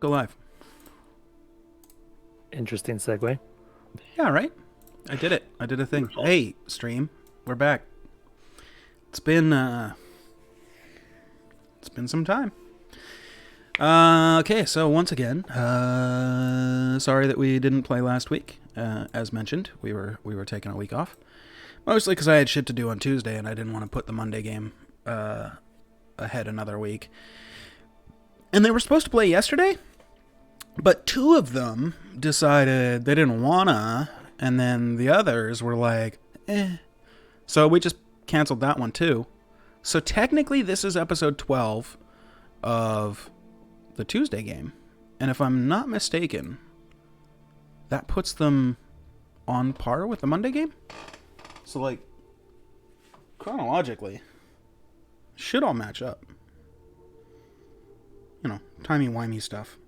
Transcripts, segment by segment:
Go live. Interesting segue. Yeah, right? I did it. I did a thing. Hey, stream. We're back. It's been some time. Okay, so once again, sorry that we didn't play last week. As mentioned, we were taking a week off. Mostly because I had shit to do on Tuesday and I didn't want to put the Monday game ahead another week. And they were supposed to play yesterday, but two of them decided they didn't wanna, and then the others were like, eh. So we just canceled that one too. So technically this is episode 12 of the Tuesday game. And if I'm not mistaken, that puts them on par with the Monday game? So, like, chronologically, should all match up. You know, timey-wimey stuff.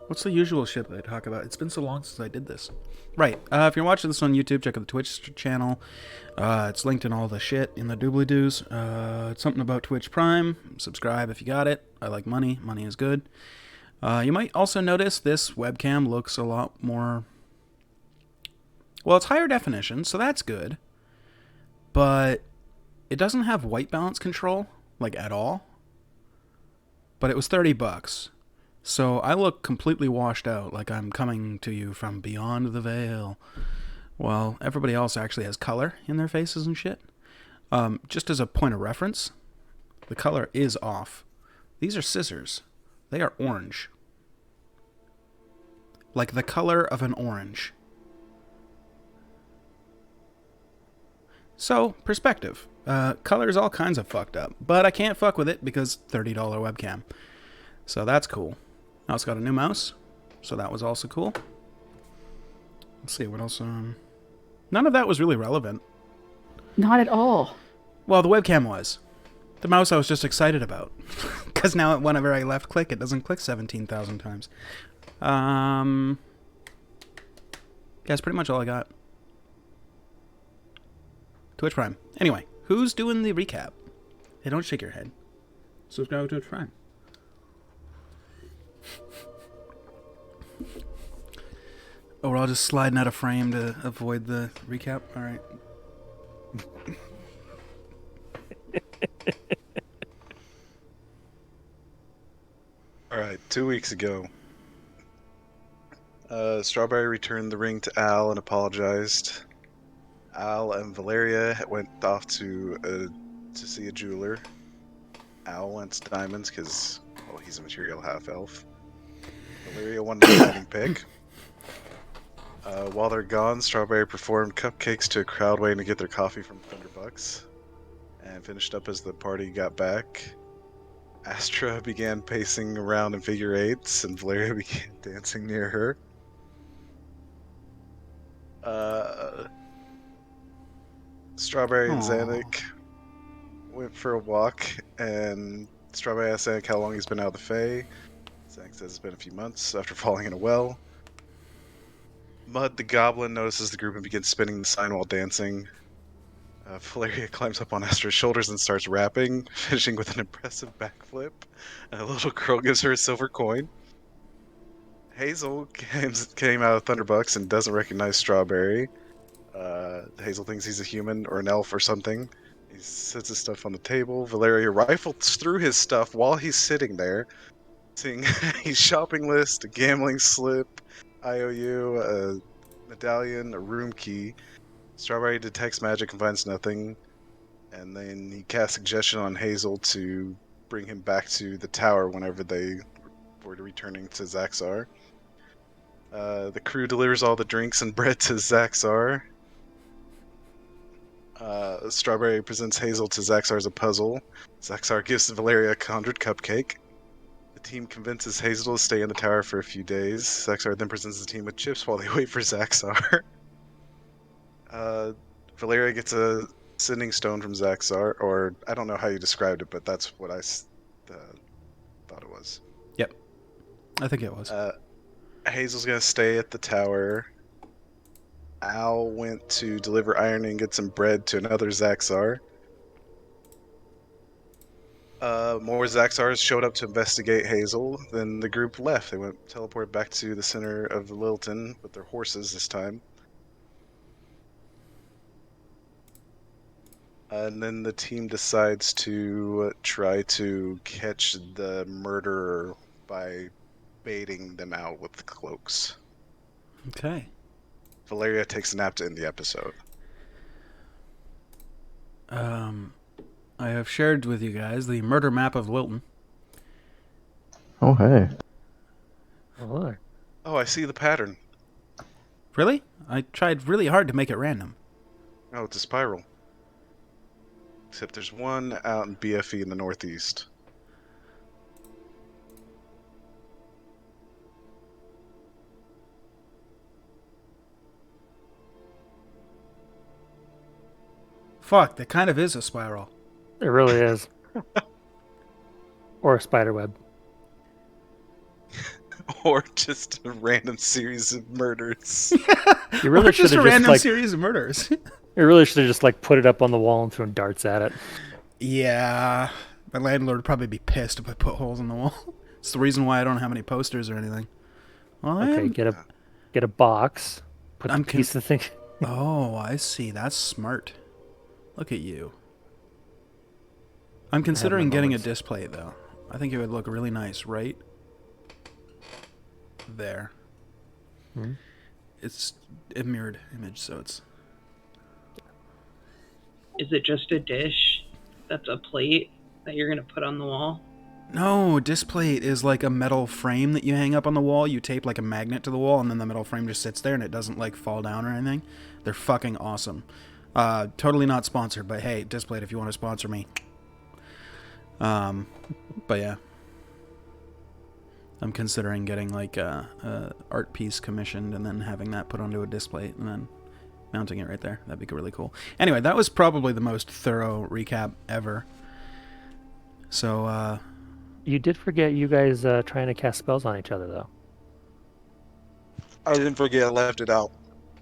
What's the usual shit that I talk about? It's been so long since I did this. Right. If you're watching this on YouTube, check out the Twitch channel. It's linked in all the shit in the doobly-doos. It's something about Twitch Prime. Subscribe if you got it. I like money. Money is good. You might also notice this webcam looks a lot more... Well, it's higher definition, so that's good. But it doesn't have white balance control, like, at all. But it was $30. So I look completely washed out, like I'm coming to you from beyond the veil. While everybody else actually has color in their faces and shit. Just as a point of reference, the color is off. These are scissors. They are orange. Like the color of an orange. So, perspective. Color is all kinds of fucked up. But I can't fuck with it because $30 webcam. So that's cool. Now it's got a new mouse. So that was also cool. Let's see, what else? None of that was really relevant. Not at all. Well, the webcam was. The mouse I was just excited about. Because now whenever I left click, it doesn't click 17,000 times. Yeah, that's pretty much all I got. Twitch Prime. Anyway, who's doing the recap? Hey, don't shake your head. Subscribe to Twitch Prime. Oh, we're all just sliding out of frame to avoid the recap? Alright. Alright, 2 weeks ago, Strawberry returned the ring to Al and apologized. Al and Valeria went off to see a jeweler. Al wants diamonds because, well, he's a material half-elf. Valeria wanted a wedding pick. While they're gone, Strawberry performed cupcakes to a crowd waiting to get their coffee from Thunderbucks, and finished up as the party got back. Astra began pacing around in figure eights, and Valeria began dancing near her. Strawberry and Zanuck went for a walk, and Strawberry asked Zanuck how long he's been out of the Fae. Zanuck says it's been a few months after falling in a well. Mud the Goblin notices the group and begins spinning the sign while dancing. Valeria climbs up on Astra's shoulders and starts rapping, finishing with an impressive backflip, and a little girl gives her a silver coin. Hazel came out of Thunderbucks and doesn't recognize Strawberry. Hazel thinks he's a human or an elf or something. He sets his stuff on the table. Valeria rifles through his stuff while he's sitting there, seeing a shopping list, a gambling slip, IOU, a medallion, a room key. Strawberry detects magic and finds nothing, and then he casts suggestion on Hazel to bring him back to the tower whenever they were returning to Zaxxar. The crew delivers all the drinks and bread to Zaxxar. Strawberry presents Hazel to Zaxxar as a puzzle. Zaxxar gives Valeria a conjured cupcake. The team convinces Hazel to stay in the tower for a few days. Zaxxar then presents the team with chips while they wait for Zaxxar. Valeria gets a sending stone from Zaxxar, or I don't know how you described it, but that's what I thought it was. Yep. I think it was. Hazel's gonna stay at the tower. Al went to deliver iron ingots and bread to another Zaxxar. More Zaxars showed up to investigate Hazel. Then the group left. They teleported back to the center of Lilton with their horses this time. And then the team decides to try to catch the murderer by baiting them out with cloaks. Okay. Valeria takes a nap to end the episode. I have shared with you guys the murder map of Wilton. Oh, hey. Oh, look. Oh, I see the pattern. Really? I tried really hard to make it random. Oh, it's a spiral. Except there's one out in BFE in the northeast. Fuck, that kind of is a spiral. It really is. Or a spider web. Or just a random series of murders. You really Or should just a have random like, series of murders. you really should have just like put it up on the wall and thrown darts at it. Yeah, my landlord would probably be pissed if I put holes in the wall. It's the reason why I don't have any posters or anything. Well, I Okay, am- get a box, put I'm the piece of thing. Oh, I see. That's smart. Look at you. I'm considering getting a moments. display though. I think it would look really nice, right? There. Hmm. It's a mirrored image, so it's... Is it just a dish that's a plate that you're going to put on the wall? No, display is like a metal frame that you hang up on the wall. You tape like a magnet to the wall, and then the metal frame just sits there, and it doesn't like fall down or anything. They're fucking awesome. Totally not sponsored, but hey, display if you want to sponsor me. But yeah. I'm considering getting like a art piece commissioned and then having that put onto a display and then mounting it right there. That'd be really cool. Anyway, that was probably the most thorough recap ever. So, You did forget you guys trying to cast spells on each other, though. I didn't forget, I left it out.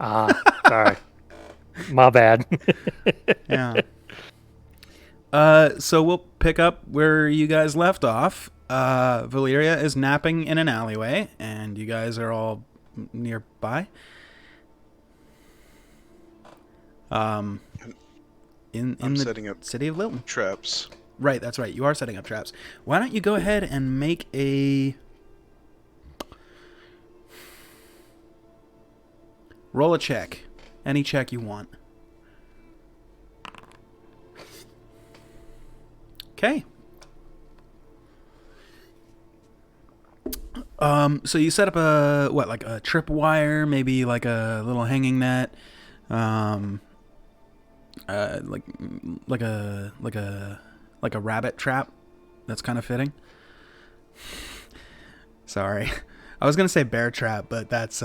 Ah, sorry. My bad. yeah. So we'll pick up where you guys left off. Valeria is napping in an alleyway, and you guys are all nearby. In I'm the setting up city of Lilton. traps. Right, that's right. You are setting up traps. Why don't you go ahead and make a... roll a check. Any check you want. Okay. So you set up like a tripwire, maybe like a little hanging net, like a rabbit trap. That's kind of fitting. Sorry, I was gonna say bear trap, but that's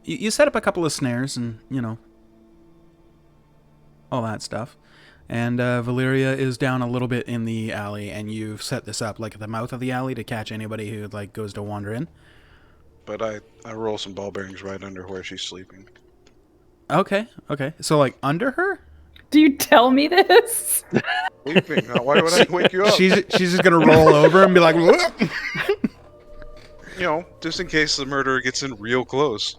You set up a couple of snares and all that stuff. And Valeria is down a little bit in the alley, and you've set this up like at the mouth of the alley to catch anybody who like goes to wander in. But I roll some ball bearings right under where she's sleeping. Okay. So like under her? Do you tell me this? Sleeping? Why would I wake you up? She's just gonna roll over and be like, "Whoop." You know, just in case the murderer gets in real close.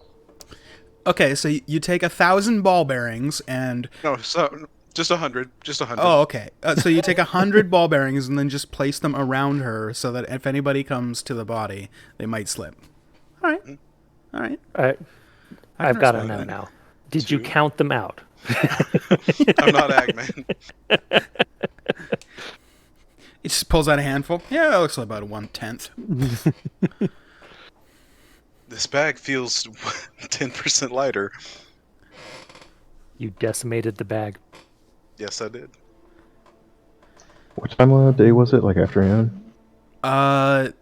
Okay, so you take 1,000 ball bearings and... No, so just 100. Just 100. Oh, okay. So you take 100 ball bearings and then just place them around her so that if anybody comes to the body, they might slip. All right. All right. I've got to respect know that. now. Did you Two. count them out? I'm not Agman. He just pulls out a handful. Yeah, that looks like about 1/10. This bag feels 10% lighter. You decimated the bag. Yes, I did. What time of day was it? Like afternoon?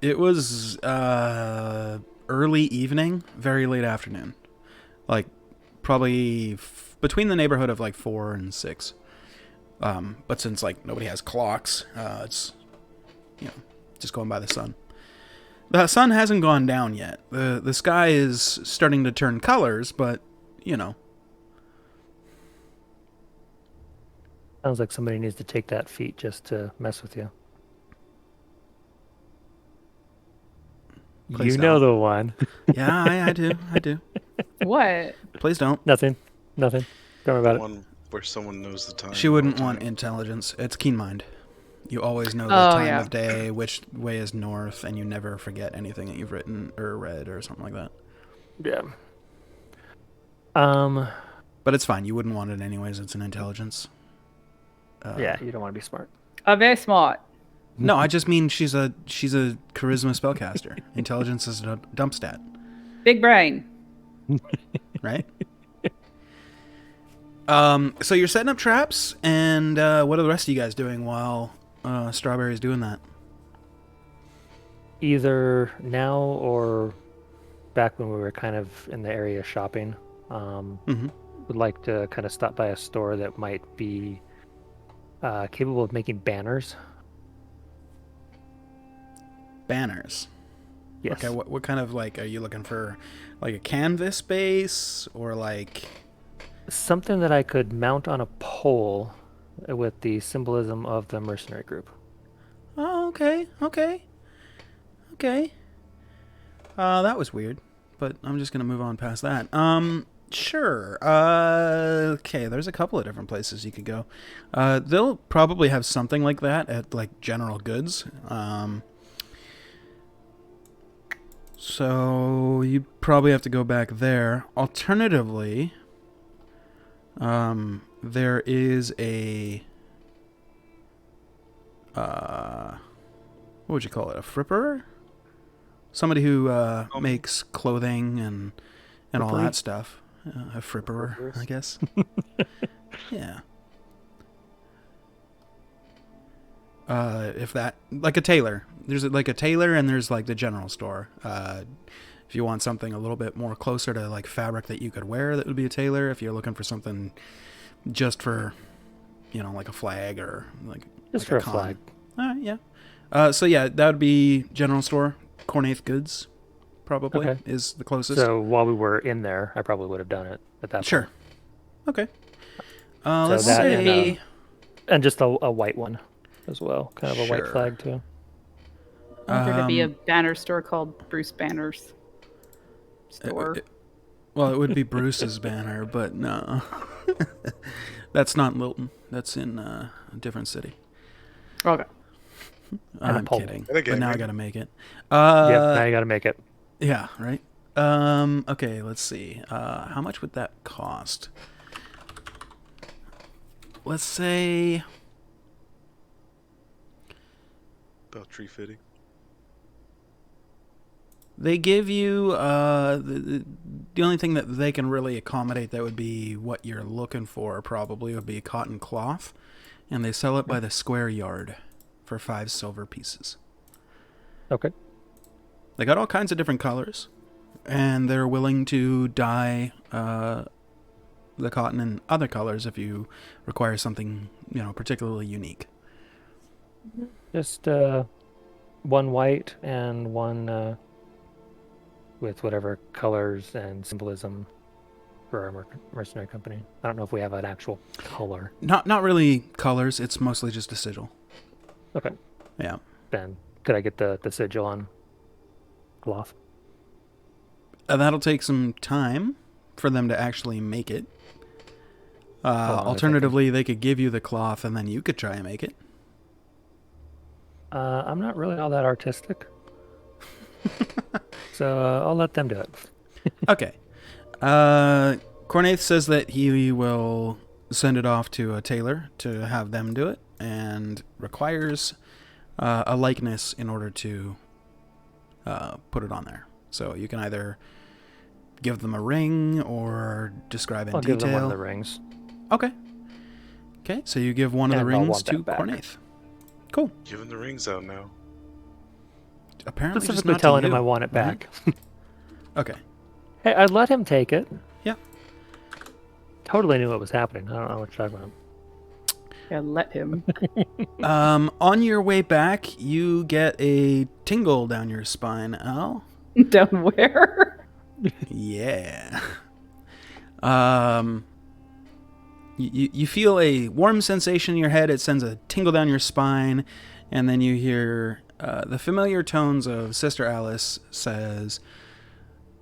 It was early evening, very late afternoon. Like probably between the neighborhood of like 4 and 6. But since like nobody has clocks, it's just going by the sun. The sun hasn't gone down yet. The sky is starting to turn colors, but Sounds like somebody needs to take that feat just to mess with you. Please You know don't. the one. Yeah, I do. What? Please don't. Nothing. Don't worry The about it. one where someone knows the time. She all wouldn't the want time. intelligence. It's keen mind. You always know the Oh, time yeah. of day, which way is north, and you never forget anything that you've written or read or something like that. Yeah. But it's fine. You wouldn't want it anyways. It's an intelligence. Yeah, you don't want to be smart. Very smart. No, I just mean she's a charisma spellcaster. Intelligence is a dump stat, Big brain. right? So you're setting up traps, and what are the rest of you guys doing while Strawberry's doing that? Either now or back when we were kind of in the area shopping. Would like to kind of stop by a store that might be capable of making banners. Banners. Yes. Okay, what kind of, like, are you looking for, like a canvas base or like? Something that I could mount on a pole with the symbolism of the mercenary group. Oh, okay. That was weird, but I'm just gonna move on past that. Sure. Okay, there's a couple of different places you could go. They'll probably have something like that at, like, General Goods. So you probably have to go back there. Alternatively, there is a what would you call it? A fripper? Somebody who makes clothing and all Frippery? that stuff. A fripperer, I guess. Yeah. If that, like a tailor. There's like a tailor and there's like the general store. If you want something a little bit more closer to like fabric that you could wear, that would be a tailor. If you're looking for something just for, like a flag or like Just like for a con. flag. Yeah. So yeah, that would be general store. Cornaith Goods, probably, Okay. is the closest. So while we were in there, I probably would have done it at that Sure. point. Okay. Let's that say... and, And just a white one as well. Kind of a white Sure. flag, too. I want there to be a banner store called Bruce Banner's store. Well, it would be Bruce's banner, but no. That's not Lilton. That's in a different city. Okay. And a I'm pole. kidding. And a But now I gaming. gotta make it. Yep, now you got to make it. Yeah, right? Okay, let's see. How much would that cost? Let's say... About tree fitting. They give you the only thing that they can really accommodate that would be what you're looking for probably would be cotton cloth, and they sell it by the square yard for 5 silver pieces. Okay. They got all kinds of different colors, and they're willing to dye the cotton in other colors if you require something particularly unique. Just one white and one with whatever colors and symbolism for our mercenary company. I don't know if we have an actual color. Not really colors. It's mostly just a sigil. Okay. Yeah. Then could I get the sigil on cloth? That'll take some time for them to actually make it. long are they Alternatively, they could give you the cloth and then you could try and make it. I'm not really all that artistic. So I'll let them do it. Okay. Cornaith says that he will send it off to a tailor to have them do it, and requires a likeness in order to put it on there. So you can either give them a ring or describe in I'll detail. give them one of the rings. Okay. Okay, so you give one of the And I'll rings want to that back. Cornaith. Cool. Giving the rings out now. Apparently, just Specifically not telling to him you. I want it back. Okay. Hey, I'd let him take it. Yeah. Totally knew what was happening. I don't know what you're talking about. Yeah, let him. On your way back, you get a tingle down your spine, Al. Down where? Yeah. You feel a warm sensation in your head. It sends a tingle down your spine, and then you hear the familiar tones of Sister Alice says,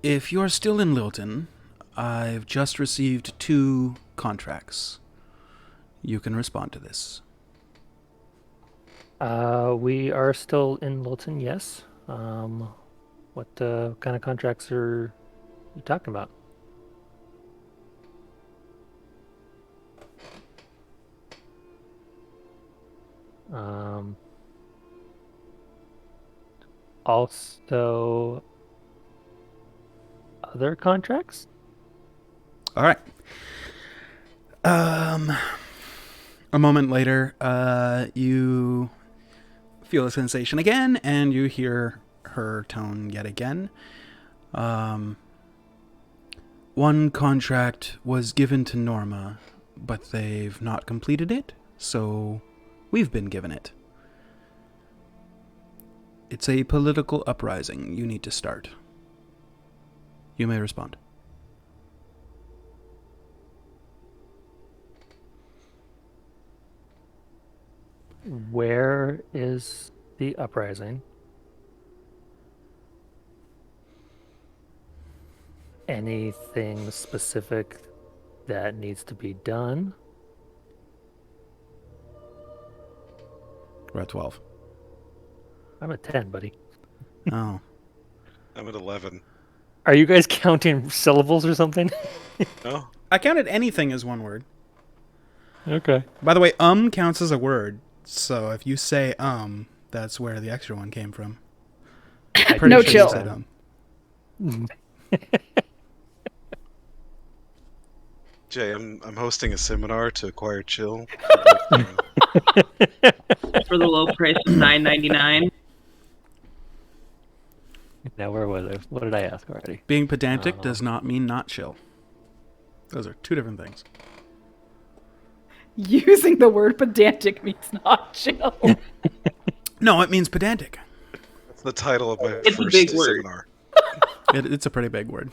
"If you're still in Lilton, I've just received 2 contracts. You can respond to this." We are still in Lilton, yes. What kind of contracts are you talking about? Also, other contracts? All right. A moment later, you feel a sensation again, and you hear her tone yet again. One contract was given to Norma, but they've not completed it, so we've been given it. It's a political uprising you need to start. You may respond. Where is the uprising? Anything specific that needs to be done? We're at 12. I'm at 10, buddy. Oh. I'm at 11. Are you guys counting syllables or something? No? I counted anything as one word. Okay. By the way, counts as a word, so if you say that's where the extra one came from. I'm pretty No sure chill. you said Jay, I'm hosting a seminar to acquire chill. For the low price of $9.99. Now, where was I? What did I ask already? Being pedantic does not mean not chill. Those are 2 different things. Using the word pedantic means not chill. No, it means pedantic. That's the title of my It's a first big word. seminar. It's a pretty big word.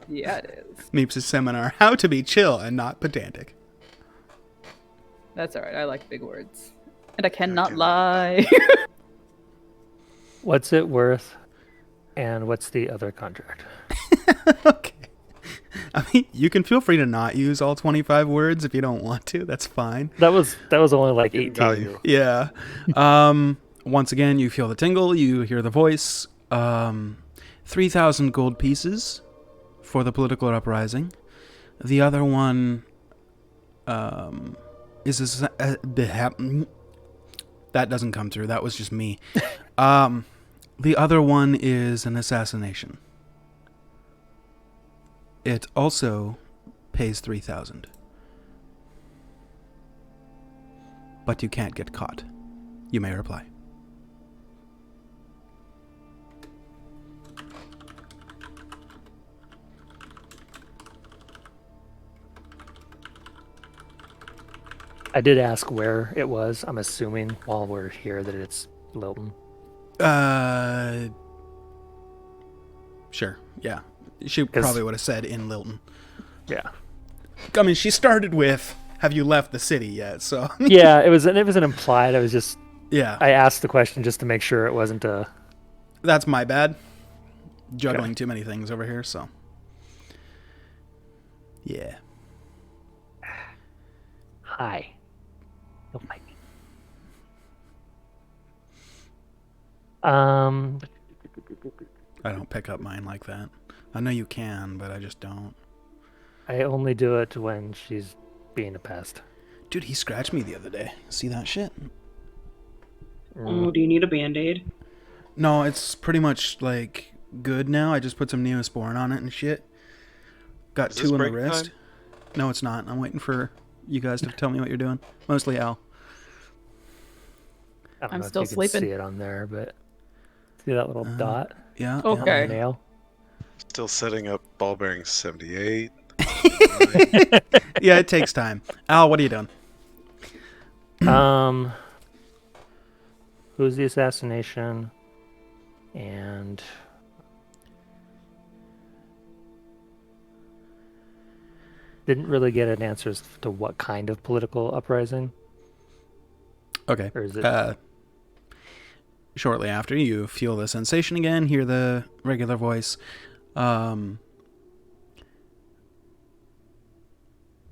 Yeah, it is. Meeps' seminar, How to Be Chill and Not Pedantic. That's all right. I like big words. And I cannot lie. What's it worth? And what's the other contract? Okay. I mean, you can feel free to not use all 25 words if you don't want to. That's fine. That was only like 18. Value. Yeah. Once again, you feel the tingle. You hear the voice. 3,000 gold pieces for the political uprising. The other one is that doesn't come through. That was just me. The other one is an assassination. It also pays 3,000. But you can't get caught. You may reply. I did ask where it was. I'm assuming while we're here that it's Lilton. Sure. Yeah. She probably would have said in Lilton. Yeah. I mean, she started with, "Have you left the city yet?" So Yeah, it was an implied. I was just yeah, I asked the question just to make sure it wasn't a. that's my bad. Juggling too many things over here, so yeah. Hi. Don't like me. I don't pick up mine like that. I know you can, but I just don't. I only do it when she's being a pest. Dude, he scratched me the other day. See that shit? Oh, do you need a band-aid? No, it's pretty much like good now. I just put some Neosporin on it and shit. Got Is 2 this in the break wrist. time? No, it's not. I'm waiting for you guys to tell me what you're doing. Mostly Al. I don't I'm know still if you can sleeping. see it on there, but see that little dot Yeah. Okay. on the nail? Still setting up ball bearing 78. Yeah, it takes time. Al, what are you doing? Who's the assassination? And Didn't really get an answer as to what kind of political uprising. Okay. Or is it? Shortly after, you feel the sensation again, hear the regular voice.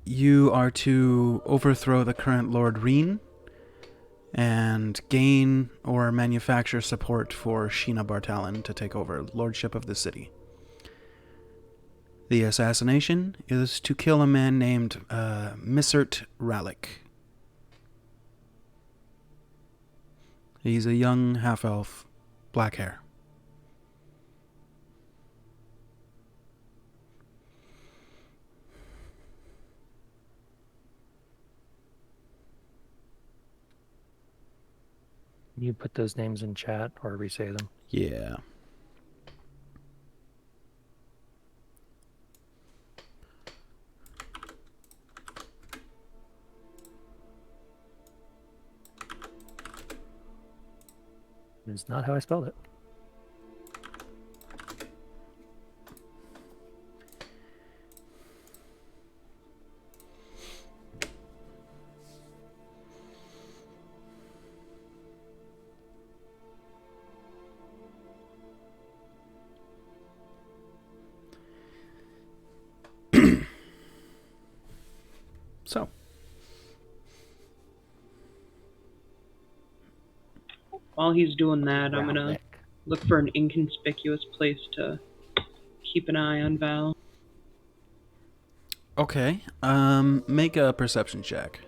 You are to overthrow the current Lord Raen and gain or manufacture support for Sheena Bartalon to take over lordship of the city. The assassination is to kill a man named Missert Ralik. He's a young half-elf, black hair. You put those names in chat or re-say them. Yeah. It's not how I spelled it. So. While he's doing that, I'm gonna Ralik. look for an inconspicuous place to keep an eye on Val. Okay. Make a perception check.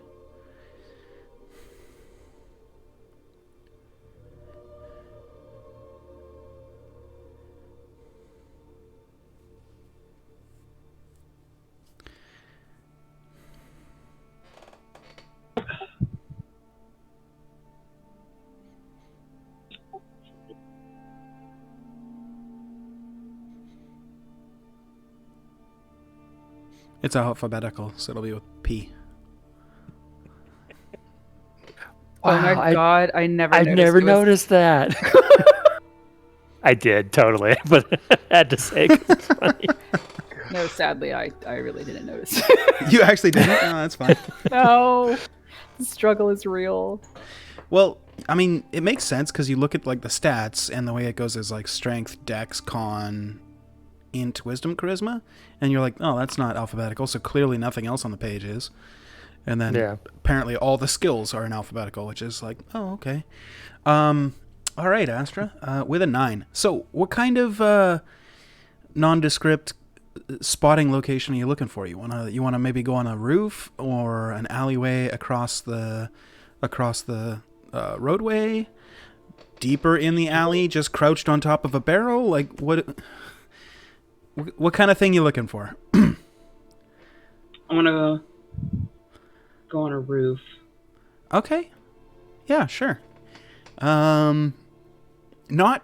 It's alphabetical, so it'll be with P. Oh my Wow, god, I never I noticed. never it was- noticed that. I did, totally, but I had to say 'cause it's funny. No, sadly, I really didn't notice. You actually didn't? No, that's fine. No, the struggle is real. Well, I mean, it makes sense because you look at like the stats and the way it goes is like strength, dex, con, int, wisdom, charisma, and you're like, oh, that's not alphabetical, so clearly nothing else on the page is. And then apparently all the skills are in alphabetical, which is like, oh, okay. All right, Astra, with a 9. So what kind of nondescript spotting location are you looking for? You wanna maybe go on a roof or an alleyway across the roadway, deeper in the alley, just crouched on top of a barrel? Like what kind of thing you looking for? I'm gonna go on a roof. Okay. Yeah, sure. Not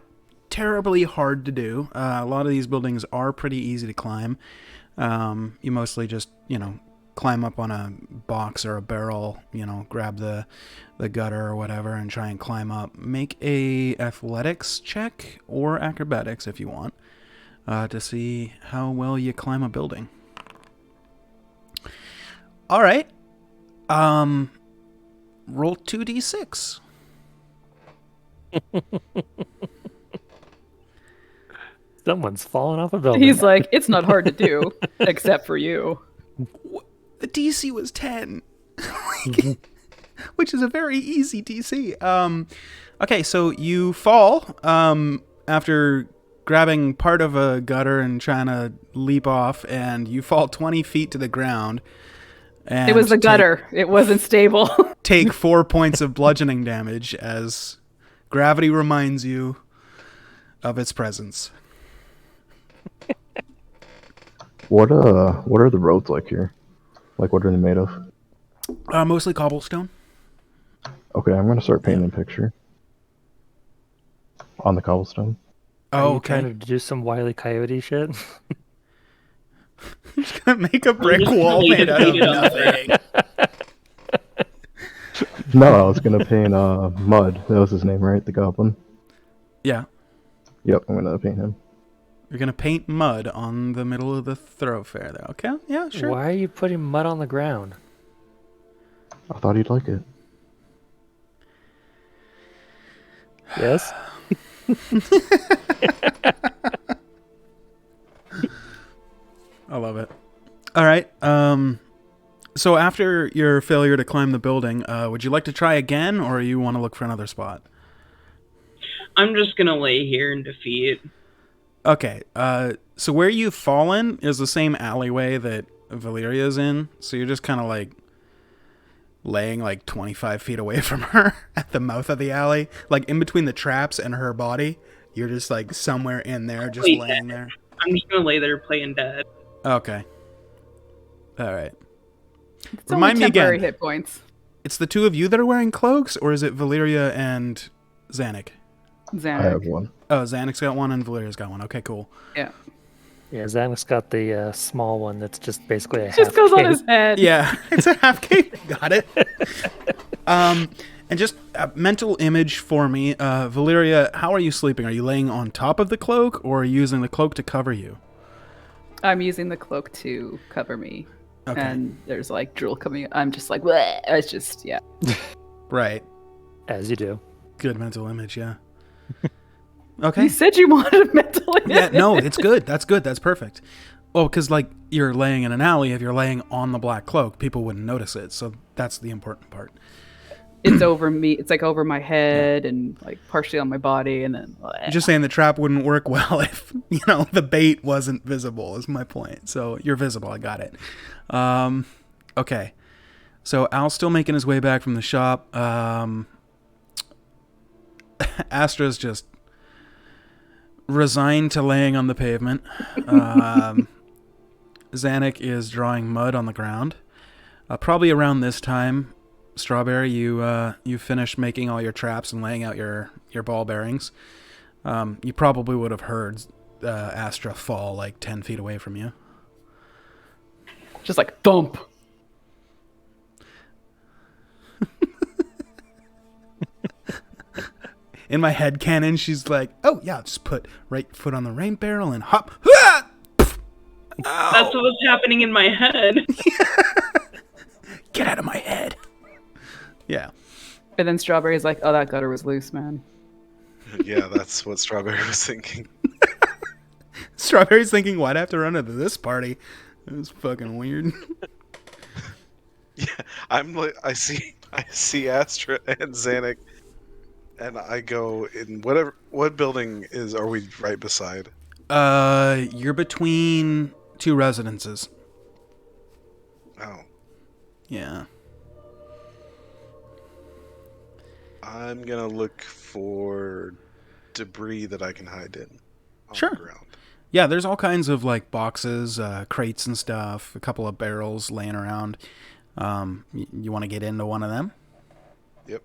terribly hard to do. A lot of these buildings are pretty easy to climb. You mostly just, climb up on a box or a barrel, grab the gutter or whatever and try and climb up. Make a athletics check or acrobatics if you want, to see how well you climb a building. All right. Roll 2d6. Someone's falling off a building. He's like, it's not hard to do, except for you. The DC was 10. Which is a very easy DC. Okay, so you fall after grabbing part of a gutter and trying to leap off, and you fall 20 feet to the ground. And It was the gutter. It wasn't stable. Take 4 points of bludgeoning damage as gravity reminds you of its presence. What are the roads like here? Like, what are they made of? Mostly cobblestone. Okay, I'm gonna start painting a picture on the cobblestone. Are you Okay. trying to do some Wile E. Coyote shit? Just gonna make a brick just wall leave made it out of painted on nothing. No, I was gonna paint Mud. That was his name, right? The goblin. Yeah. Yep, I'm gonna paint him. You're gonna paint mud on the middle of the thoroughfare there. Okay, yeah, sure. Why are you putting mud on the ground? I thought he'd like it. Yes. I love it. All right. So after your failure to climb the building, would you like to try again, or you want to look for another spot? I'm just gonna lay here and defeat. Okay. So where you've fallen is the same alleyway that Valeria's in. So you're just kind of like laying like 25 feet away from her at the mouth of the alley, like in between the traps and her body. You're just like somewhere in there, just Wait, laying there. I'm just gonna lay there playing dead. Okay. All right. It's Remind me only temporary again. hit points. It's the two of you that are wearing cloaks, or is it Valeria and Zanuck? Xanax. I have one. Oh, Zanuck's got one and Valeria's got one. Okay, cool. Yeah. Yeah, Xanax got the small one that's just basically a It just half goes on cape. his head. Yeah, it's a half cape. Got it. And just a mental image for me, Valeria. How are you sleeping? Are you laying on top of the cloak, or are you using the cloak to cover you? I'm using the cloak to cover me. Okay. And there's like drool coming. I'm just like, bleh. It's just, yeah. Right. As you do. Good mental image. Yeah. You Okay. said you wanted a mental Yeah. No, it's good. That's good. That's perfect. Well, because like you're laying in an alley, if you're laying on the black cloak, people wouldn't notice it. So that's the important part. It's over me. It's like over my head and like partially on my body, and then. I'm just saying the trap wouldn't work well if, the bait wasn't visible is my point. So you're visible. I got it. Okay. So Al's still making his way back from the shop. Astra's just resigned to laying on the pavement. Zanuck is drawing mud on the ground. Probably around this time, Strawberry, you finished making all your traps and laying out your ball bearings. You probably would have heard Astra fall like 10 feet away from you. Just like thump. In my head canon, she's like, "Oh yeah, just put right foot on the rain barrel and hop." Ah! That's what's happening in my head. Get out of my head. Yeah. And then Strawberry's like, oh, that gutter was loose, man. Yeah, that's what Strawberry was thinking. Strawberry's thinking, why'd I have to run into this party? It was fucking weird. Yeah, I'm like, I see Astra and Zanuck, and I go in what building are we right beside? You're between two residences. Oh, Yeah. I'm gonna look for debris that I can hide in on Sure. the ground. Yeah, there's all kinds of like boxes, crates and stuff, a couple of barrels laying around. You want to get into one of them? Yep,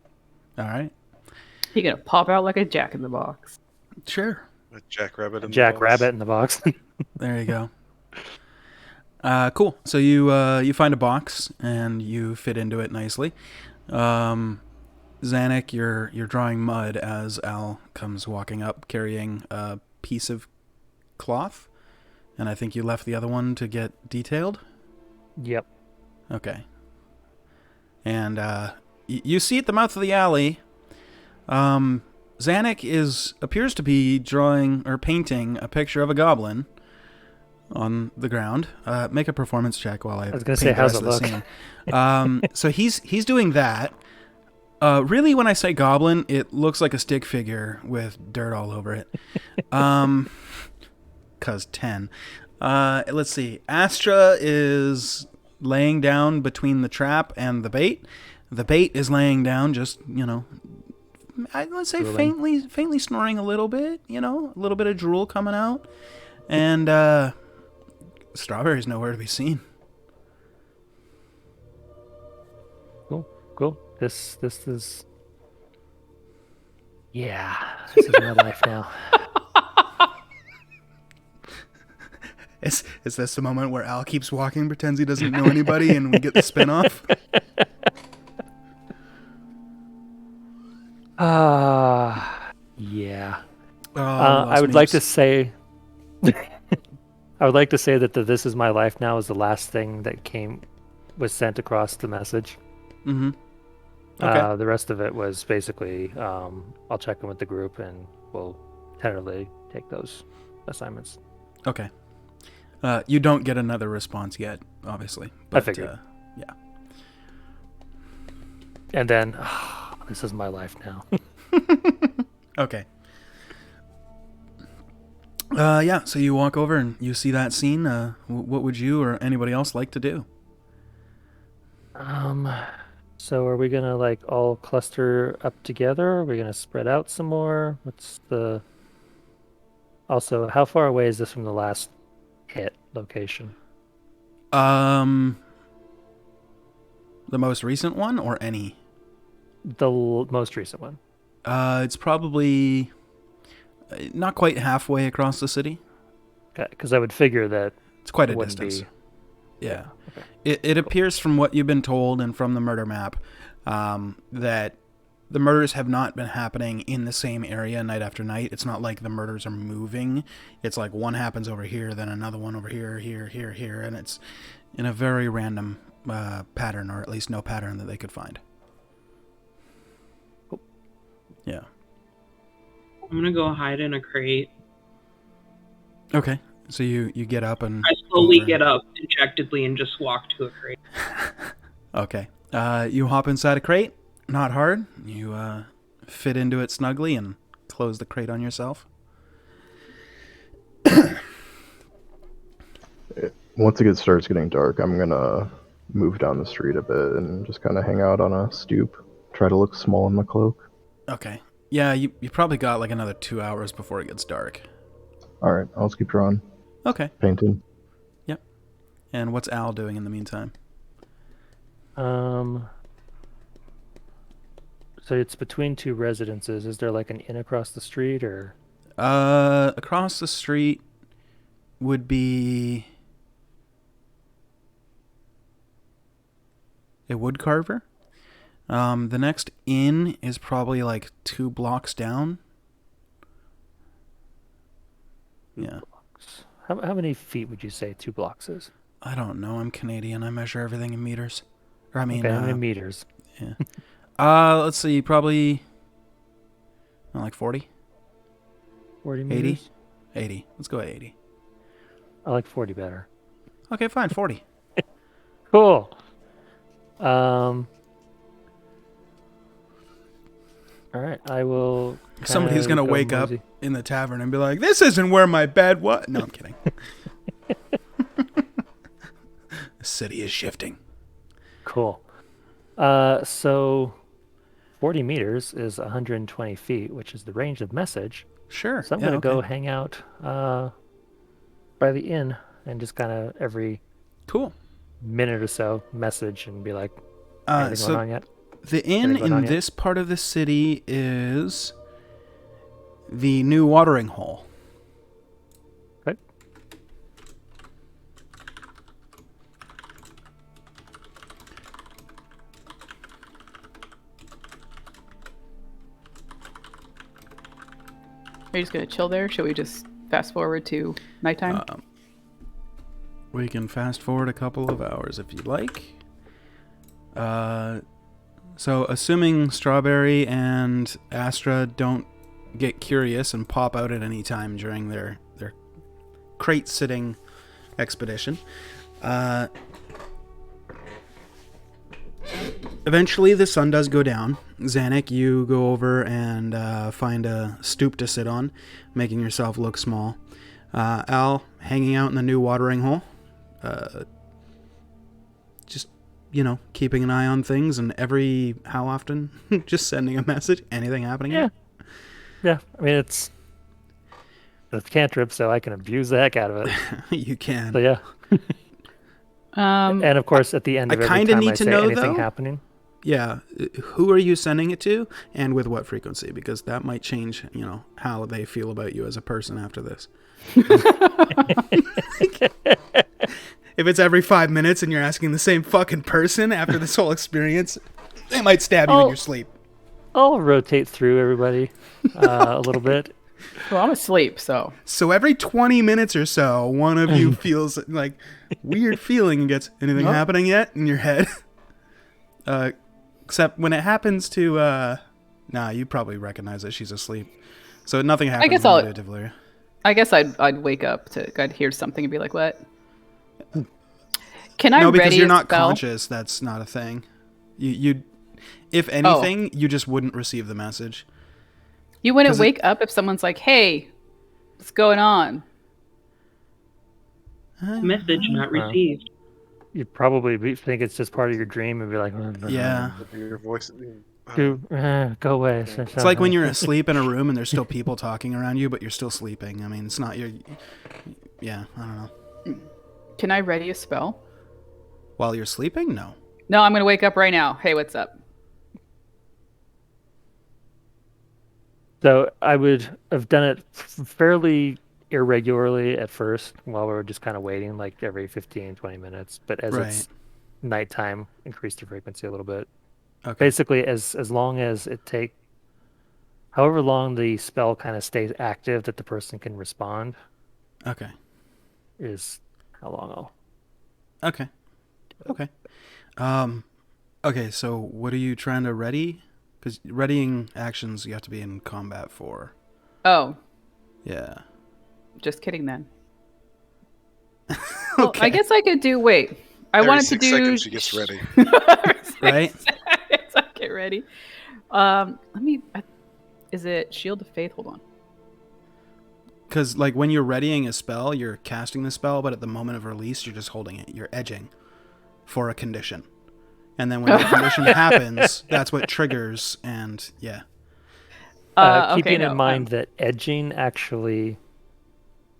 All right. He gonna pop out like a jack in the box. Sure. with Jackrabbit in the Jack box. Rabbit in the box. There you go. Cool. So you find a box and you fit into it nicely. Zanuck, you're drawing mud as Al comes walking up carrying a piece of cloth, and I think you left the other one to get detailed. Yep. Okay. And you see at the mouth of the alley, Zanuck appears to be drawing or painting a picture of a goblin on the ground. Make a performance check while I was gonna paint say, the how's rest it of the look? scene. So he's doing that. Really, when I say goblin, it looks like a stick figure with dirt all over it. 'Cause 10. Let's see. Astra is laying down between the trap and the bait. The bait is laying down just, let's say Drooling. faintly snoring a little bit, a little bit of drool coming out. And Strawberry's nowhere to be seen. Cool. This is. Yeah, this is my life now. Is this the moment where Al keeps walking, pretends he doesn't know anybody, and we get the spin-off? Yeah. Oh, I would like to say I would like to say that the "This is my life now" is the last thing that was sent across the message. Mm-hmm. Okay. The rest of it was basically, I'll check in with the group and we'll tentatively take those assignments. Okay. You don't get another response yet, obviously. I figured. Yeah. And then, this is my life now. Okay. Yeah, so you walk over and you see that scene. What would you or anybody else like to do? So are we gonna like all cluster up together? Are we gonna spread out some more? Also, how far away is this from the last hit location? The most recent one or any? The most recent one. It's probably not quite halfway across the city. Okay, because I would figure that It's quite a it wouldn't distance. be. Yeah. Okay. It appears from what you've been told and from the murder map that the murders have not been happening in the same area night after night. It's not like the murders are moving. It's like one happens over here, then another one over here, here, and it's in a very random pattern, or at least no pattern that they could find. Cool. Yeah. I'm gonna go hide in a crate. Okay. So you get up and... I slowly over. get up dejectedly and just walk to a crate. Okay. You hop inside a crate. Not hard. You fit into it snugly and close the crate on yourself. Once it starts getting dark, I'm gonna move down the street a bit and just kind of hang out on a stoop. Try to look small in my cloak. Okay. Yeah, you probably got like another 2 hours before it gets dark. All right, I'll just keep drawing, Okay. painting. Yep. And what's Al doing in the meantime? So it's between two residences. Is there like an inn across the street, or? Across the street would be a wood carver. The next inn is probably like 2 blocks down. Yeah. How many feet would you say 2 blocks is? I don't know. I'm Canadian. I measure everything in meters. Or I mean, Okay, how many meters? yeah. Let's see. Probably like 40, 40 80, meters? 80. Let's go at 80. I like 40 better. Okay, fine. 40. Cool. All right, I will. Somebody's kinda gonna go wake up mosey. in the tavern and be like, "This isn't where my bed was." No, I'm kidding. The city is shifting. Cool. So 40 meters is 120 feet, which is the range of message. Sure. So I'm yeah, gonna go okay. hang out by the inn and just kind of every Cool. minute or so message and be like, anything going So on yet? the inn going on in yet? this part of the city is the new watering hole. Okay. Are you just gonna chill there? Should we just fast forward to nighttime? We can fast forward a couple of hours if you'd like. So assuming Strawberry and Astra don't get curious and pop out at any time during their crate sitting expedition, eventually the sun does go down. Zanuck, you go over and find a stoop to sit on, making yourself look small. Al, hanging out in the new watering hole. Just, keeping an eye on things, and how often, just sending a message. Anything happening? Yeah. Yeah. I mean, it's cantrip, so I can abuse the heck out of it. You can. So yeah. And of course, at the end of I every kinda time need I to say know, anything though. happening. Yeah. Who are you sending it to, and with what frequency? Because that might change, how they feel about you as a person after this. If it's every 5 minutes and you're asking the same fucking person after this whole experience, they might stab you in your sleep. I'll rotate through everybody a little bit. Well, I'm asleep, so. So every 20 minutes or so, one of you feels like weird feeling and gets, anything Nope. happening yet in your head? Except when it happens to, nah, you probably recognize that she's asleep. So nothing happens guess when I'll- you do it to Valeria. I guess I'd wake up I'd hear something and be like, what? Can I No, because ready you're a not spell? conscious. That's not a thing. You, if anything, you just wouldn't receive the message. You wouldn't 'Cause it- wake up if someone's like, hey, what's going on? Message not Wow. received. You'd probably think it's just part of your dream and be like, Yeah. Your voice. go away. It's like when you're asleep in a room and there's still people talking around you, but you're still sleeping. I mean, it's not your... Yeah, I don't know. Can I ready a spell? While you're sleeping? No. No, I'm going to wake up right now. Hey, what's up? So I would have done it fairly irregularly at first while we were just kind of waiting, like every 15, 20 minutes. But as Right. it's nighttime, increase the frequency a little bit. Okay. Basically, as long as it take, however long the spell kind of stays active that the person can respond Okay. is how long I'll. Okay. Okay. Okay, so what are you trying to ready? Because readying actions you have to be in combat for. Oh, Yeah. just kidding then. Well, I guess I could do, wait. I Every wanted to 6 do... seconds she gets ready. Right? Yes, I get ready. Is it Shield of Faith? Hold on. Because, like, when you're readying a spell, you're casting the spell, but at the moment of release, you're just holding it. You're edging for a condition. And then when the condition happens, that's what triggers, and yeah. Okay, Keeping no, in mind that edging actually,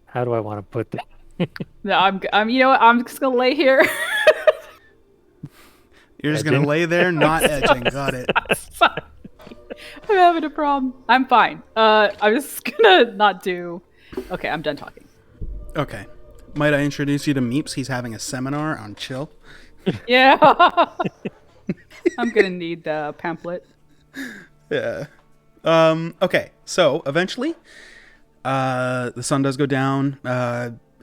how do I want to put that? No, I'm. You know what? I'm just gonna lay here. You're just going to Edging? lay there, not edging. Got it. Sorry. I'm having a problem. I'm fine. I'm just gonna not do. Okay, I'm done talking. Okay. Might I introduce you to Meeps? He's having a seminar on chill. Yeah. I'm gonna need the pamphlet. Yeah. Okay. So eventually, the sun does go down.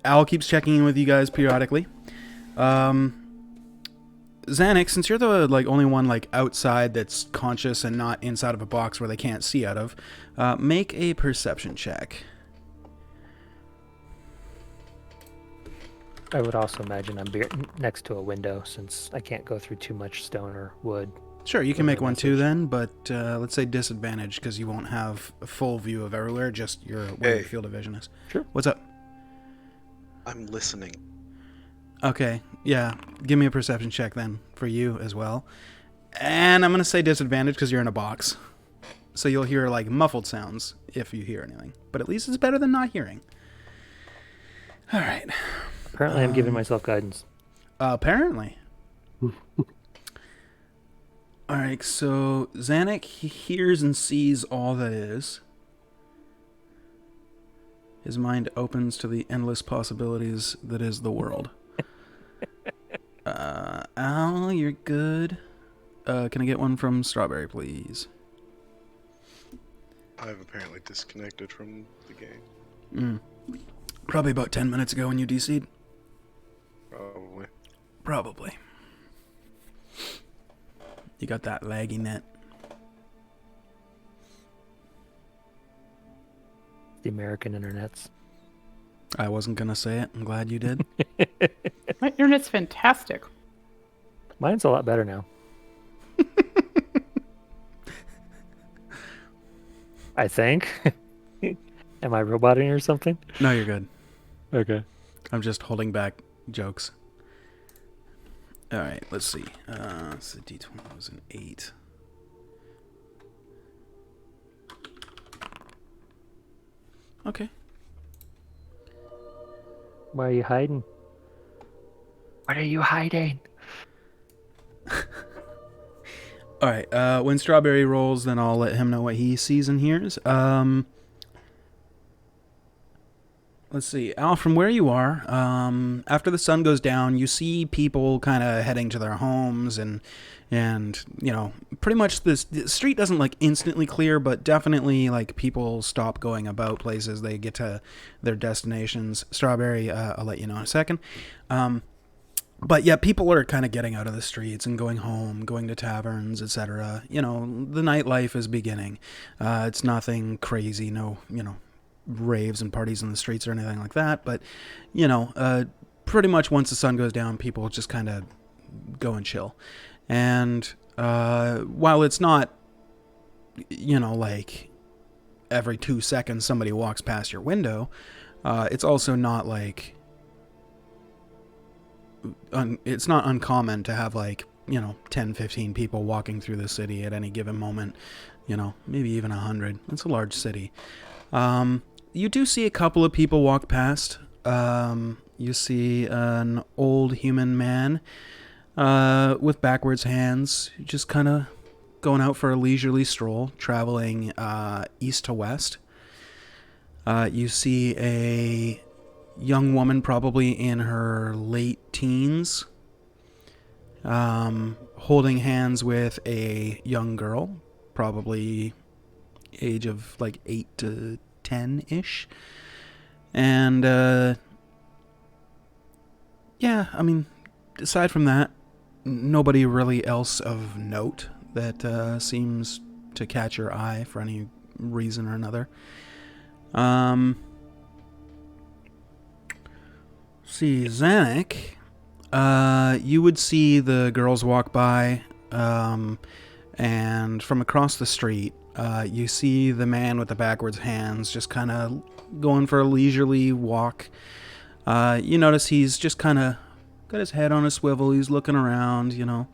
Al keeps checking in with you guys periodically. Xanax, since you're the only one outside that's conscious and not inside of a box where they can't see out of, make a perception check. I would also imagine I'm next to a window since I can't go through too much stone or wood. Sure, you can make Okay, one too message. then, but let's say disadvantage because you won't have a full view of everywhere, just where your Hey. field of vision is. Sure. What's up? I'm listening. Okay, yeah. Give me a perception check then for you as well. And I'm going to say disadvantage because you're in a box. So you'll hear muffled sounds if you hear anything. But at least it's better than not hearing. All right. Apparently, I'm giving myself guidance. Apparently. All right, so Zanuck he hears and sees all that is. His mind opens to the endless possibilities that is the world. Al, you're good. Can I get one from Strawberry, please? I've apparently disconnected from the game. Probably about 10 minutes ago when you DC'd. Probably. Probably. You got that laggy net. The American internets. I wasn't going to say it. I'm glad you did. My internet's fantastic. Mine's a lot better now. I think. Am I roboting or something? No, you're good. Okay. I'm just holding back jokes. All right, let's see. So D20 was an 8. Okay. Why are you hiding? What are you hiding? All right. When Strawberry rolls, then I'll let him know what he sees and hears. let's see, Al, from where you are, after the sun goes down, you see people kind of heading to their homes, and you know, pretty much the street doesn't like instantly clear, but definitely like people stop going about places. They get to their destinations. Strawberry, I'll let you know in a second. But yeah, people are kind of getting out of the streets and going home, going to taverns, etc. You know, the nightlife is beginning. It's nothing crazy, no, you know, raves and parties in the streets or anything like that. But, you know, pretty much once the sun goes down, people just kind of go and chill. And while it's not, you know, like every 2 seconds somebody walks past your window, it's also not like it's not uncommon to have like, you know, 10, 15 people walking through the city at any given moment, you know, maybe even 100. It's a large city. You do see a couple of people walk past. You see an old human man with backwards hands, just kind of going out for a leisurely stroll, traveling east to west. You see a young woman, probably in her late teens, holding hands with a young girl, probably age of like 8 to 10-ish. And yeah, I mean, aside from that, nobody really else of note that seems to catch your eye for any reason or another. See, Zanuck, you would see the girls walk by, and from across the street, you see the man with the backwards hands just kind of going for a leisurely walk. You notice he's just kind of got his head on a swivel. He's looking around, you know,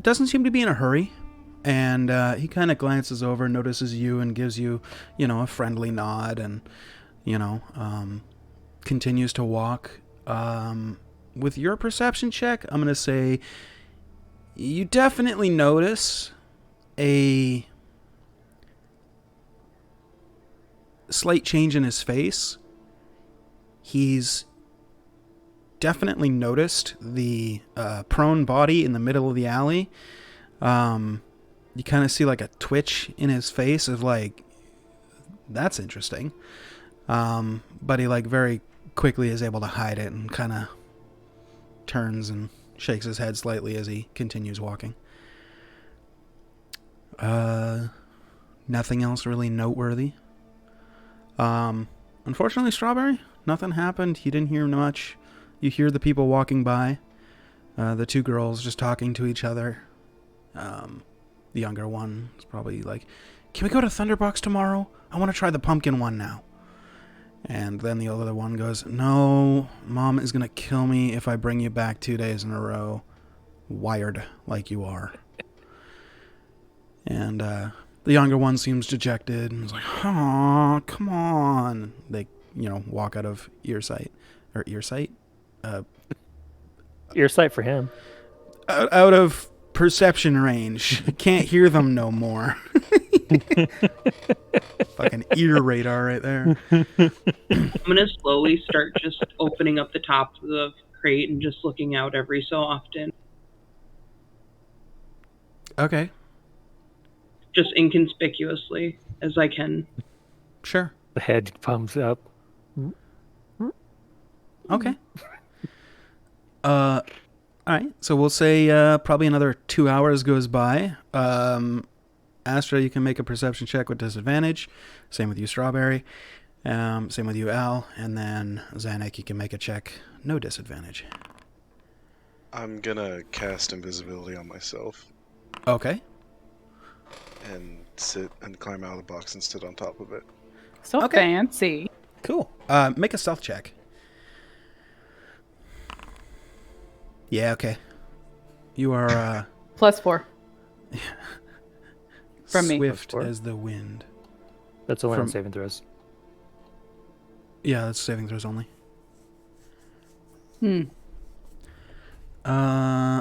doesn't seem to be in a hurry. And he kind of glances over, notices you, and gives you, you know, a friendly nod, and, you know, continues to walk. With your perception check, I'm going to say you definitely notice a slight change in his face. He's definitely noticed the prone body in the middle of the alley. You kind of see like a twitch in his face of like, that's interesting. But he like very quickly is able to hide it and kind of turns and shakes his head slightly as he continues walking. Nothing else really noteworthy. Unfortunately, Strawberry, nothing happened. You didn't hear much. You hear the people walking by. The two girls just talking to each other. The younger one is probably like, can we go to Thunderbox tomorrow? I want to try the pumpkin one now. And then the other one goes, no, Mom is going to kill me if I bring you back 2 days in a row, wired like you are. And the younger one seems dejected and is like, oh, come on. They, you know, walk out of earsight. Or earsight? Earsight for him. Out of perception range. Can't hear them no more. Fucking ear radar right there. I'm gonna slowly start just opening up the top of the crate and just looking out every so often. Okay. Just inconspicuously as I can. Sure. The head pumps up. Okay. All right. So we'll say probably another 2 hours goes by. Astra, you can make a perception check with disadvantage. Same with you, Strawberry. Same with you, Al. And then Zanuck, you can make a check, no disadvantage. I'm gonna cast invisibility on myself Okay. and sit and climb out of the box and sit on top of it. So Okay. fancy. Cool. Make a stealth check. Yeah, okay. You are +4. From me. swift +4. as the wind. That's only on From- saving throws. Yeah, that's saving throws only.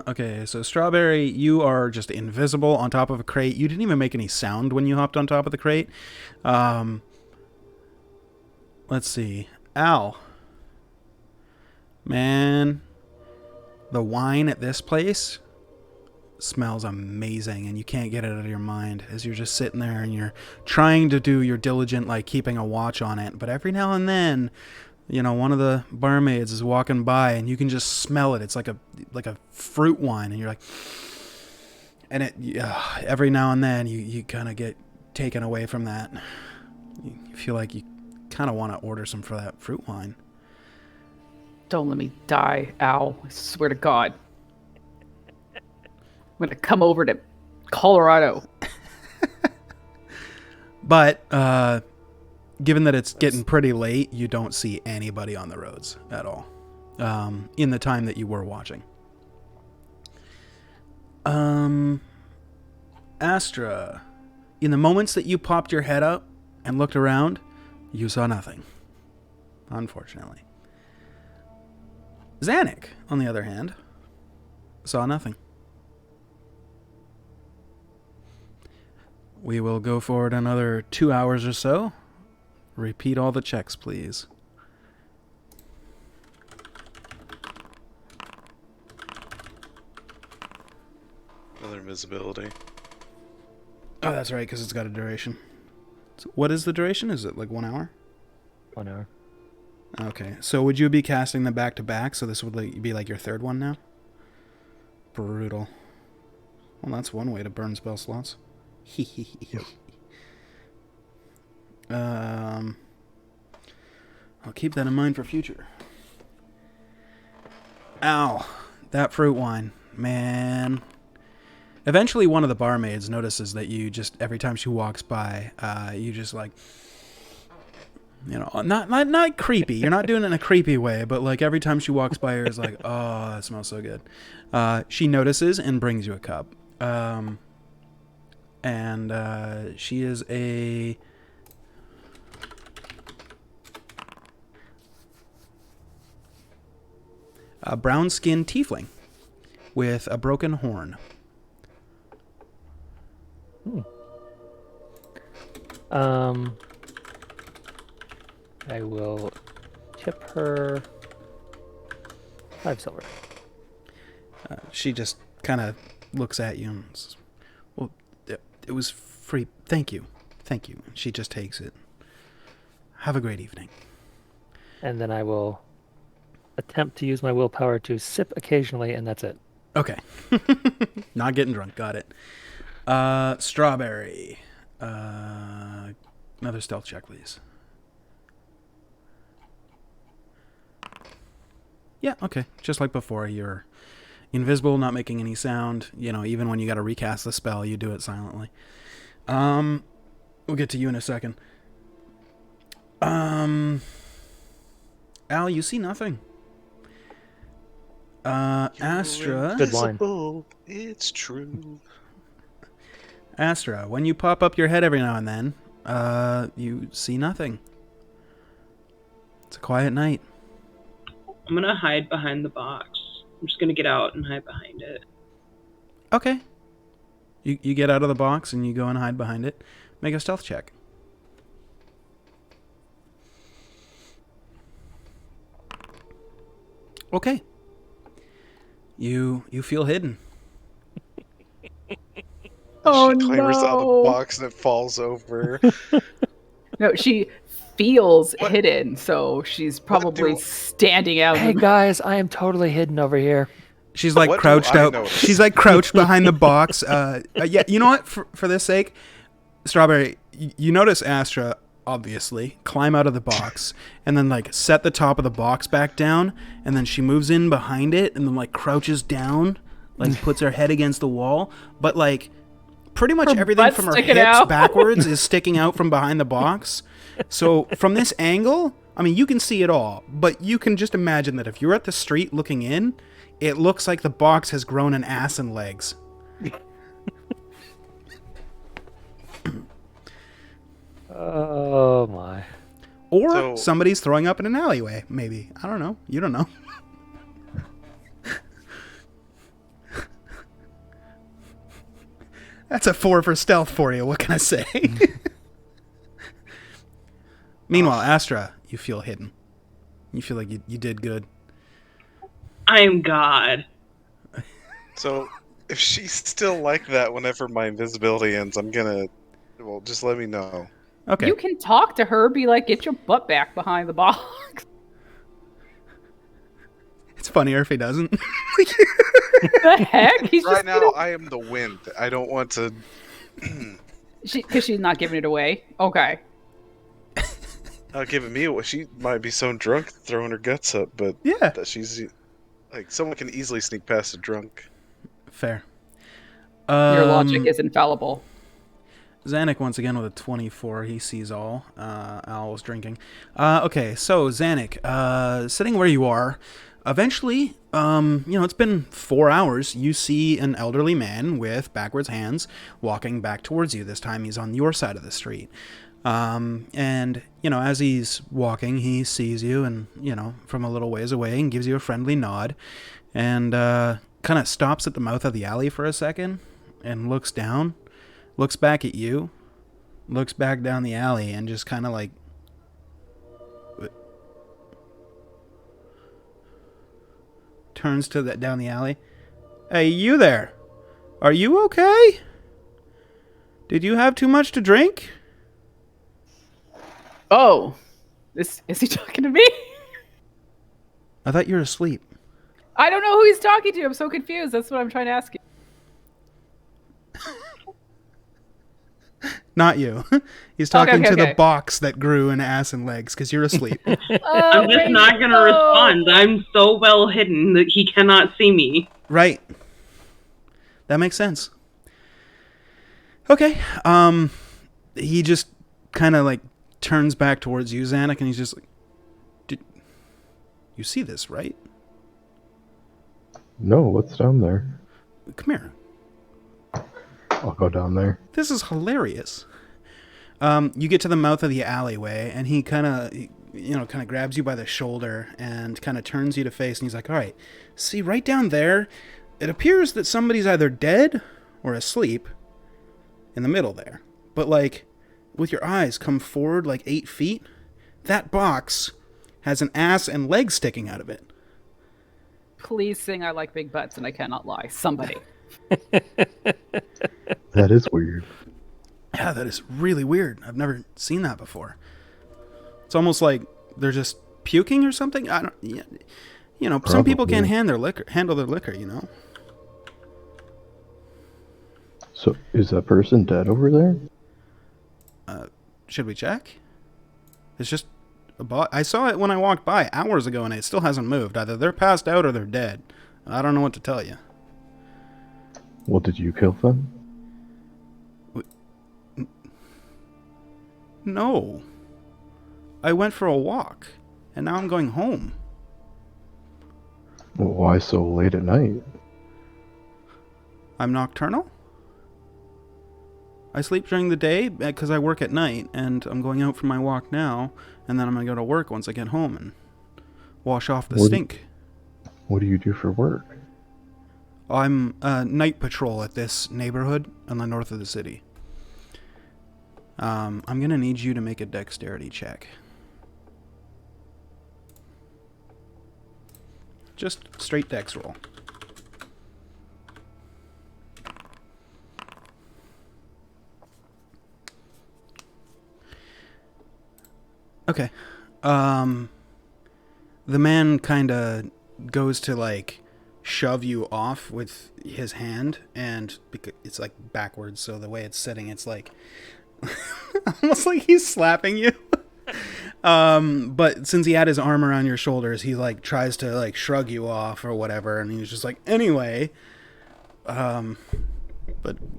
Okay, so Strawberry, you are just invisible on top of a crate. You didn't even make any sound when you hopped on top of the crate. let's see. Al. Man, the wine at this place smells amazing, and you can't get it out of your mind as you're just sitting there and you're trying to do your diligent, like, keeping a watch on it. But every now and then, you know, one of the barmaids is walking by and you can just smell it. It's like a fruit wine, and you're like, and it every now and then you kind of get taken away from that. You feel like you kind of want to order some for that fruit wine. Don't let me die, Al. I swear to God. I'm going to come over to Colorado. But given that it's getting pretty late, you don't see anybody on the roads at all in the time that you were watching. Astra, in the moments that you popped your head up and looked around, you saw nothing, unfortunately. Zanuck, on the other hand, saw nothing. We will go forward another 2 hours or so. Repeat all the checks, please. Another invisibility. Oh, that's right, because it's got a duration. So what is the duration? Is it like 1 hour? 1 hour. Okay, so would you be casting them back to back? So this would be like your third one now? Brutal. Well, that's one way to burn spell slots. I'll keep that in mind for future. Ow, that fruit wine, man. Eventually, one of the barmaids notices that you just, every time she walks by, you just like, you know, not creepy. You're not doing it in a creepy way, but like every time she walks by, it's like, oh, that smells so good. She notices and brings you a cup. And she is a brown-skinned tiefling with a broken horn. I will tip her 5 silver. She just kind of looks at you and says, well, it was free. Thank you. Thank you. She just takes it. Have a great evening. And then I will attempt to use my willpower to sip occasionally, and that's it. Okay. Not getting drunk. Got it. Strawberry. Another stealth check, please. Yeah, okay. Just like before, you're invisible, not making any sound. You know, even when you got to recast the spell, you do it silently. We'll get to you in a second. Al, you see nothing. Astra. Good wine. It's true. Astra, when you pop up your head every now and then, you see nothing. It's a quiet night. I'm gonna hide behind the box. I'm just gonna get out and hide behind it. Okay. You get out of the box and you go and hide behind it. Make a stealth check. Okay. You feel hidden. Oh, She clambers out of no. the box and it falls over. No, she feels hidden, so she's probably do- standing out. Hey guys, I am totally hidden over here. She's like What do crouched I out. notice? She's like crouched behind the box. Yeah, you know what? For this sake, Strawberry, you notice Astra obviously climb out of the box and then like set the top of the box back down, and then she moves in behind it and then like crouches down, like puts her head against the wall, but like pretty much Her everything butt's from her sticking hips out. backwards is sticking out from behind the box. So from this angle, I mean, you can see it all, but you can just imagine that if you're at the street looking in, it looks like the box has grown an ass and legs. Oh my. Or So- somebody's throwing up in an alleyway, maybe. I don't know. You don't know. That's a 4 for stealth for you. What can I say? Meanwhile, Astra, you feel hidden. You feel like you did good. I am God. So, if she's still like that whenever my invisibility ends, I'm gonna. Well, just let me know. Okay. You can talk to her, be like, get your butt back behind the box. It's funnier if he doesn't. The heck? He's Right just now, I am the wind. I don't want to. because she's not giving it away. Okay. Not giving me away. She might be so drunk throwing her guts up, but Yeah. that she's like someone can easily sneak past a drunk. Fair. Your logic is infallible. Zanuck once again with a 24. He sees all. Al was drinking. Okay, so Zanuck, sitting where you are, eventually, it's been 4 hours. You see an elderly man with backwards hands walking back towards you. This time he's on your side of the street. And, as he's walking, he sees you and, from a little ways away and gives you a friendly nod and kind of stops at the mouth of the alley for a second and looks down. Looks back at you, looks back down the alley, and just kind of like... turns to down the alley. Hey, you there. Are you okay? Did you have too much to drink? Oh. Is he talking to me? I thought you were asleep. I don't know who he's talking to. I'm so confused. That's what I'm trying to ask you. Not you. He's talking to the okay. box that grew in ass and legs, because you're asleep. I'm just not going to respond. I'm so well hidden that he cannot see me. Right. That makes sense. Okay. He just kind of like turns back towards you, Zanuck, and he's just like, you see this, right? No, what's down there? Come here. I'll go down there. This is hilarious. You get to the mouth of the alleyway, and he kind of grabs you by the shoulder and kind of turns you to face, and he's like, all right, see right down there, it appears that somebody's either dead or asleep in the middle there. But like, with your eyes come forward like 8 feet, that box has an ass and legs sticking out of it. Please sing I Like Big Butts and I Cannot Lie. Somebody. That is weird. Yeah, that is really weird. I've never seen that before. It's almost like they're just puking or something. I don't. Some people can't handle their liquor. So, is that person dead over there? Should we check? It's just I saw it when I walked by hours ago, and it still hasn't moved. Either they're passed out or they're dead. I don't know what to tell you. Well, did you kill them? No. I went for a walk, and now I'm going home. Well, why so late at night? I'm nocturnal? I sleep during the day because I work at night, and I'm going out for my walk now, and then I'm going to go to work once I get home and wash off the stink. What do you do for work? I'm night patrol at this neighborhood on the north of the city. I'm going to need you to make a dexterity check. Just straight dex roll. Okay. The man kind of goes to like shove you off with his hand, and it's like backwards, so the way it's sitting, it's like almost like he's slapping you. But since he had his arm around your shoulders, he like tries to like shrug you off or whatever, and he's just like, anyway. But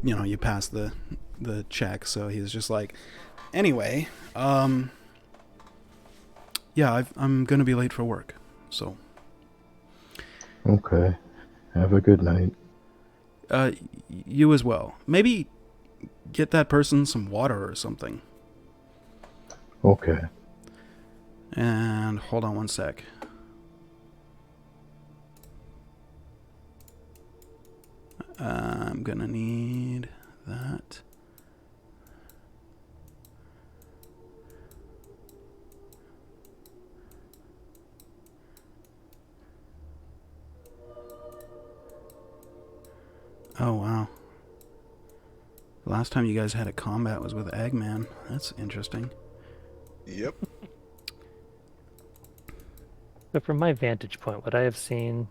you pass the check, so he's just like, anyway, yeah, I'm gonna be late for work, so. Okay. Have a good night. You as well. Maybe get that person some water or something. Okay. And hold on one sec. I'm gonna need that. The last time you guys had a combat was with Eggman. That's interesting. Yep. But from my vantage point, would I have seen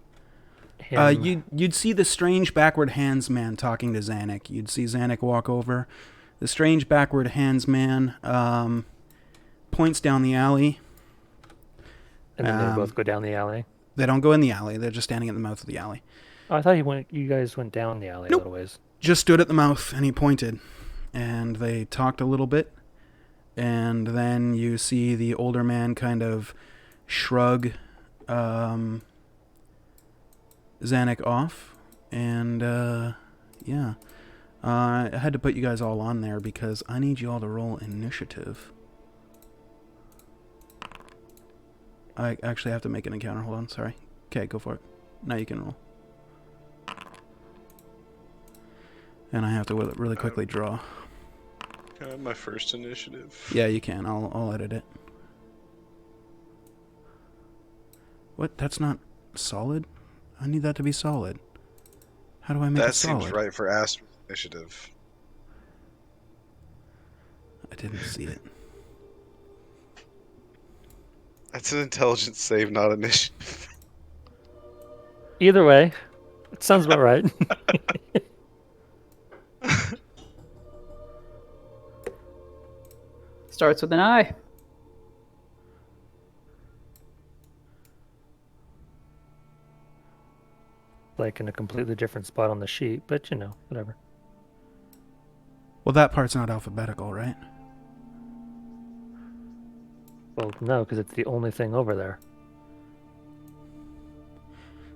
him? You'd see the strange backward hands man talking to Zanuck. You'd see Zanuck walk over. The strange backward hands man points down the alley. And then they both go down the alley. They don't go in the alley. They're just standing at the mouth of the alley. Oh, I thought you guys went down the alley a little ways. Just stood at the mouth, and he pointed. And they talked a little bit. And then you see the older man kind of shrug Zanuck off. And, yeah. I had to put you guys all on there because I need you all to roll initiative. I actually have to make an encounter. Hold on, sorry. Okay, go for it. Now you can roll. And I have to really quickly draw. Can I have my first initiative? Yeah, you can. I'll edit it. What? That's not solid? I need that to be solid. How do I make it solid? That seems right for Astra's initiative. I didn't see it. That's an intelligence save, not initiative. Either way, it sounds about right. Starts with an I. Like in a completely different spot on the sheet, but you know, whatever. Well, that part's not alphabetical, right? Well, no, because it's the only thing over there.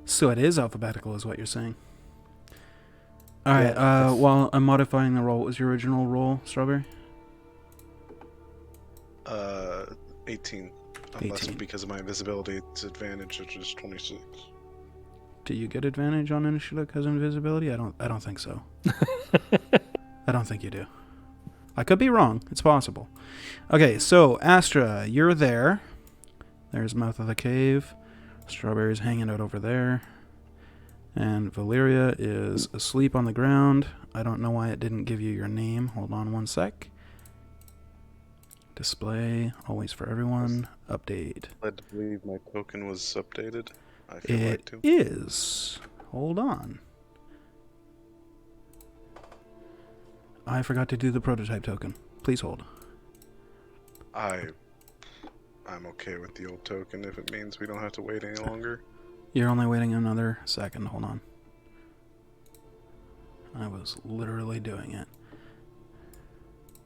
So it is alphabetical, is what you're saying. Alright, Yeah, while I'm modifying the roll, what was your original roll, Strawberry? 18. Unless 18. because of my invisibility, it's advantage, which is 26. Do you get advantage on initiative because of invisibility? I don't think so. I don't think you do. I could be wrong. It's possible. Okay, so Astra, you're there. There's mouth of the cave. Strawberry's hanging out over there. And Valeria is asleep on the ground. I don't know why it didn't give you your name. Hold on one sec. Display, always for everyone. Update. Led to believe my token was updated. I feel like It too. is. Hold on. I forgot to do the prototype token. Please hold. I'm okay with the old token if it means we don't have to wait any longer. You're only waiting another second. Hold on. I was literally doing it.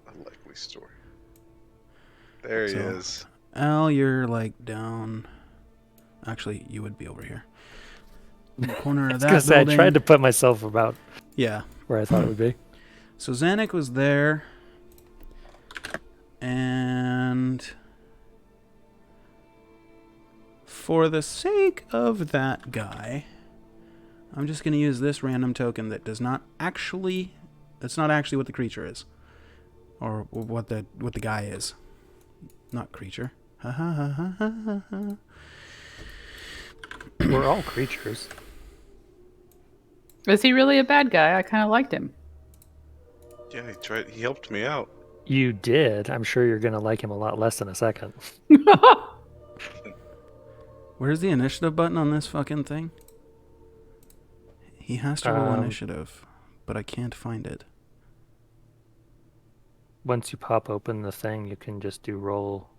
A likely story. There he So, is. Al, you're like down. Actually, you would be over here. In the corner of that Because I building. tried to put myself about Yeah. where I thought it would be. So Zanuck was there. And for the sake of that guy, I'm just going to use this random token that does not actually... It's not actually what the creature is. Or what the guy is. Not creature. Ha ha ha ha ha ha. We're all creatures. Is he really a bad guy? I kind of liked him. Yeah, he helped me out. You did. I'm sure you're going to like him a lot less in a second. Where's the initiative button on this fucking thing? He has to roll initiative, but I can't find it. Once you pop open the thing, you can just do roll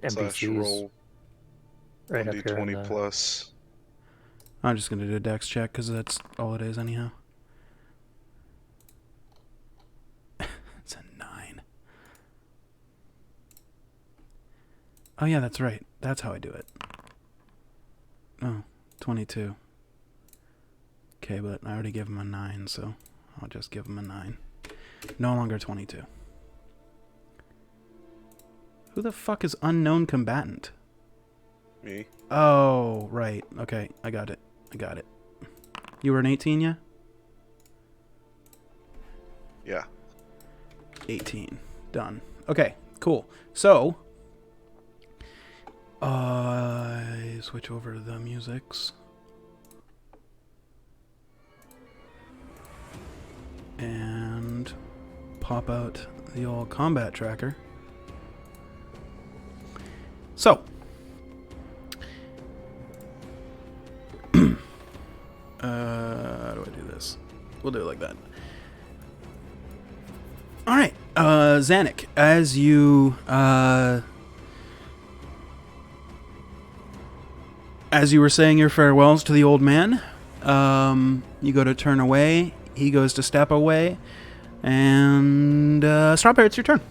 Slash NPCs roll right up here. 1d20 plus. I'm just going to do a dex check because that's all it is anyhow. It's a 9. Oh yeah, that's right. That's how I do it. Oh, 22. Okay, but I already gave him a 9, so I'll just give him a 9. No longer 22. Who the fuck is unknown combatant? Me. Oh, right. Okay, I got it. You were an 18, yeah? Yeah. 18. Done. Okay, cool. So, switch over to the musics. And pop out the old combat tracker. So, how do I do this? We'll do it like that. All right, Zanuck, as you were saying your farewells to the old man, you go to turn away. He goes to step away, and Strawberry, it's your turn.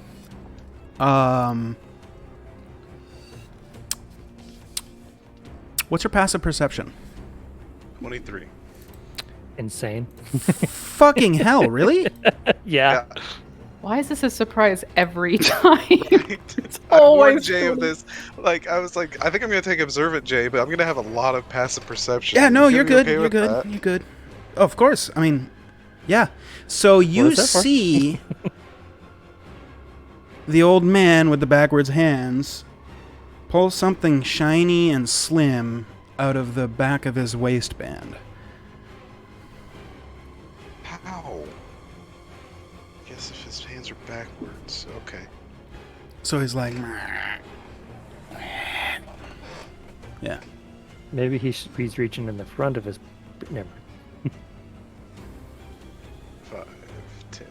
What's your passive perception? 23. Insane. Fucking hell, really? Yeah. Why is this a surprise every time? It's I warned always Jay of 20. this. Like, I was like, I think I'm gonna take Observant, Jay, but I'm gonna have a lot of passive perception. Yeah, no, you're gonna be good. okay You're with good. that? You're good. Oh, of course. I mean, yeah. So you is that for? see the old man with the backwards hands pull something shiny and slim out of the back of his waistband. How? I guess if his hands are backwards, okay. So he's like, yeah. Maybe he's reaching in the front of his. Never. 5, 10,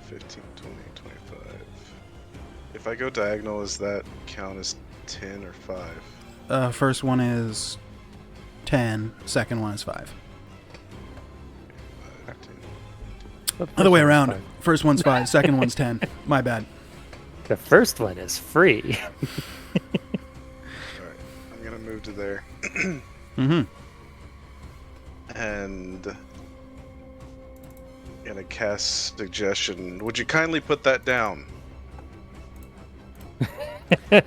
15, 20, 25. If I go diagonal, does that count as 10 or 5? First one is 10. Second one is 5. 5, 10. Well, the Other way first one's around. fine. First one's 5. Second one's 10. My bad. The first one is free. Alright, I'm gonna move to there. Mm-hmm. And gonna cast suggestion. Would you kindly put that down? The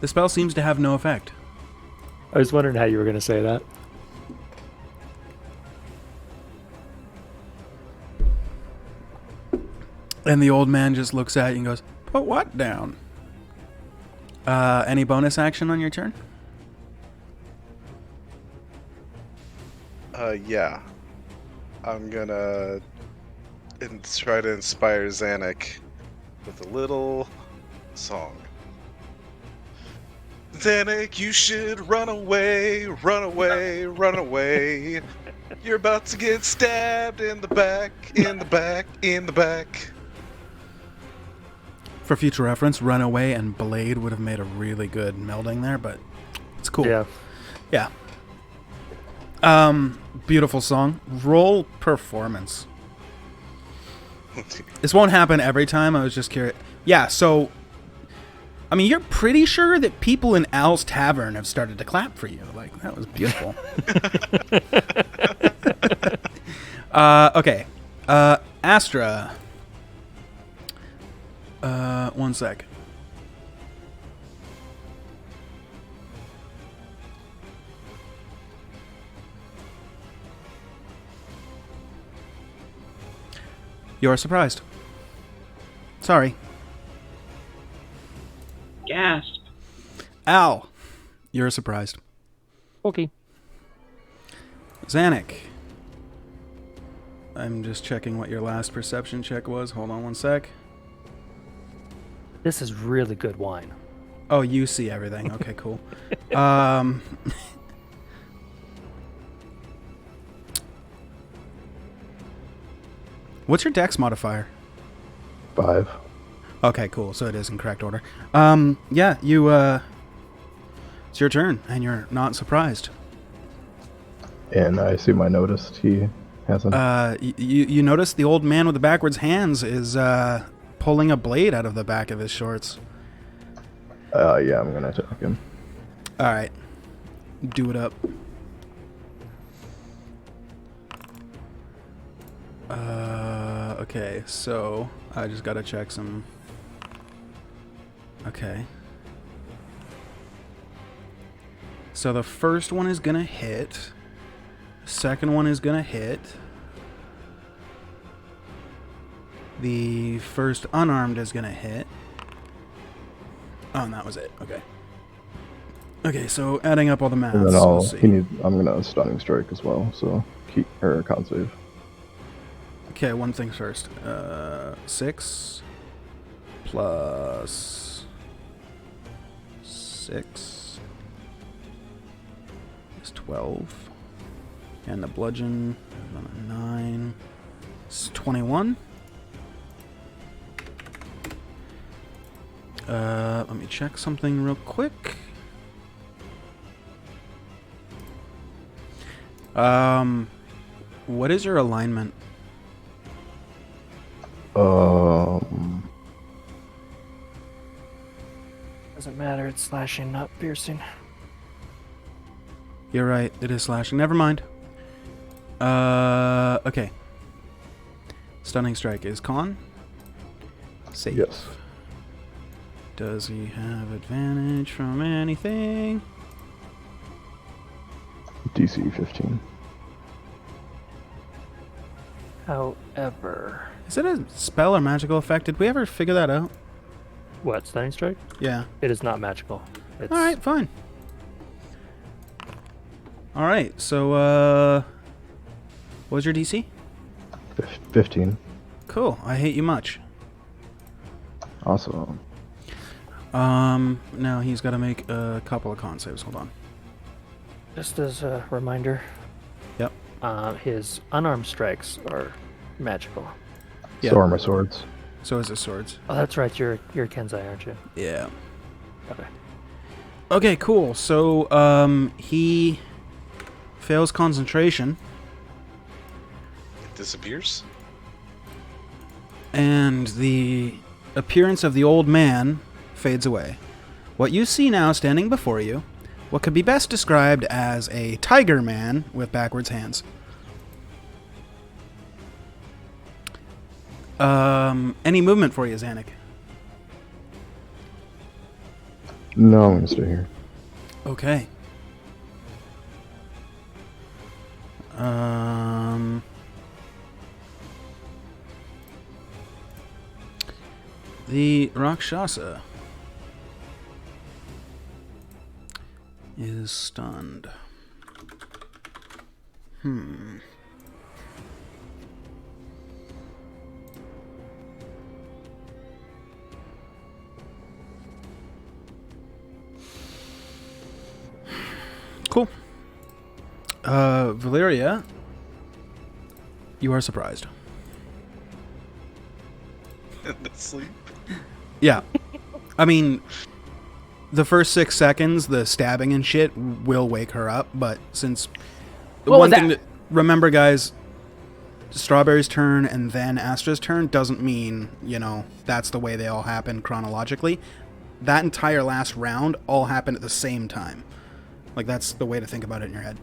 spell seems to have no effect. I was wondering how you were going to say that. And the old man just looks at you and goes, "Put what down?" Any bonus action on your turn? Yeah. I'm gonna try to inspire Zanuck with a little song. Zanuck, you should run away, run away, run away. You're about to get stabbed in the back, in the back, in the back. For future reference, Runaway and Blade would have made a really good melding there, but it's cool. Yeah. Yeah. Beautiful song. Roll performance. This won't happen every time. I was just curious. Yeah, so I mean, you're pretty sure that people in Al's Tavern have started to clap for you. Like, that was beautiful. Okay. Astra. One sec. You're surprised. Sorry. Gasp. Al, you're surprised. Okay. Zanuck. I'm just checking what your last perception check was. Hold on one sec. This is really good wine. Oh, you see everything. Okay, cool. What's your dex modifier? 5. Okay, cool. So it is in correct order. Yeah, you, it's your turn, and you're not surprised. And I assume I noticed he hasn't. You notice the old man with the backwards hands is, pulling a blade out of the back of his shorts. Yeah, I'm gonna attack him. Alright. Do it up. Okay, so I just gotta check some. Okay. So the first one is gonna hit. The second one is gonna hit. The first unarmed is gonna hit. Oh, and that was it. Okay. Okay, so adding up all the maths. And then let's see. I'm gonna stunning strike as well. So keep or con save. Okay, one thing first. 6 plus 6 is 12. And the bludgeon is on a 9. It's 21. Let me check something real quick. What is your alignment? Doesn't matter. It's slashing, not piercing. You're right, it is slashing. Never mind. Okay. Stunning strike is con. Save. Yes. Does he have advantage from anything? DC 15. However, Is it a spell or magical effect? Did we ever figure that out? what, stunning strike? Yeah. It is not magical. It's, Alright, fine. Alright, so, what was your DC? 15. Cool, I hate you much. Awesome. Now he's got to make a couple of con saves. Hold on. Just as a reminder, Yep. his unarmed strikes are magical. Yeah. So are my swords. So is his swords. Oh, that's right. You're Kenzai, aren't you? Yeah. Okay. Okay, cool. So, he fails concentration, It disappears. and the appearance of the old man fades away. What you see now standing before you, what could be best described as a tiger man with backwards hands. Any movement for you, Zanuck? No, I'm gonna stay here. Okay. The Rakshasa is stunned. Cool. Valeria, you are surprised. Sleep. Yeah. I mean, the first 6 seconds, the stabbing and shit will wake her up, but since... What was thing that? to remember, guys, Strawberry's turn and then Astra's turn doesn't mean, that's the way they all happen chronologically. That entire last round all happened at the same time. Like, that's the way to think about it in your head.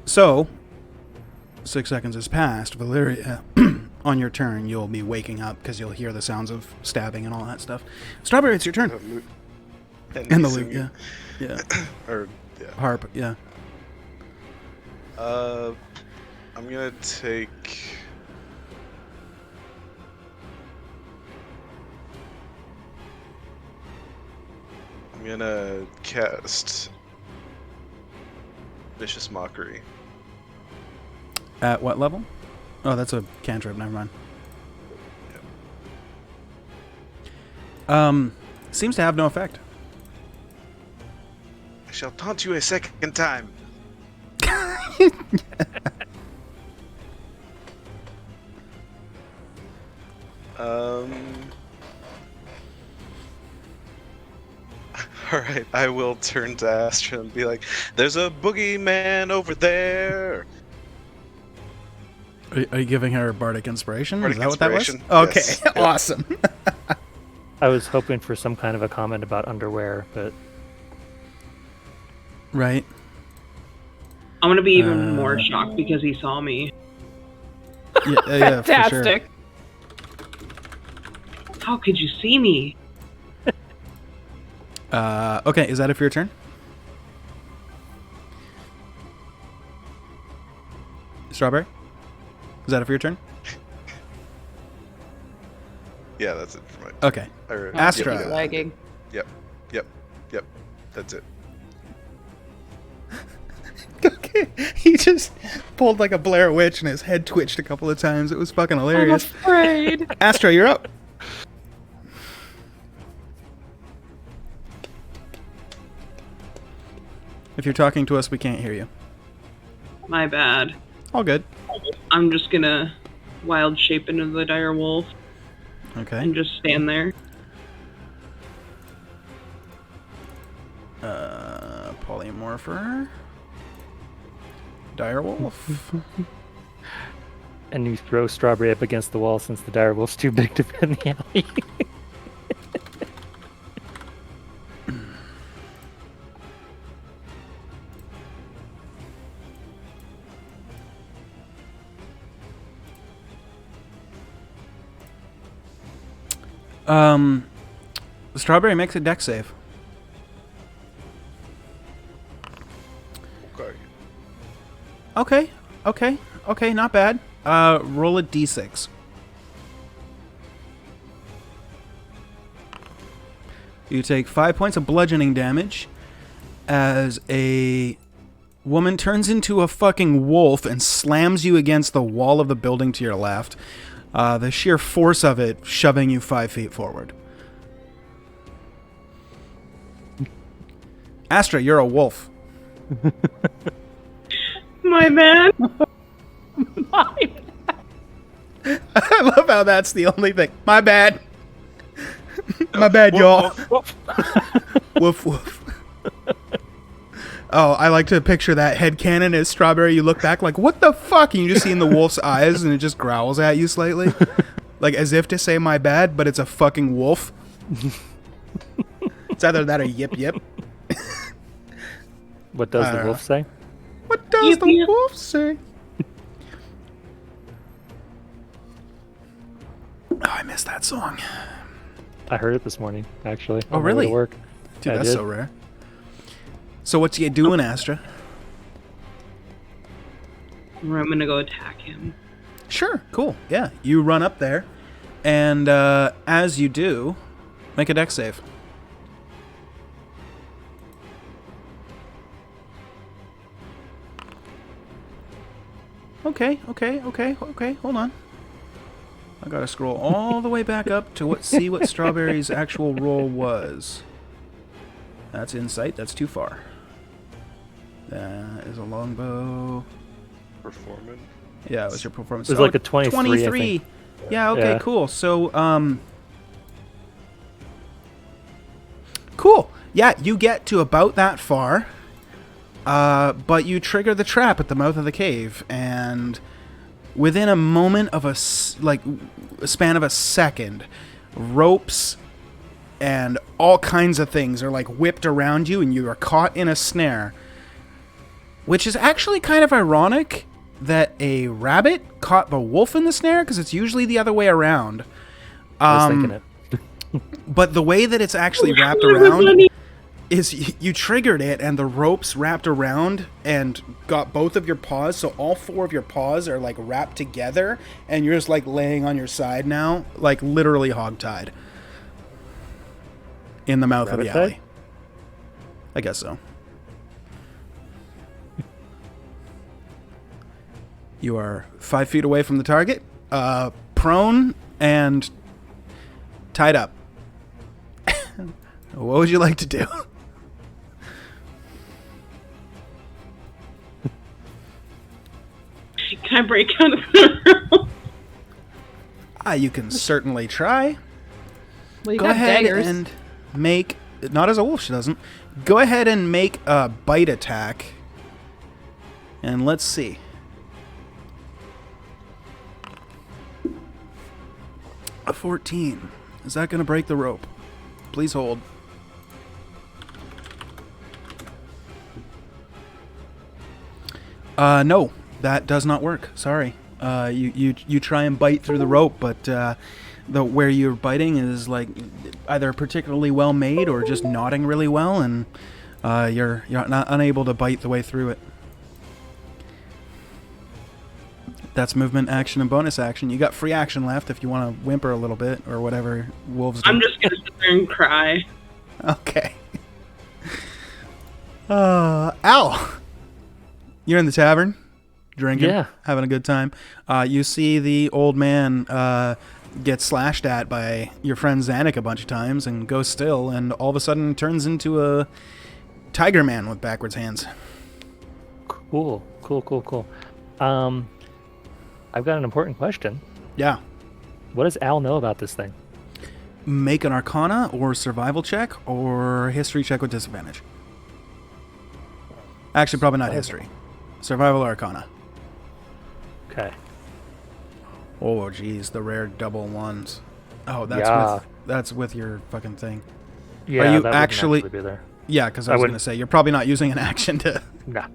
So, 6 seconds has passed. Valeria, on your turn, you'll be waking up because you'll hear the sounds of stabbing and all that stuff. Strawberry, it's your turn. And the lute, yeah. Yeah. Or, yeah. Harp, yeah. I'm gonna take... I'm gonna cast Vicious Mockery. At what level? Oh, that's a cantrip, never mind. Seems to have no effect. I shall taunt you a second time. Alright, I will turn to Astra and be like, there's a boogeyman over there! Are you giving her Bardic Inspiration? Bardic Is that what that was? Inspiration, Okay, yes. Yeah. awesome. I was hoping for some kind of a comment about underwear, but Right. I'm gonna be even more shocked because he saw me. Yeah, for sure. Fantastic. How could you see me? Okay, is that it for your turn? Strawberry? Is that it for your turn? Yeah, that's it for my... Okay. Or, Astra. Keep lagging. Yep. That's it. He just pulled like a Blair Witch and his head twitched a couple of times. It was fucking I'm hilarious. afraid. Astra, you're up. If you're talking to us, we can't hear you. My bad. All good. I'm just gonna wild shape into the dire wolf Okay. and just stand there. Polymorpher. Direwolf. And you throw Strawberry up against the wall since the direwolf's too big to fit in the alley. Strawberry makes a deck save. Okay. Okay, not bad. Roll a d6. You take 5 points of bludgeoning damage as a woman turns into a fucking wolf and slams you against the wall of the building to your left. The sheer force of it shoving you 5 feet forward. Astra, you're a wolf. My man. My I love how that's the only thing. My bad. My bad, y'all. Woof, woof. Oh, I like to picture that headcanon as Strawberry. You look back like, what the fuck? And you just see in the wolf's eyes and it just growls at you slightly. Like as if to say my bad, but it's a fucking wolf. It's either that or yip yip. What does the wolf say? What does Yip, the yip. wolf say? Oh, I missed that song. I heard it this morning, actually. Oh, on my way to really? work. Dude, I that's did. so rare. So what you doing, Astra? I'm gonna go attack him. Sure, cool. Yeah, you run up there, and as you do, make a dex save. Okay. Hold on. I gotta scroll all the way back up to see what Strawberry's actual roll was. That's insight. That's too far. That is a longbow. Performance. Yeah, it was your performance. It was like a 23, I 23. think. Yeah, okay, Yeah. cool. So, cool. Yeah, you get to about that far, but you trigger the trap at the mouth of the cave, and within a moment of a span of a second, ropes and all kinds of things are like whipped around you, and you are caught in a snare. Which is actually kind of ironic that a rabbit caught the wolf in the snare, because it's usually the other way around. I was thinking it. But the way that it's actually wrapped That was around funny. is you triggered it, and the ropes wrapped around and got both of your paws, so all 4 of your paws are like wrapped together, and you're just like laying on your side now, like literally hogtied in the mouth of the Rabbit-tied? alley. I guess so. You are 5 feet away from the target, prone and tied up. What would you like to do? Can I break out of the room? You can certainly try. Well, you Go got ahead daggers. and make... Not as a wolf, she doesn't. Go ahead and make a bite attack. And let's see. A 14. Is that going to break the rope? Please hold. No, that does not work. Sorry. You try and bite through the rope, but where you're biting is like either particularly well made or just knotting really well, and you're not unable to bite the way through it. That's movement, action, and bonus action. You got free action left if you want to whimper a little bit or whatever wolves do. I'm just gonna sit there and cry. Okay. Al, You're in the tavern, drinking, Yeah. having a good time. You see the old man get slashed at by your friend Zanuck a bunch of times and goes still, and all of a sudden turns into a tiger man with backwards hands. Cool. I've got an important question. Yeah. What does Al know about this thing? Make an Arcana or Survival check or History check with disadvantage. Actually, probably not History. Survival or Arcana. Okay. Oh, geez, the rare double ones. Oh, Yeah. that's with your fucking thing. Yeah, Are you that wouldn't actually be there. Yeah, because I I was going wouldn't- to say, you're probably not using an action to... Nah.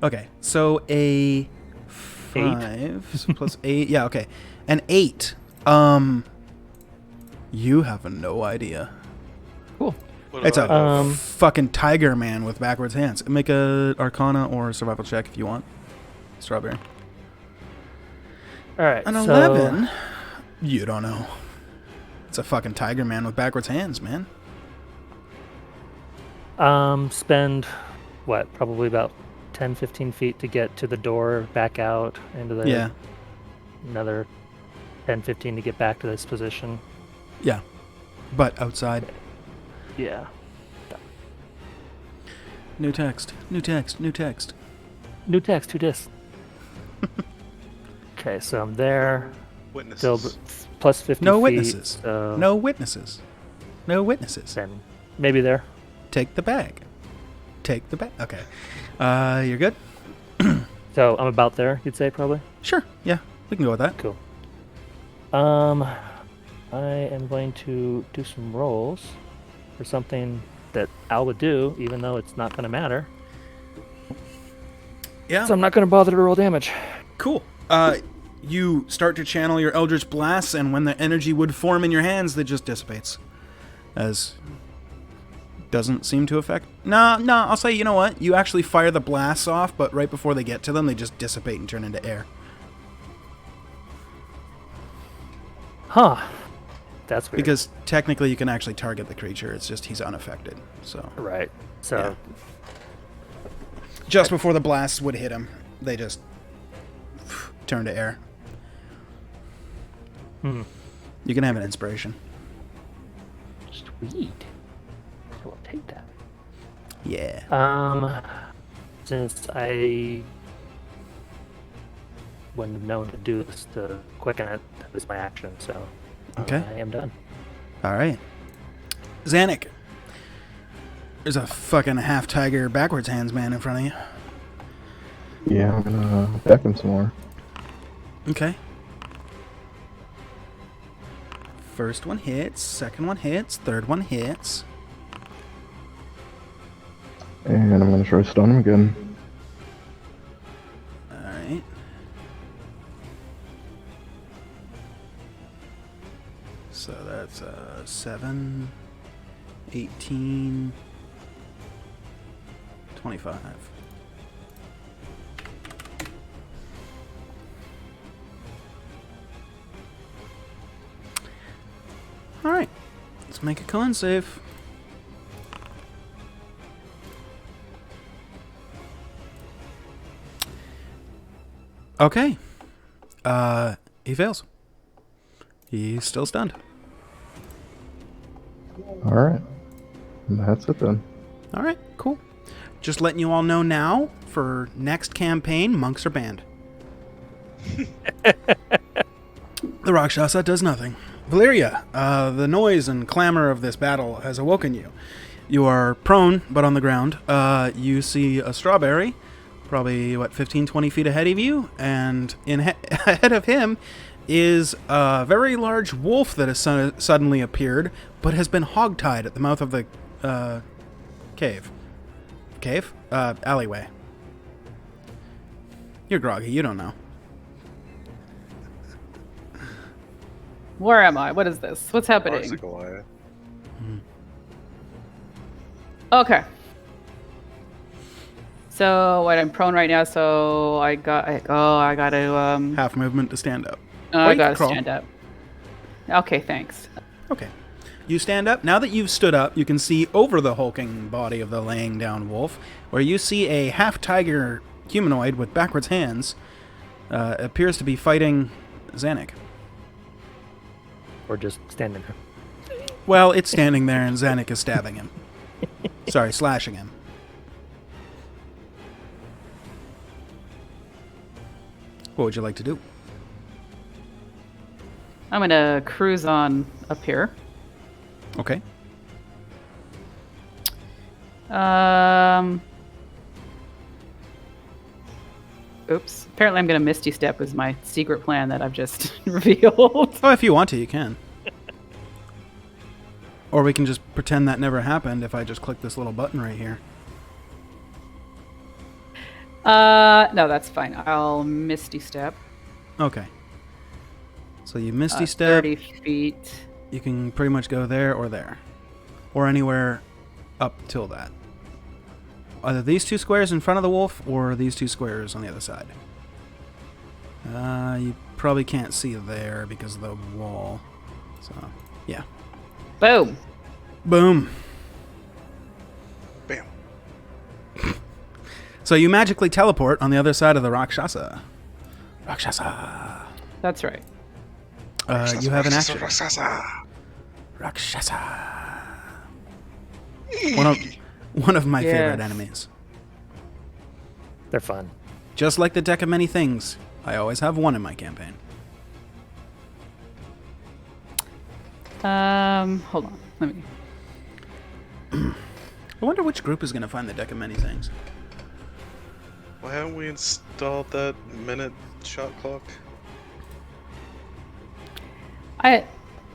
Okay, so a 5 plus 8. Yeah, okay. An 8. You have no idea. Cool. What It's do I a know? fucking tiger man with backwards hands. Make a Arcana or Survival check if you want. Strawberry. All right. An so 11? You don't know. It's a fucking tiger man with backwards hands, man. Spend what? Probably about 10, 15 feet to get to the door, back out into the. Yeah. Another 10, 15 to get back to this position. Yeah. But outside. Yeah. New text. New text. New text. New text. 2 discs. Okay, so I'm there. Witnesses. Still plus 50 No feet, witnesses. so No witnesses. No witnesses. Then maybe there. Take the bag. Take the bag. Okay. You're good? So I'm about there, you'd say, probably? Sure. Yeah. We can go with that. Cool. I am going to do some rolls for something that Al would do, even though it's not going to matter. Yeah. So I'm not going to bother to roll damage. Cool. You start to channel your Eldritch Blasts, and when the energy would form in your hands, that just dissipates. As doesn't seem to affect... No, I'll say, you know what? You actually fire the blasts off, but right before they get to them, they just dissipate and turn into air. Huh. That's weird. Because technically you can actually target the creature, it's just he's unaffected. So Right. So, just before the blasts would hit him, they just turn to air. You can have an inspiration. sweet. I will take that. Yeah. Since I wouldn't have known to do this to quicken it, that was my action, so Okay. I am done. All right. Zanuck. There's a fucking half tiger backwards hands man in front of you. Yeah, I'm gonna back him some more. Okay. First one hits, second one hits, third one hits. And I'm gonna try to stun him again. Alright. So that's 7, 18, 25. Alright. Let's make a con save. Okay. He fails. He's still stunned. Alright. That's it then. Alright, cool. Just letting you all know now, for next campaign, monks are banned. The Rakshasa does nothing. Valeria, the noise and clamor of this battle has awoken you. You are prone, but on the ground. You see a strawberry, probably, 15, 20 feet ahead of you, and ahead of him is a very large wolf that has suddenly appeared, but has been hogtied at the mouth of the cave. Cave? Alleyway. You're groggy, you don't know. Where am I? What is this? What's happening? Arc's a Goliath. Okay. So what? I'm prone right now, so I got to Half movement to stand up. I Or you gotta can crawl. stand up. Okay, thanks. Okay. You stand up. Now that you've stood up, you can see over the hulking body of the laying down wolf, where you see a half tiger humanoid with backwards hands appears to be fighting Zanuck. Or just standing there. Well, it's standing there and Zanuck is stabbing him. Sorry, slashing him. What would you like to do? I'm gonna cruise on up here. Okay. Oops. Apparently I'm gonna Misty Step is my secret plan that I've just revealed. Oh, if you want to, you can. Or we can just pretend that never happened if I just click this little button right here. No, that's fine. I'll Misty Step. Okay. So you Misty Step. 30 feet. You can pretty much go there or there. Or anywhere up till that. Either these two squares in front of the wolf or these two squares on the other side. You probably can't see there because of the wall. So, yeah. Boom. Boom. Bam. So you magically teleport on the other side of the Rakshasa. Rakshasa. That's right. You have an action. Rakshasa. Rakshasa. One of my favorite enemies. They're fun. Just like the deck of many things, I always have one in my campaign. Hold on. Let me. I wonder which group is going to find the deck of many things. Why haven't we installed that minute shot clock?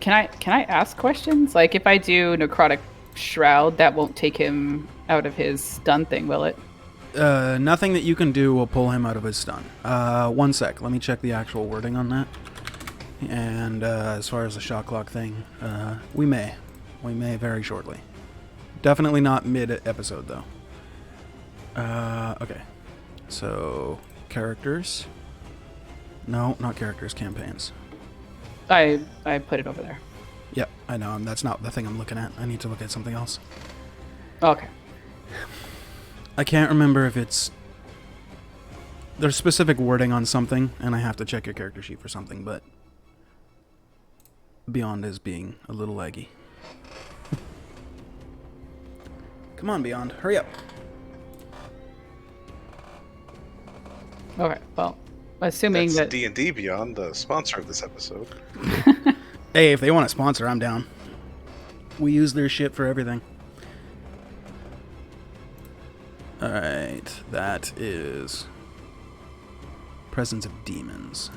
Can I ask questions? Like, if I do Necrotic Shroud, that won't take him out of his stun thing, will it? Nothing that you can do will pull him out of his stun. 1 sec. Let me check the actual wording on that. And as far as the shot clock thing, we may. We may very shortly. Definitely not mid-episode, though. Okay. So, characters. No, not characters, campaigns. I put it over there. Yep, I know. That's not the thing I'm looking at. I need to look at something else. Okay. I can't remember if it's... There's specific wording on something, and I have to check your character sheet for something, but... Beyond is being a little laggy. Come on, Beyond. Hurry up. Okay, well, assuming That's that... D&D Beyond, the sponsor of this episode. Hey, if they want to sponsor, I'm down. We use their shit for everything. Alright, that is... Presence of Demons.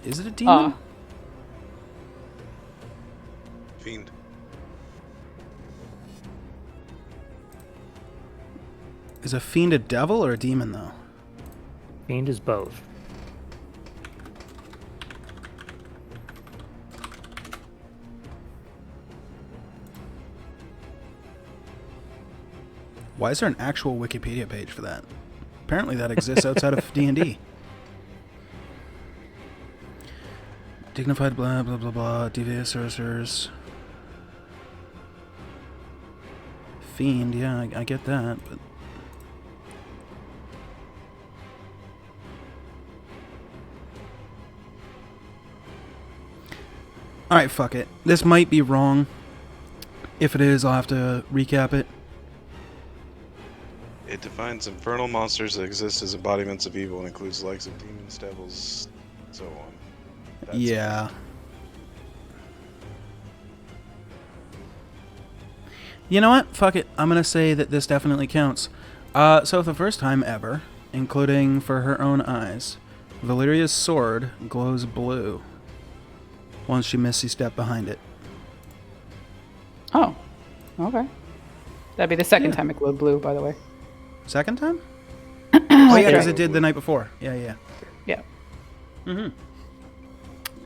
Is it a demon? Fiend. Is a fiend a devil or a demon, though? Fiend is both. Why is there an actual Wikipedia page for that? Apparently that exists outside of D&D. Dignified blah blah blah blah, devious sorcerers. Fiend, yeah, I get that, but... Alright, fuck it. This might be wrong. If it is, I'll have to recap it. It defines infernal monsters that exist as embodiments of evil and includes the likes of demons, devils, and so on. That's yeah. You know what? Fuck it. I'm gonna say that this definitely counts. So for the first time ever, including for her own eyes, Valeria's sword glows blue once she misty step behind it. Oh, okay. That'd be the second time it glowed blue, by the way. Second time? Oh yeah, because it did the night before. Yeah, yeah. Yeah. Mm-hmm.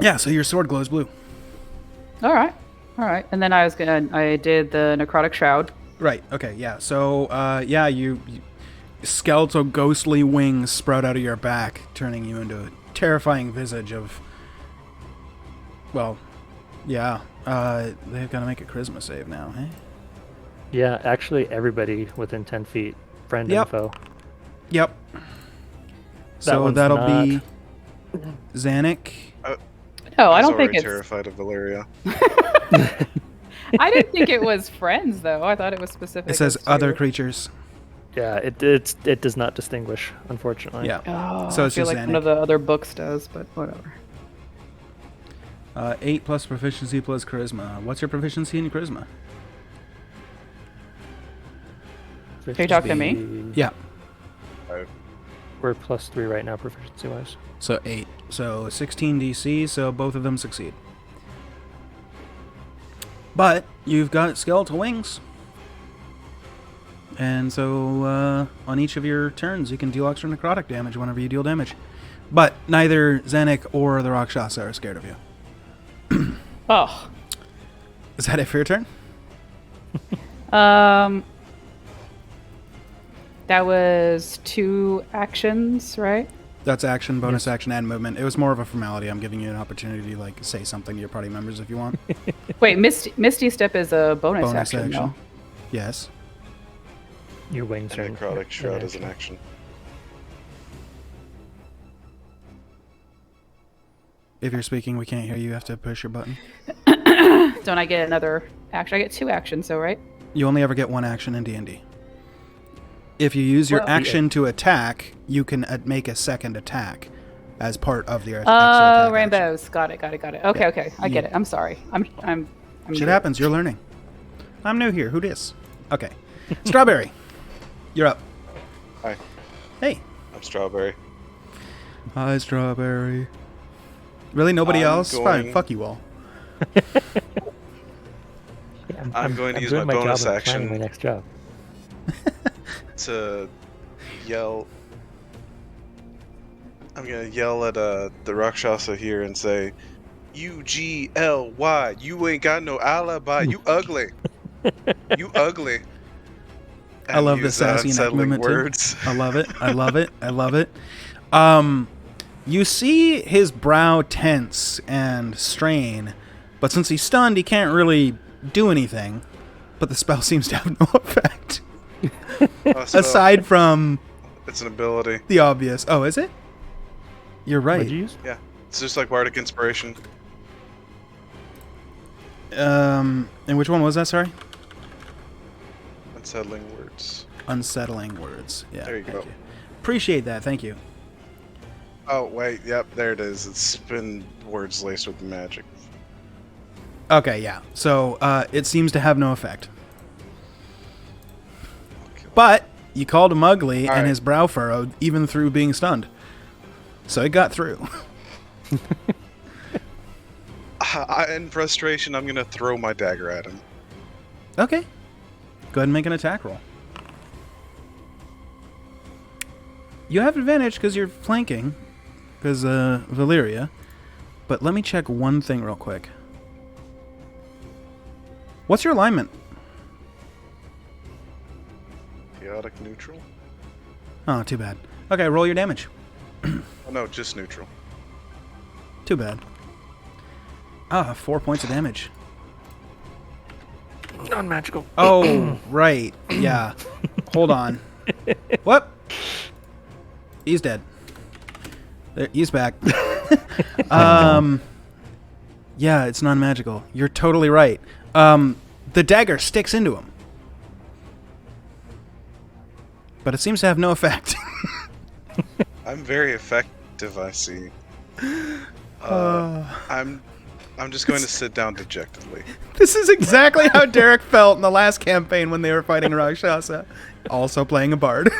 Yeah, so your sword glows blue. All right. And then I did the Necrotic Shroud. Right. Okay. Yeah. So, yeah, you skeletal ghostly wings sprout out of your back, turning you into a terrifying visage of. Well, yeah. They've got to make a charisma save now, eh? Yeah, actually, everybody within 10 feet. Friend Yep. info. Yep. So one's that'll not- be Xanic. No, I was don't think already it's. terrified of Valeria. I didn't think it was friends though. I thought it was specific. It says as to- other creatures. Yeah, it does not distinguish, unfortunately. Yeah. Oh, So I it's feel just like one of Xanic. the other books does, but whatever. 8 plus proficiency plus charisma. What's your proficiency in charisma? Are you talking to me? Yeah. We're +3 right now, proficiency-wise. So 8. So 16 DC, so both of them succeed. But you've got skeletal wings. And so on each of your turns, you can deal extra necrotic damage whenever you deal damage. But neither Xanic or the Rakshasa are scared of you. Oh. Is that it for your turn? That was 2 actions, right? That's action, bonus action, and movement. It was more of a formality. I'm giving you an opportunity to like say something to your party members if you want. Wait, Misty Step is a bonus, Bonus action. action. though. Yes. Your wings are And necrotic shroud in is an action. If you're speaking, we can't hear you. You have to push your button. Don't I get another action? I get 2 actions, so right? You only ever get 1 action in D&D. If you use your Well- action to attack, you can make a second attack as part of the extra Oh, attack action. rainbows. Got it. Okay, Yeah. okay. I get it. I'm sorry. I'm Shit new. happens. You're learning. I'm new here. Who dis? Okay. Strawberry. You're up. Hi, Hey. I'm Strawberry. Hi, Strawberry. Really? Nobody I'm else? Fine. going- Fuck you all. I'm going to use doing my job bonus of planning action. My next job. To yell. I'm gonna yell at the Rakshasa here and say, UGLY, you ain't got no alibi, you ugly. You ugly. I love the use, sassy neck unsettling movement words. too. I love it. I love it. I love it. You see his brow tense and strain, but since he's stunned, he can't really do anything. But the spell seems to have no effect. So Aside from it's an ability. the obvious. Oh, is it? You're right. What'd you use? Yeah, it's just like Bardic Inspiration. And which one was that, sorry? Unsettling words. Unsettling words. Yeah. There you thank go. Appreciate that. Thank you. Oh, wait, yep, there it is. It's been words laced with magic. Okay, yeah. So, it seems to have no effect. But you called him ugly, and Alright. his brow furrowed, even through being stunned. So it got through. In frustration, I'm gonna throw my dagger at him. Okay. Go ahead and make an attack roll. You have advantage because you're flanking, because Valeria. But let me check one thing real quick. What's your alignment? Chaotic neutral? Oh, too bad. Okay, roll your damage. Oh no, just neutral. Too bad. 4 points of damage. Non-magical. Oh, right. Yeah. Hold on. What? He's dead. There, he's back. Yeah, it's non-magical. You're totally right. The dagger sticks into him. But it seems to have no effect. I'm very effective, I see. I'm just going to sit down dejectedly. This is exactly how Derek felt in the last campaign when they were fighting Rakshasa. Also playing a bard.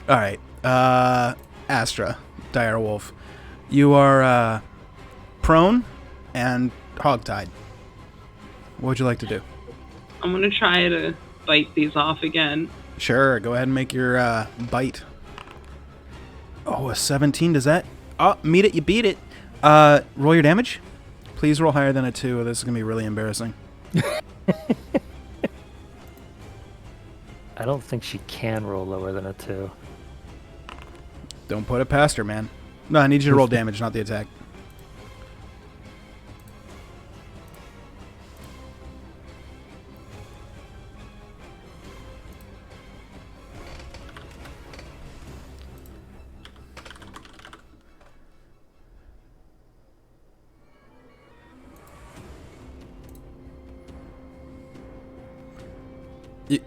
Alright. Astra, Direwolf. You are prone and hogtied. What would you like to do? I'm gonna try to bite these off again. Sure, go ahead and make your bite. Oh, a 17, does that? Oh, meet it, you beat it. Roll your damage. Please roll higher than a 2, or this is going to be really embarrassing. I don't think she can roll lower than a 2. Don't put it past her, man. No, I need you to roll damage, not the attack.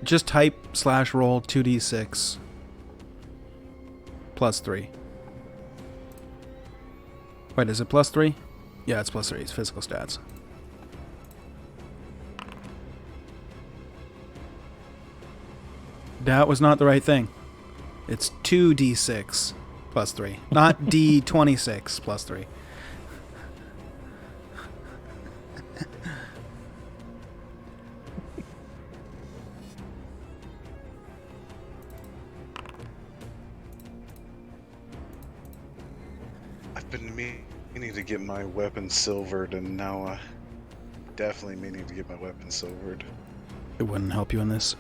Just type /roll 2d6 plus 3. Wait, is it plus 3? Yeah, it's plus 3. It's physical stats. That was not the right thing. It's 2d6 plus 3, not d26 plus 3. I've been meaning to get my weapon silvered, and now definitely meaning to get my weapon silvered. It wouldn't help you in this.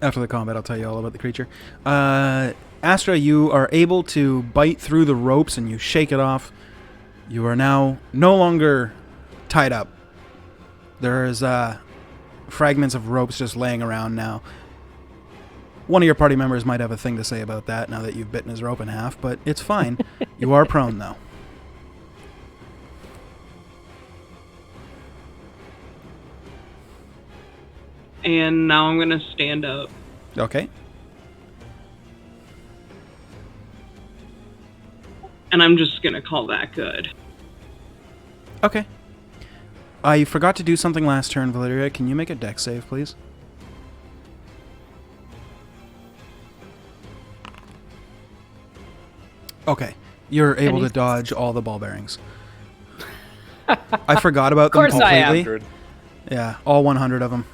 After the combat, I'll tell you all about the creature. Astra, you are able to bite through the ropes and you shake it off. You are now no longer tied up. There's fragments of ropes just laying around now. One of your party members might have a thing to say about that now that you've bitten his rope in half, but it's fine. You are prone, though. And now I'm gonna stand up. Okay. And I'm just gonna call that good. Okay. I forgot to do something last turn, Valeria. Can you make a dex save, please? Okay. You're able to dodge all the ball bearings. I forgot about them Of course I am. completely. Yeah, all 100 of them.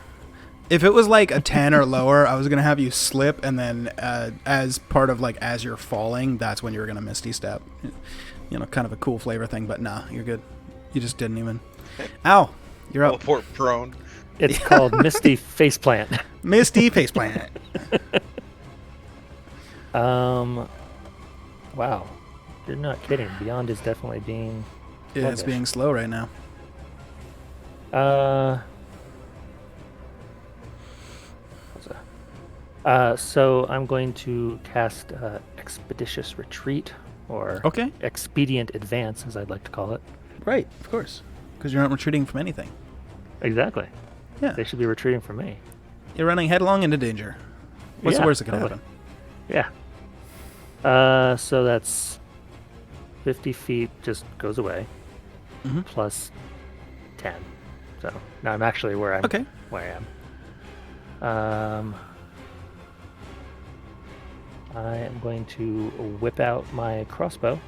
If it was like a 10 or lower, I was going to have you slip, and then as part of like as you're falling, that's when you were going to Misty Step. You know, kind of a cool flavor thing, but nah, you're good. You just didn't even. Ow! You're up. Teleport prone. It's called Misty Faceplant. Misty Faceplant. Wow. You're not kidding. Beyond is definitely being... Yeah, it's being slow right now. So I'm going to cast Expeditious Retreat, or Okay. Expedient Advance, as I'd like to call it. Right, of course. Because you're not retreating from anything. Exactly. Yeah. They should be retreating from me. You're running headlong into danger. What's the Yeah, worst that could totally. happen? Yeah. So that's 50 feet just goes away, Mhm. plus 10. So now I'm actually where I'm. Okay. Where I am. I am going to whip out my crossbow.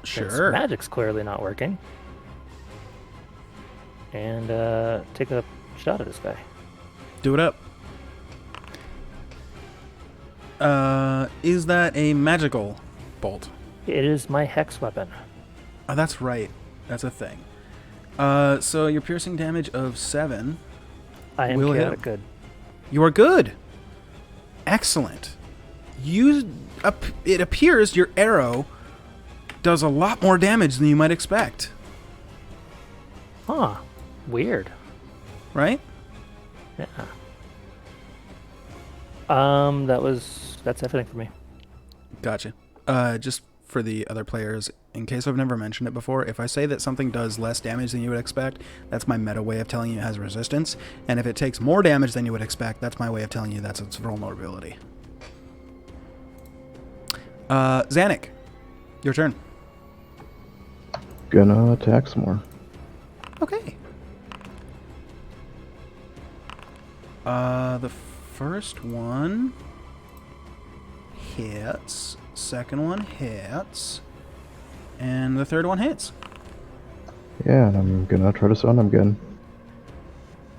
since Sure. magic's clearly not working. And take a shot at this guy. Do it up. Is that a magical bolt? It is my hex weapon. Oh, that's right. That's a thing. So your piercing damage of 7. I am Will hit. chaotic good. You are good. Excellent. It appears your arrow does a lot more damage than you might expect. Huh. Weird. Right? Yeah. That's everything for me. Gotcha. Just for the other players, in case I've never mentioned it before, if I say that something does less damage than you would expect, that's my meta way of telling you it has resistance. And if it takes more damage than you would expect, that's my way of telling you that's its vulnerability. Zanuck, your turn. Gonna attack some more. Okay. The first one hits, second one hits, and the third one hits. Yeah, and I'm gonna try to stun him again.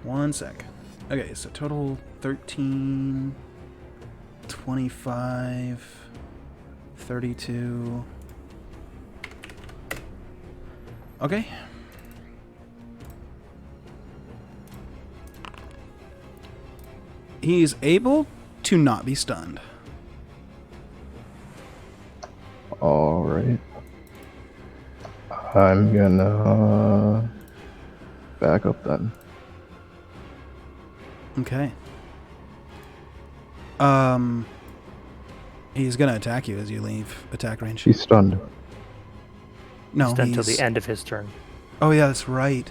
1 sec. Okay, so total 13, 25, 32. Okay. He's able to not be stunned. Alright. I'm gonna back up then. Okay. He's gonna attack you as you leave attack range. He's stunned. No, Just until he's... the end of his turn. Oh yeah, that's right.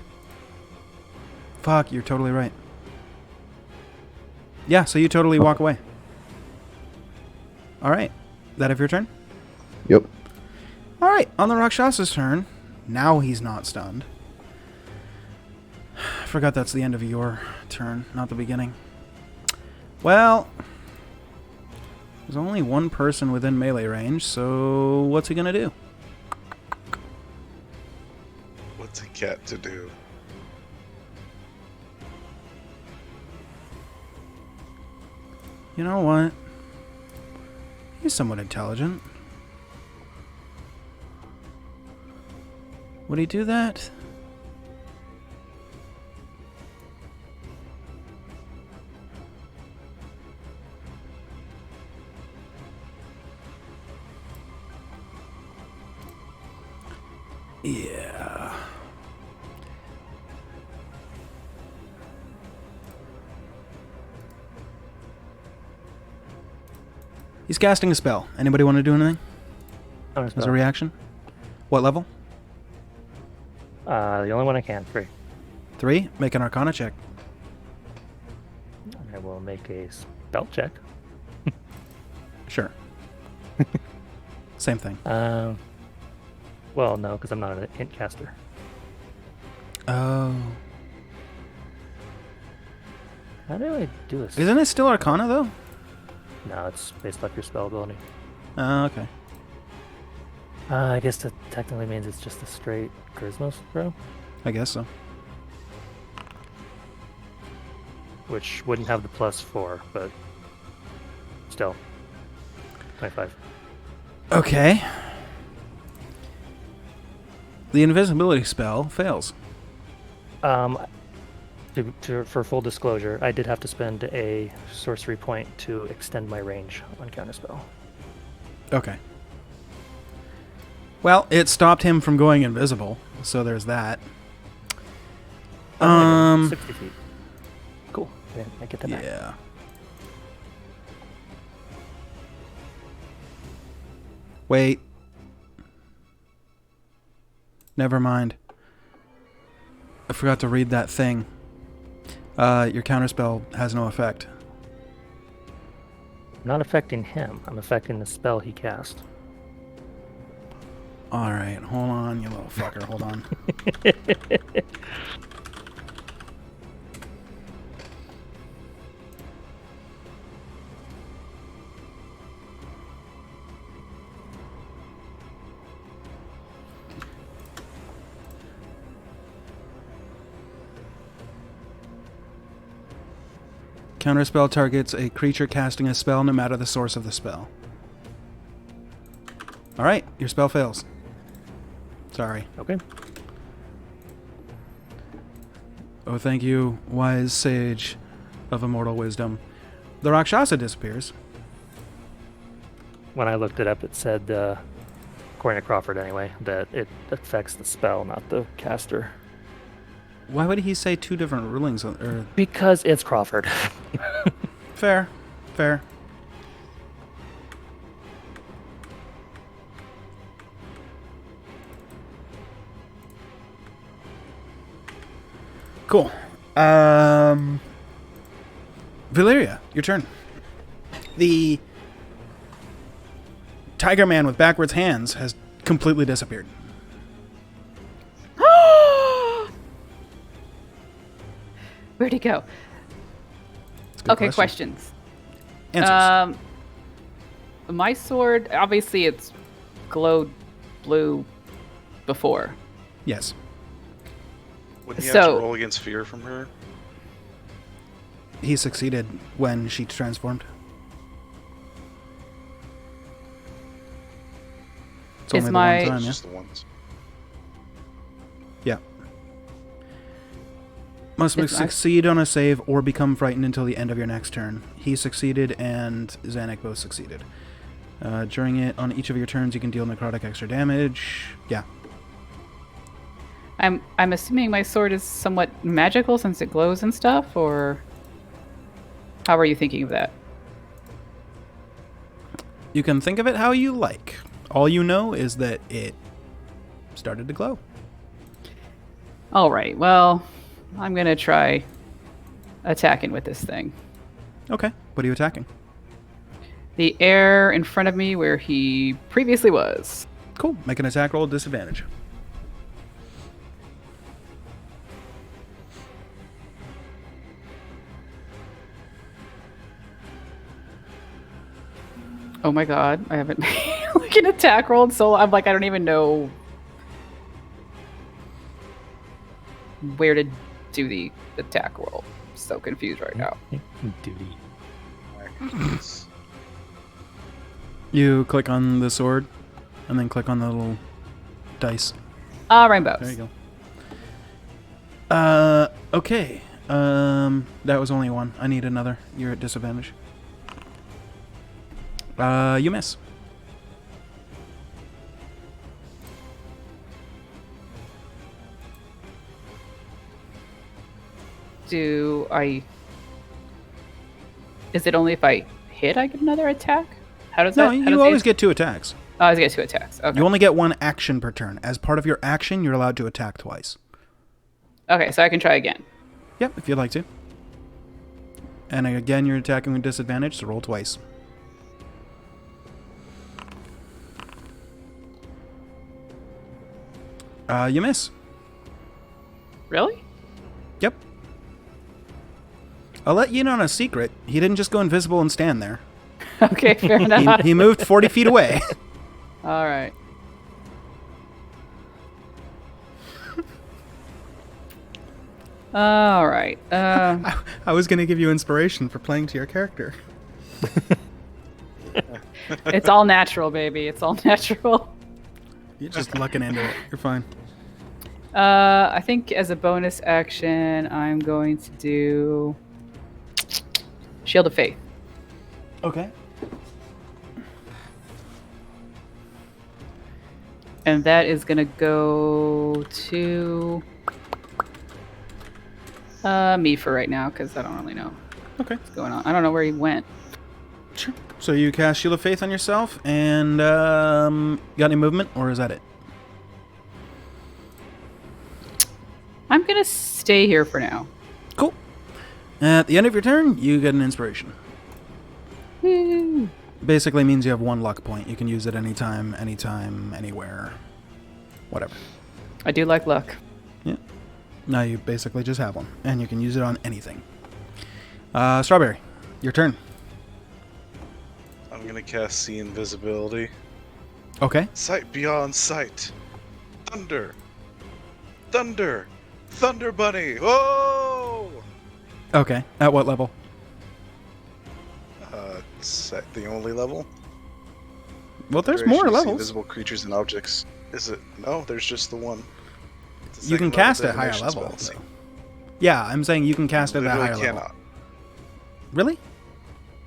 Fuck, you're totally right. Yeah, so you totally walk away. Alright. That of your turn? Yep. Alright, on the Rakshasa's turn. Now he's not stunned. I forgot that's the end of your turn, not the beginning. Well, there's only one person within melee range, so what's he gonna do? What's a cat to do? You know what? He's somewhat intelligent. Would he do that? Yeah. He's casting a spell. Anybody want to do anything as a reaction? What level? The only one I can, 3. 3. Make an Arcana check. I will make a spell check. Sure. Same thing. Well, no, because I'm not an int caster. Oh. How do I do this? Isn't it still Arcana, though? No, it's based off your spell ability. Oh, okay. I guess that technically means it's just a straight charisma throw, I guess so. which wouldn't have the +4, but still. 25. Okay. The invisibility spell fails. For full disclosure, I did have to spend a sorcery point to extend my range on counterspell. Okay. Well, it stopped him from going invisible, so there's that. 60 feet. Cool. I get that back. Yeah. Wait. Never mind. I forgot to read that thing. Your counterspell has no effect. I'm not affecting him. I'm affecting the spell he cast. Alright, hold on, you little fucker. Hold on. Counterspell targets a creature casting a spell no matter the source of the spell. Alright, your spell fails. Sorry. Okay. Oh, thank you, wise sage of immortal wisdom. The Rakshasa disappears. When I looked it up, it said, according to Crawford anyway, that it affects the spell, not the caster. Why would he say two different rulings? Because it's Crawford. Fair. Fair. Cool. Valeria, your turn. The Tiger Man with backwards hands has completely disappeared. Where'd he go? That's a good Okay, question. questions. Answers. My sword, obviously it's glowed blue before. Yes. Wouldn't you have to So- roll against fear from her? He succeeded when she transformed. It's Is only my- the one time, It's yeah? just the ones. Yeah. Must Is my- succeed on a save or become frightened until the end of your next turn. He succeeded and Zanuck both succeeded. During it, on each of your turns, you can deal necrotic extra damage. Yeah. I'm assuming my sword is somewhat magical since it glows and stuff, or how are you thinking of that? You can think of it how you like. All you know is that it started to glow. All right. Well, I'm gonna try attacking with this thing. Okay. What are you attacking? The air in front of me where he previously was. Cool. Make an attack roll at disadvantage. Oh my god, I haven't made like an attack roll, so I'm like, I don't even know where to do the attack roll. I'm so confused right now. Duty. You click on the sword, and then click on the little dice. Rainbows. There you go. Okay. That was only one. I need another. You're at disadvantage. You miss. Is it only if I hit I get another attack? How does No, that? you always get 2 attacks. Oh, I get 2 attacks. Okay. You only get 1 action per turn. As part of your action, you're allowed to attack twice. Okay, so I can try again. Yep, if you'd like to. And again, you're attacking with disadvantage, so roll twice. You miss. Really? Yep. I'll let you in on a secret. He didn't just go invisible and stand there. Okay, fair enough. He moved 40 feet away. All right. All right. I was going to give you inspiration for playing to your character. It's all natural, baby. It's all natural. You're just looking into it. You're fine. I think as a bonus action, I'm going to do Shield of Faith. Okay. And that is going to go to me for right now, because I don't really know Okay. what's going on. I don't know where he went. Sure. So you cast Shield of Faith on yourself, and got any movement, or is that it? I'm going to stay here for now. Cool. At the end of your turn, you get an inspiration. Woo. Basically means you have 1 luck point. You can use it anytime, anywhere. Whatever. I do like luck. Yeah. Now you basically just have 1, and you can use it on anything. Strawberry, your turn. I'm gonna cast See Invisibility. Okay. Sight beyond sight. Thunder. Thunder. Thunder Bunny. Whoa! Okay. At what level? The only level. Well, there's Duration more to see levels. Invisible creatures and objects. Is it? No, there's just the one. It's a You can second level cast at higher divination level. spell. So. Yeah, I'm saying you can cast it at a Literally higher level. cannot. Really?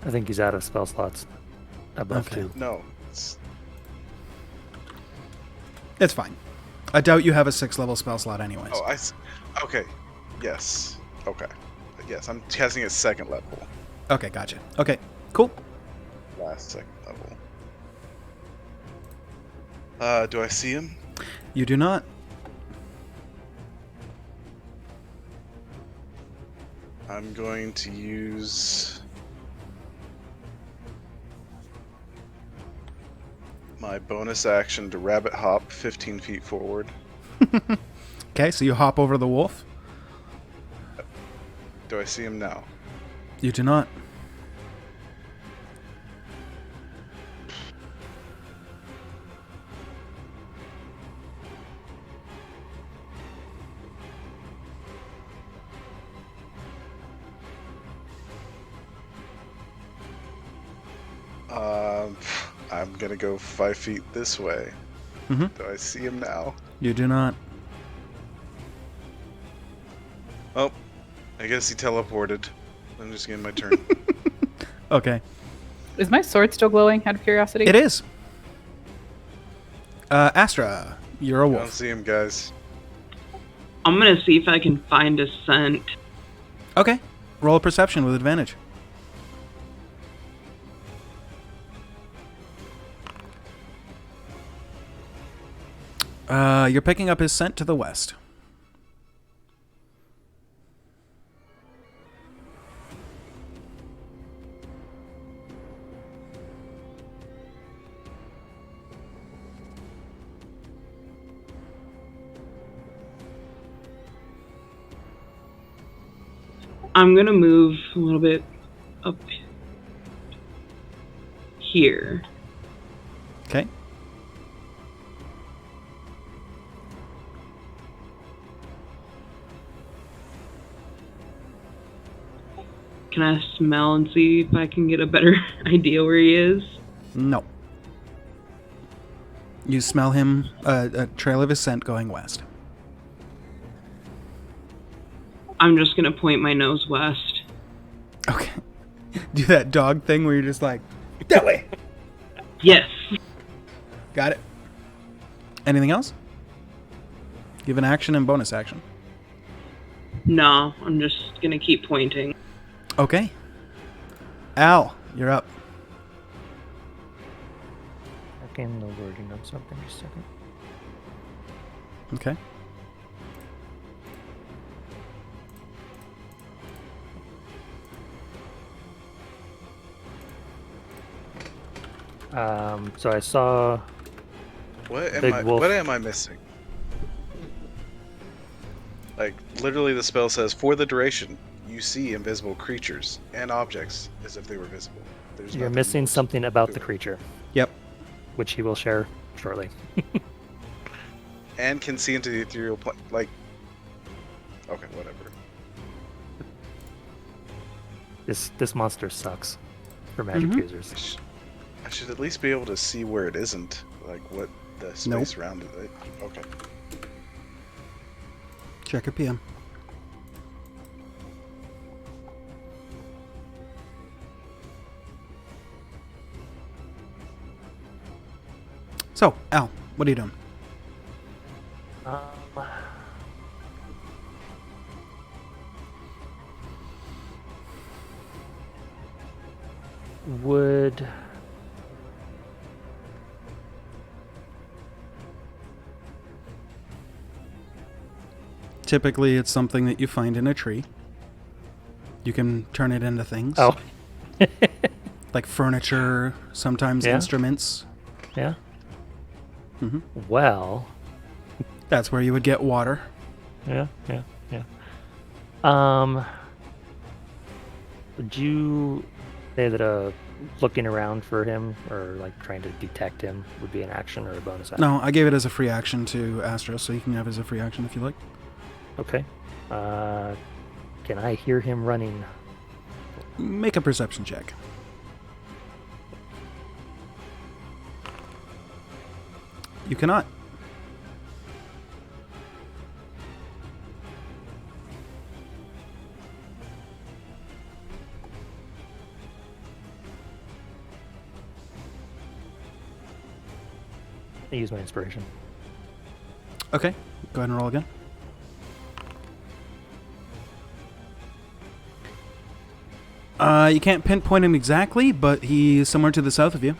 I think he's out of spell slots above Okay. 2. No. It's fine. I doubt you have a 6th level spell slot anyways. Oh, okay. Yes. Okay. Yes, I'm casting at second level. Okay, gotcha. Okay, cool. Last second level. Do I see him? You do not. I'm going to use my bonus action to rabbit hop 15 feet forward. Okay, so you hop over the wolf. Do I see him now? You do not. I'm gonna go 5 feet this way. Mhm. Do I see him now? You do not. Oh, I guess he teleported. I'm just getting my turn. Okay. Is my sword still glowing, out of curiosity? It is. Astra, you're a I don't wolf. see him, guys. I'm gonna see if I can find a scent. Okay. Roll a perception with advantage. You're picking up his scent to the west. I'm gonna move a little bit up here. Okay. Can I smell and see if I can get a better idea where he is? No. You smell him, a trail of his scent going west. I'm just gonna point my nose west. Okay. Do that dog thing where you're just like, that way. Yes. Got it. Anything else? Give an action and bonus action. No, I'm just gonna keep pointing. Okay. Al, you're up. Checking the wording of something just a second. Okay. So I saw Big wolf. What am I missing? Like, literally the spell says, for the duration, you see invisible creatures and objects as if they were visible. There's you're nothing missing more something to about it. the creature, Yep. which he will share shortly. And can see into the ethereal plane. Like, okay, whatever. This monster sucks for magic users. I should at least be able to see where it isn't. Like, what the space around it. Okay. Check your PM. So, Al, what are you doing? Would Typically, it's something that you find in a tree. You can turn it into things. oh Like furniture, sometimes Yeah. instruments. yeah. Mhm. Well, That's where you would get water. yeah. Would you say that looking around for him or like trying to detect him would be an action or a bonus action? No, I gave it as a free action to Astro, so you can have it as a free action if you like. Okay. Can I hear him running? Make a perception check. You cannot. I use my inspiration. Okay, go ahead and roll again. You can't pinpoint him exactly, but he's somewhere to the south of you.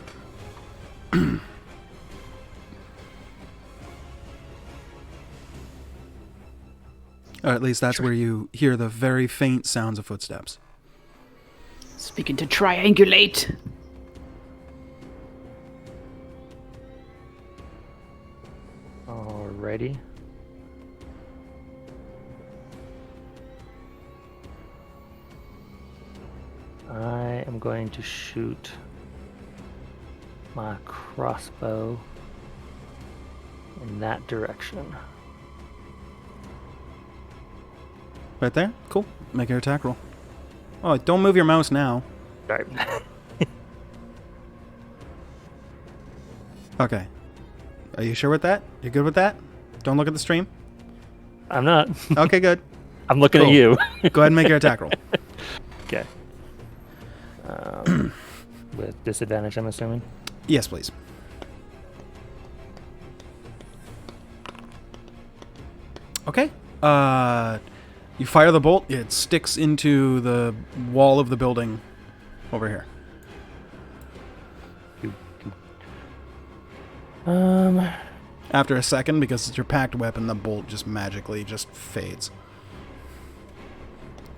Or at least that's where you hear the very faint sounds of footsteps. Speaking to triangulate. Alrighty. I am going to shoot my crossbow in that direction. Right there? Cool. Make your attack roll. Oh, don't move your mouse now. Sorry. Okay. Are you sure with that? You good with that? Don't look at the stream? I'm not. Okay, good. I'm looking Cool. at you. Go ahead and make your attack roll. Okay. With disadvantage, I'm assuming. Yes, please. Okay. You fire the bolt. It sticks into the wall of the building over here. After a second, because it's your packed weapon, the bolt just magically just fades.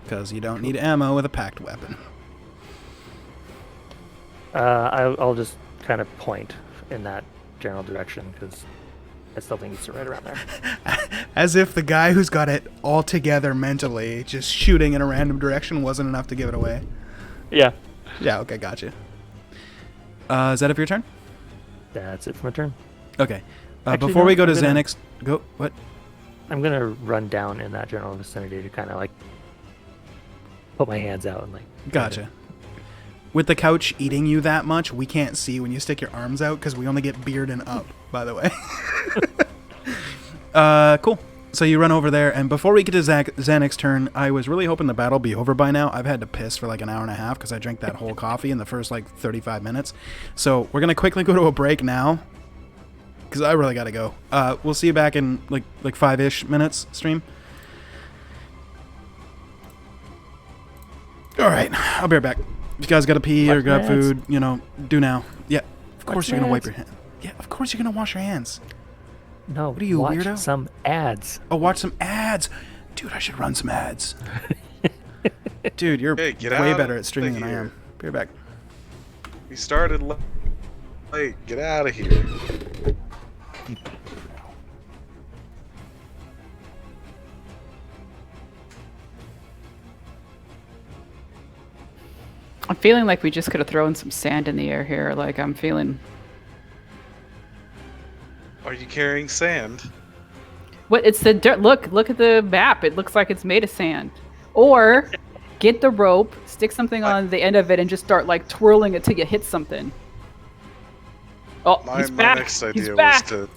Because you don't need ammo with a packed weapon. I'll just kind of point in that general direction because I still think it's right around there. As if the guy who's got it all together mentally, just shooting in a random direction wasn't enough to give it away. Yeah. Yeah, okay, gotcha. Is that it for your turn? That's it for my turn. Okay. Actually, Before no, we go to I'm gonna- Xanax, go, what? I'm going to run down in that general vicinity to kind of like put my hands out and like. Gotcha. With the couch eating you that much, we can't see when you stick your arms out because we only get beard and up, by the way. Cool. So you run over there, and before we get to Xanax's turn, I was really hoping the battle be over by now. I've had to piss for like an hour and a half because I drank that whole coffee in the first like 35 minutes. So we're going to quickly go to a break now because I really got to go. We'll see you back in like 5-ish minutes stream. All right, I'll be right back. If you guys got to pee or Wash got your hands. food, do now. Yeah, of course you're your going to wipe your hands. hand. Yeah, of course you're going to wash your hands. No, What are you, watch weirdo? some ads. Oh, watch some ads. Dude, I should run some ads. Dude, you're Hey, get way out better of at streaming than I here. am. Be right back. We started late. Get out of here. I'm feeling like we just could have thrown some sand in the air here. Like I'm feeling. Are you carrying sand? What? It's the dirt. Look at the map. It looks like it's made of sand. Or get the rope, stick something on the end of it, and just start like twirling it till you hit something. Oh, he's My back. next He's idea was back. to.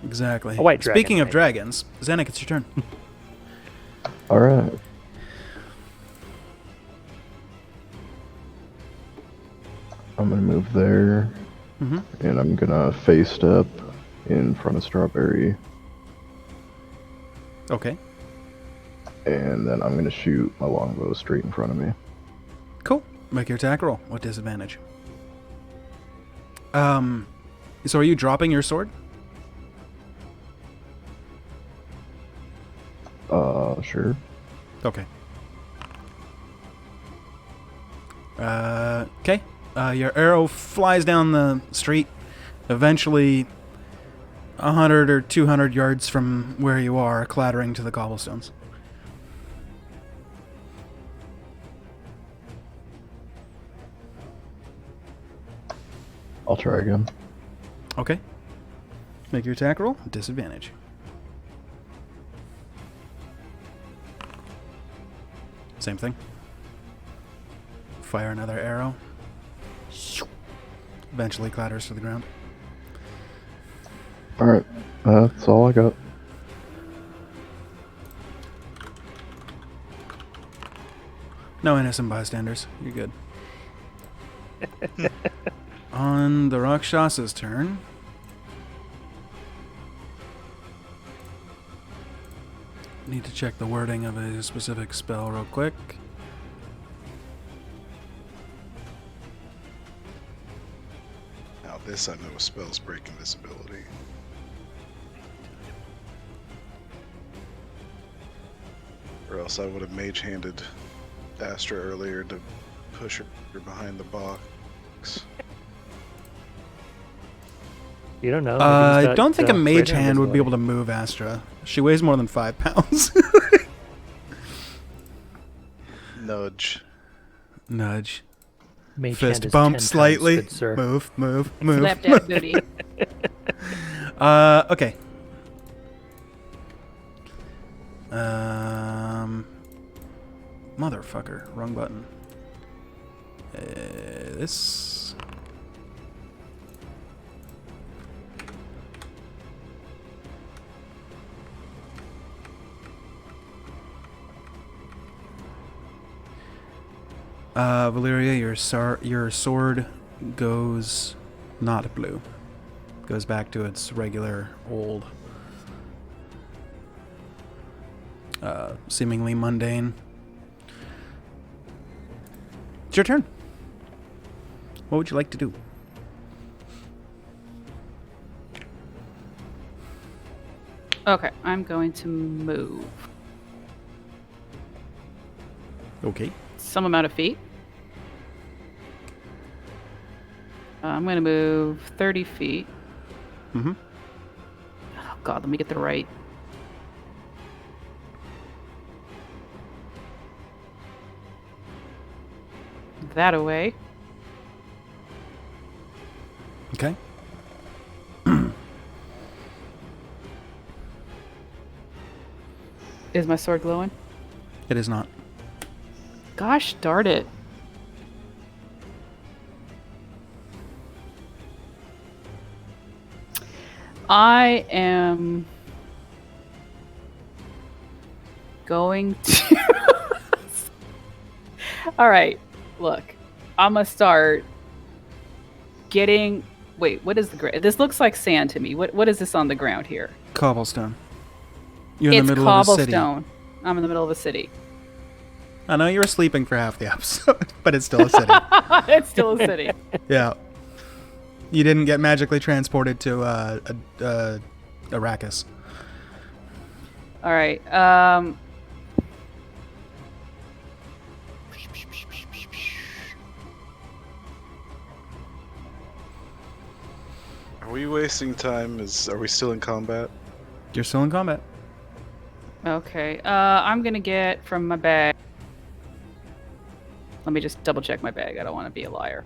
Exactly. A white dragon, Speaking of right? dragons, Zanuck, it's your turn. All right. I'm gonna move there, Mm-hmm. and I'm gonna face step in front of Strawberry, Okay. and then I'm gonna shoot my longbow straight in front of me. Cool. Make your attack roll. What disadvantage? So are you dropping your sword? Sure. Okay. Okay. Your arrow flies down the street, eventually 100 or 200 yards from where you are, clattering to the cobblestones. I'll try again. Okay. Make your attack roll. Disadvantage. Same thing. Fire another arrow. Eventually clatters to the ground. All right. That's all I got. No innocent bystanders. You're good. On the Rakshasa's turn. Need to check the wording of a specific spell real quick. Now this I know a spell's break invisibility. Or else I would have mage-handed Astra earlier to push her behind the box. You don't know. I don't think a mage hand would be able to move Astra. She weighs more than 5 pounds. Nudge. Nudge. Mage hand Fist is bump 10 pounds, slightly. good sir. Move. Slap that booty. Okay. Motherfucker. Wrong button. This. Valeria, your sword goes not blue. Goes back to its regular old, seemingly mundane. It's your turn. What would you like to do? Okay, I'm going to move Okay. some amount of feet. I'm going to move 30 feet. Mm-hmm. Oh, God, let me get the right. That away. Okay. Is my sword glowing? It is not. Gosh darn it. I am going to. All right, look. I'm going to start getting. Wait, what is the ground? This looks like sand to me. What is this on the ground here? Cobblestone. You're in It's the middle of a city. cobblestone. I'm in the middle of a city. I know you were sleeping for half the episode, but it's still a city. It's still a city. Yeah. You didn't get magically transported to Arrakis. All right. Are we wasting time? Are we still in combat? You're still in combat. Okay. I'm gonna get from my bag. Let me just double check my bag. I don't want to be a liar.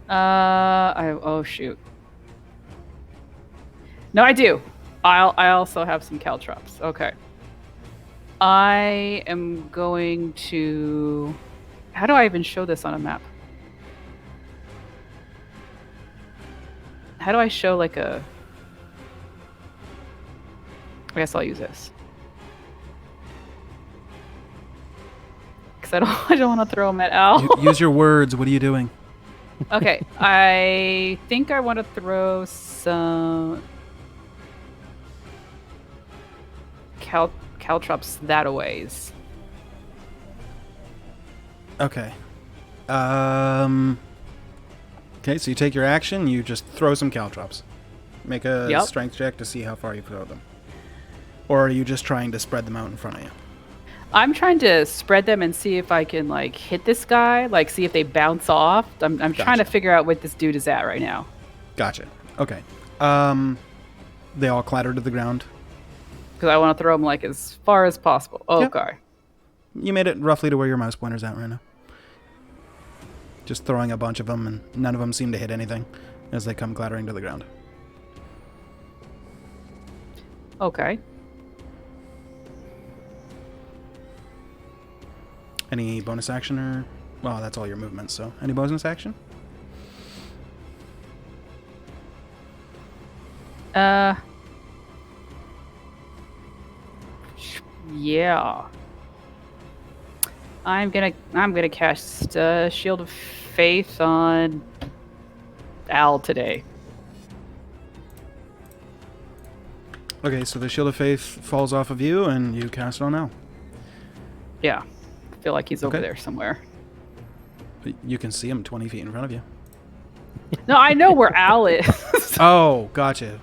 Oh shoot. No, I do. I also have some caltrops. Okay. I am going to. How do I even show this on a map? How do I show like a? I guess I'll use this. Because I don't, I don't want to throw him at Al. Use your words. What are you doing? Okay, I think I want to throw some caltrops that a ways. Okay. Okay, so you take your action, you just throw some caltrops. Make a Yep. strength check to see how far you throw them. Or are you just trying to spread them out in front of you? I'm trying to spread them and see if I can like hit this guy, like see if they bounce off. I'm trying to Gotcha. figure out what this dude is at right now. Gotcha. Okay. They all clatter to the ground. Because I want to throw them like as far as possible. Yep. Okay. You made it roughly to where your mouse pointer's at right now. Just throwing a bunch of them, and none of them seem to hit anything as they come clattering to the ground. Okay. Any bonus action or... Well, that's all your movements, so... Any bonus action? Yeah. I'm gonna cast Shield of Faith on Al today. Okay, so the Shield of Faith falls off of you, and you cast it on Al. Yeah. I feel like he's over Okay. there somewhere. You can see him 20 feet in front of you. No, I know where Al is. Oh, gotcha.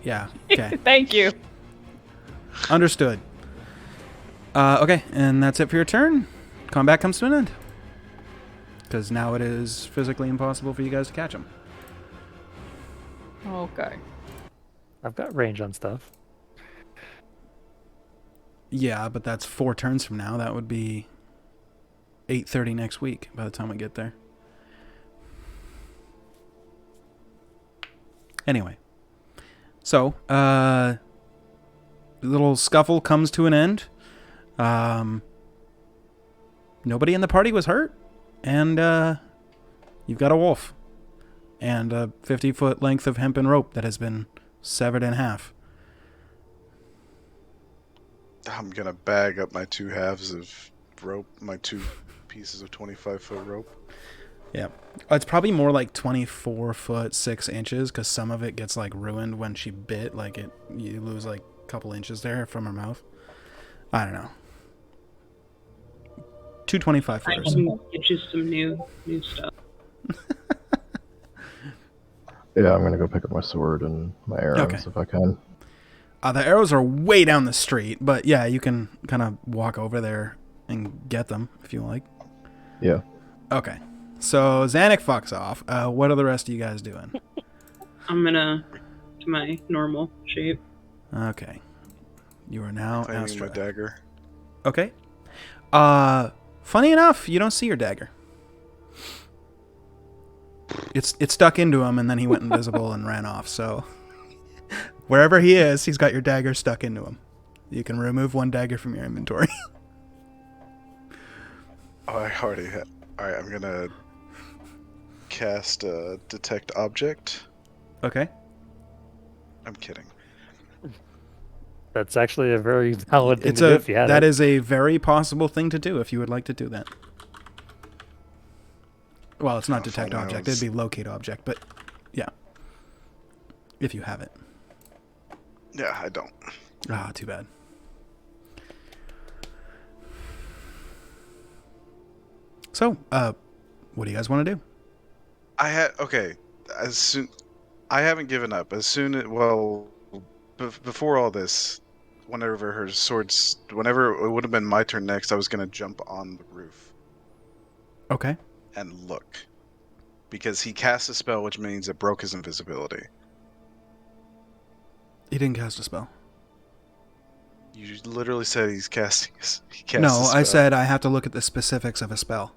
Yeah, okay. Thank you. Understood. Okay, and that's it for your turn. Combat comes to an end. Because now it is physically impossible for you guys to catch him. Okay. I've got range on stuff. Yeah, but that's 4 turns from now. That would be 8:30 next week by the time we get there. Anyway. So, the little scuffle comes to an end. Nobody in the party was hurt. And, you've got a wolf. And a 50-foot length of hempen rope that has been severed in half. I'm gonna bag up my 2 halves of rope, my 2 pieces of 25-foot rope. Yeah. It's probably more like 24 foot 6 inches because some of it gets like ruined when she bit. Like you lose like a couple inches there from her mouth. I don't know. 2 25 I footers. can get you some new stuff. Yeah, I'm gonna go pick up my sword and my arrows Okay. if I can. The arrows are way down the street, but yeah, you can kind of walk over there and get them if you like. Yeah. Okay. So Zanuck fucks off. What are the rest of you guys doing? I'm gonna to my normal shape. Okay. You are now Claiming my Astra. dagger. Okay. Funny enough, you don't see your dagger. It's stuck into him, and then he went invisible and ran off. So wherever he is, he's got your dagger stuck into him. You can remove 1 dagger from your inventory. Oh, I already had. Alright, I'm gonna cast Detect Object. Okay. I'm kidding. That's actually a very valid thing It's to do a if you had that it. is a very possible thing to do if you would like to do that. Well, it's not Oh, detect fine, I object; was- it'd be locate object, but yeah, if you have it. Yeah, I don't. Ah, too bad. So, what do you guys want to do? Okay. As soon, I haven't given up. As soon as before all this, whenever whenever it would have been my turn next, I was gonna jump on the roof Okay. and look, because he cast a spell, which means it broke his invisibility. He didn't cast a spell. You literally said he cast a No, spell. I said I have to look at the specifics of a spell.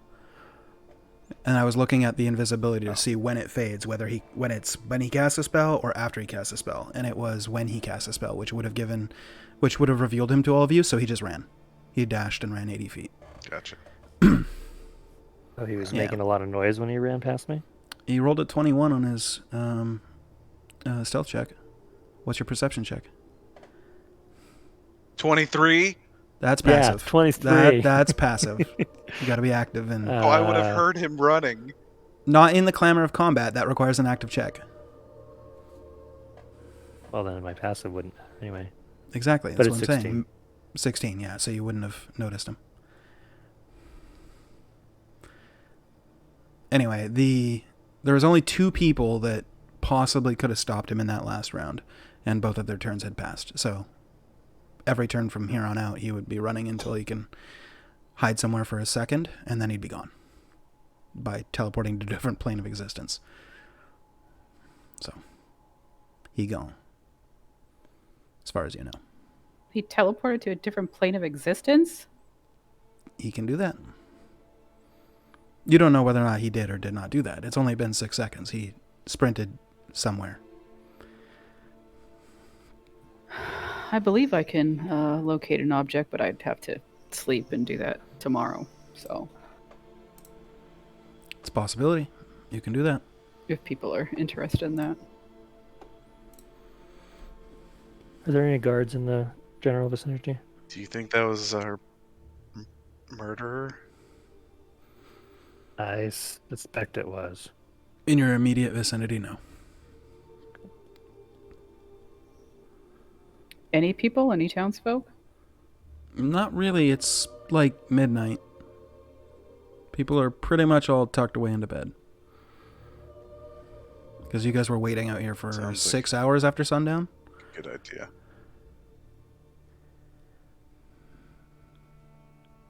And I was looking at the invisibility to see when it fades, when he casts a spell or after he casts a spell. And it was when he cast a spell, which would have revealed him to all of you, so he just ran. He dashed and ran 80 feet. Gotcha. Oh, he was Yeah. making a lot of noise when he ran past me. He rolled a 21 on his stealth check. What's your perception check? 23. That's Yeah, passive. 23. That's passive. You got to be active and Oh, I would have heard him running. not in the clamor of combat. That requires an active check. Well, then my passive wouldn't matter anyway. Exactly. But That's it's what I'm saying. 16, yeah. So you wouldn't have noticed him. Anyway, there was only 2 people that possibly could have stopped him in that last round, and both of their turns had passed. So every turn from here on out, he would be running until he can hide somewhere for a second, and then he'd be gone by teleporting to a different plane of existence. So he gone, as far as you know. He teleported to a different plane of existence? He can do that. You don't know whether or not he did or did not do that. It's only been 6 seconds. He sprinted somewhere. I believe I can locate an object, but I'd have to sleep and do that tomorrow. So It's a possibility. You can do that. if people are interested in that. Are there any guards in the general vicinity? Do you think that was our murderer? I suspect it was. In your immediate vicinity, no. Any people? Any townsfolk? Not really. It's like midnight. People are pretty much all tucked away into bed. Because you guys were waiting out here for Sounds like- 6 hours after sundown? Good idea.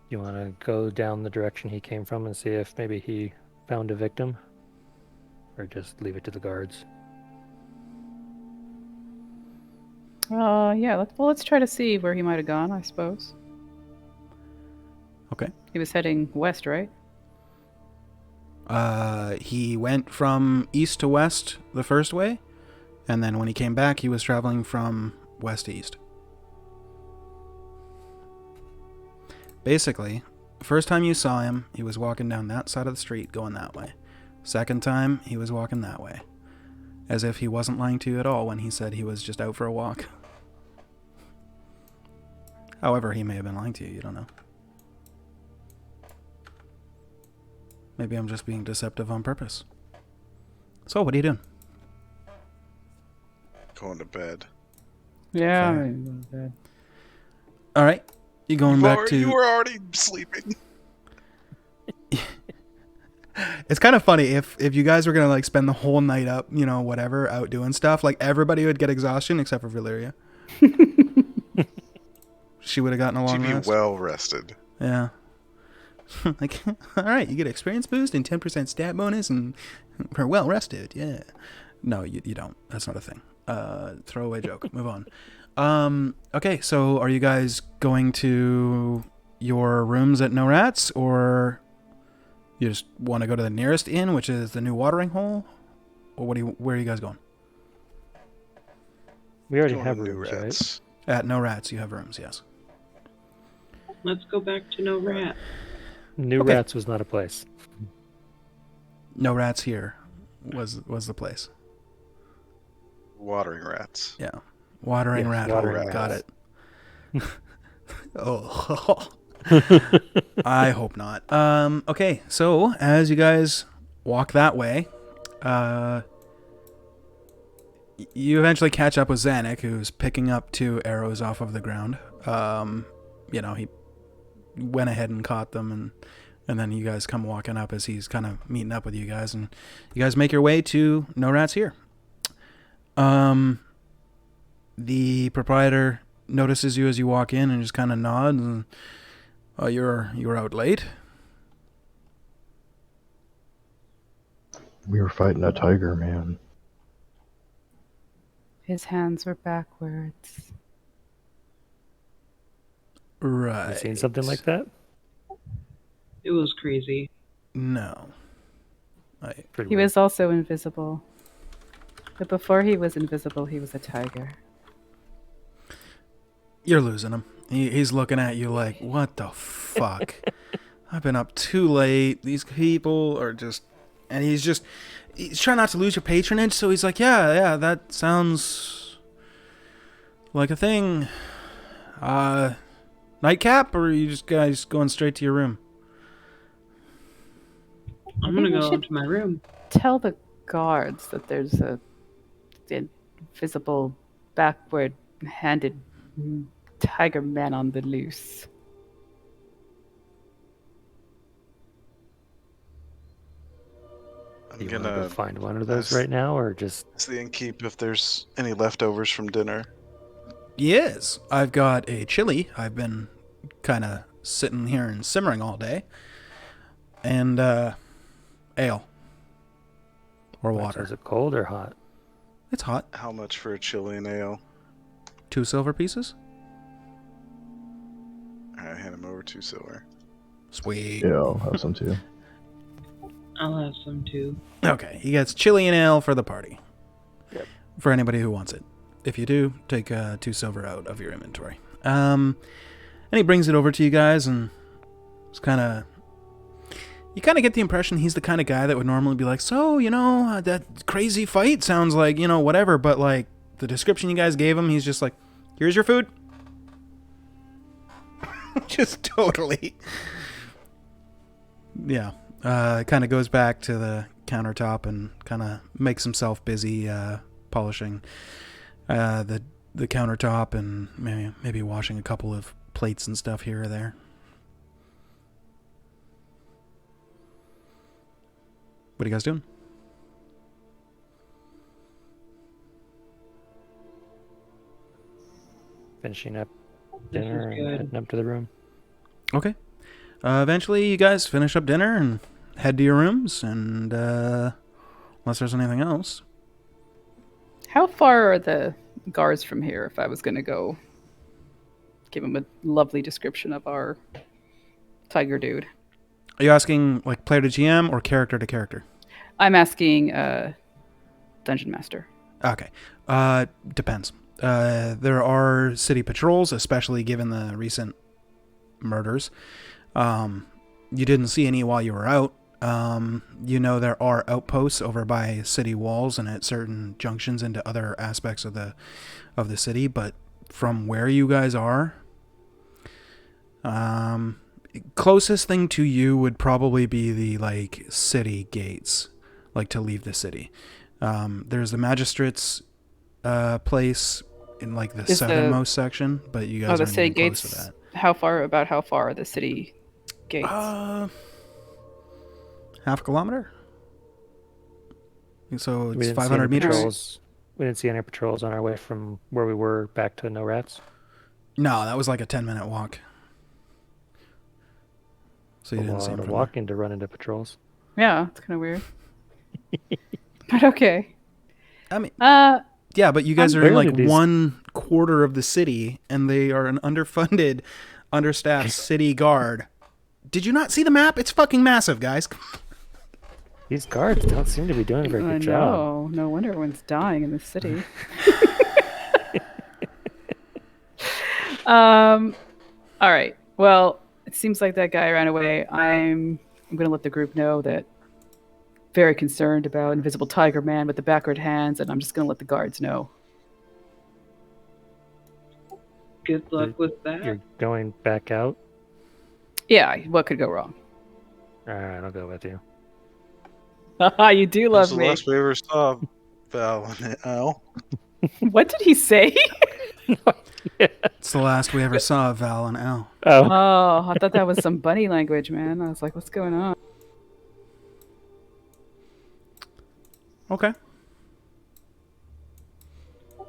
You want to go down the direction he came from and see if maybe he found a victim? Or just leave it to the guards? Yeah. Let's try to see where he might have gone, I suppose. Okay. He was heading west, right? He went from east to west the first way, and then when he came back, he was traveling from west to east. Basically, first time you saw him, he was walking down that side of the street going that way. Second time, he was walking that way. As if he wasn't lying to you at all when he said he was just out for a walk. However, he may have been lying to you, you don't know. Maybe I'm just being deceptive on purpose. So, what are you doing? Going to bed. Yeah. Fair. All right. You going back to... You were already sleeping. It's kind of funny if you guys were going to like spend the whole night up, you know, whatever, out doing stuff, like everybody would get exhaustion except for Valyria. She would have gotten a long She'd be rest. well rested. Yeah. Like, all right, you get experience boost and 10% stat bonus and we're well rested. Yeah. No, you don't. That's not a thing. Throwaway joke. Move on. Okay, so are you guys going to your rooms at No Rats, or you just want to go to the nearest inn, which is the new watering hole? Or where are you guys going? We already Going have to New rooms, right? Rats. At No Rats, you have rooms, yes. Let's go back to No Rat. New Okay. Rats was not a place. No Rats here was the place. Watering rats. Yeah. Watering Yes, rat watering hole. Got rats. it. Oh. I hope not. Okay, so as you guys walk that way, you eventually catch up with Zanuck, who's picking up 2 arrows off of the ground. You know, he went ahead and caught them, and then you guys come walking up as he's kind of meeting up with you guys, and you guys make your way to No Rats here. The proprietor notices you as you walk in and just kind of nods, and you're out late. We were fighting a tiger, man. His hands were backwards. Right. You seen something like that? It was crazy. No. Pretty He weird. was also invisible. But before he was invisible, he was a tiger. You're losing him. He's looking at you like, what the fuck? I've been up too late. These people are just... And he's just... he's trying not to lose your patronage, so he's like, yeah, that sounds like a thing. Nightcap, or are you just guys going straight to your room? I'm gonna think we go should- to my room. Tell the guards that there's a invisible, backward-handed tiger man on the loose. I'm Do you want to gonna go find one of those ask- right now, or just ask the innkeep if there's any leftovers from dinner. Yes, I've got a chili. I've been kind of sitting here and simmering all day. And, ale. Or water. is it cold or hot? It's hot. How much for a chili and ale? 2 silver pieces? I hand him over 2 silver. Sweet. Yeah, I'll have some too. I'll have some too. Okay, he gets chili and ale for the party. Yep. For anybody who wants it. If you do, take 2 silver out of your inventory. And he brings it over to you guys, and it's kind of... You kind of get the impression he's the kind of guy that would normally be like, so, that crazy fight sounds like, whatever, but, like, the description you guys gave him, he's just like, here's your food. Just totally. Yeah. Kind of goes back to the countertop and kind of makes himself busy polishing the countertop and maybe washing a couple of plates and stuff here or there. What are you guys doing? Finishing up This dinner is and good. heading up to the room. Okay. Eventually, you guys finish up dinner and head to your rooms, and unless there's anything else. How far are the guards from here if I was going to go give him a lovely description of our tiger dude? Are you asking, like, player to GM or character to character? I'm asking Dungeon Master. Okay. Depends. There are city patrols, especially given the recent murders. You didn't see any while you were out. There are outposts over by city walls and at certain junctions into other aspects of the city, but from where you guys are, closest thing to you would probably be the, like, city gates, like, to leave the city. There's the magistrate's place in, like, the Is southernmost section, but you guys the aren't city even close to gates. that. How far are the city gates? Half a kilometer? So We it's didn't see 500 any meters? patrols. We didn't see any patrols on our way from where we were back to No Rats. No, that was like a 10-minute walk. So you A didn't see lot him of from walking to run into patrols. Yeah, it's kind of weird. But okay. there. I mean, Uh, yeah, but you guys are in Where like did these- 1/4 of the city, and they are an underfunded, understaffed city guard. Did you not see the map? It's fucking massive, guys. These guards don't seem to be doing a very good job. No wonder everyone's dying in the city. All right. Well, it seems like that guy ran away. I'm going to let the group know that very concerned about Invisible Tiger Man with the backward hands, and I'm just going to let the guards know. Good luck with that. You're going back out? Yeah, what could go wrong? All right, I'll go with you. You do That's love the me. last we ever saw Val and Al. What did he say? It's the last we ever saw of Val and Al. Oh, Oh, I thought that was some bunny language, man. I was like, what's going on? Okay.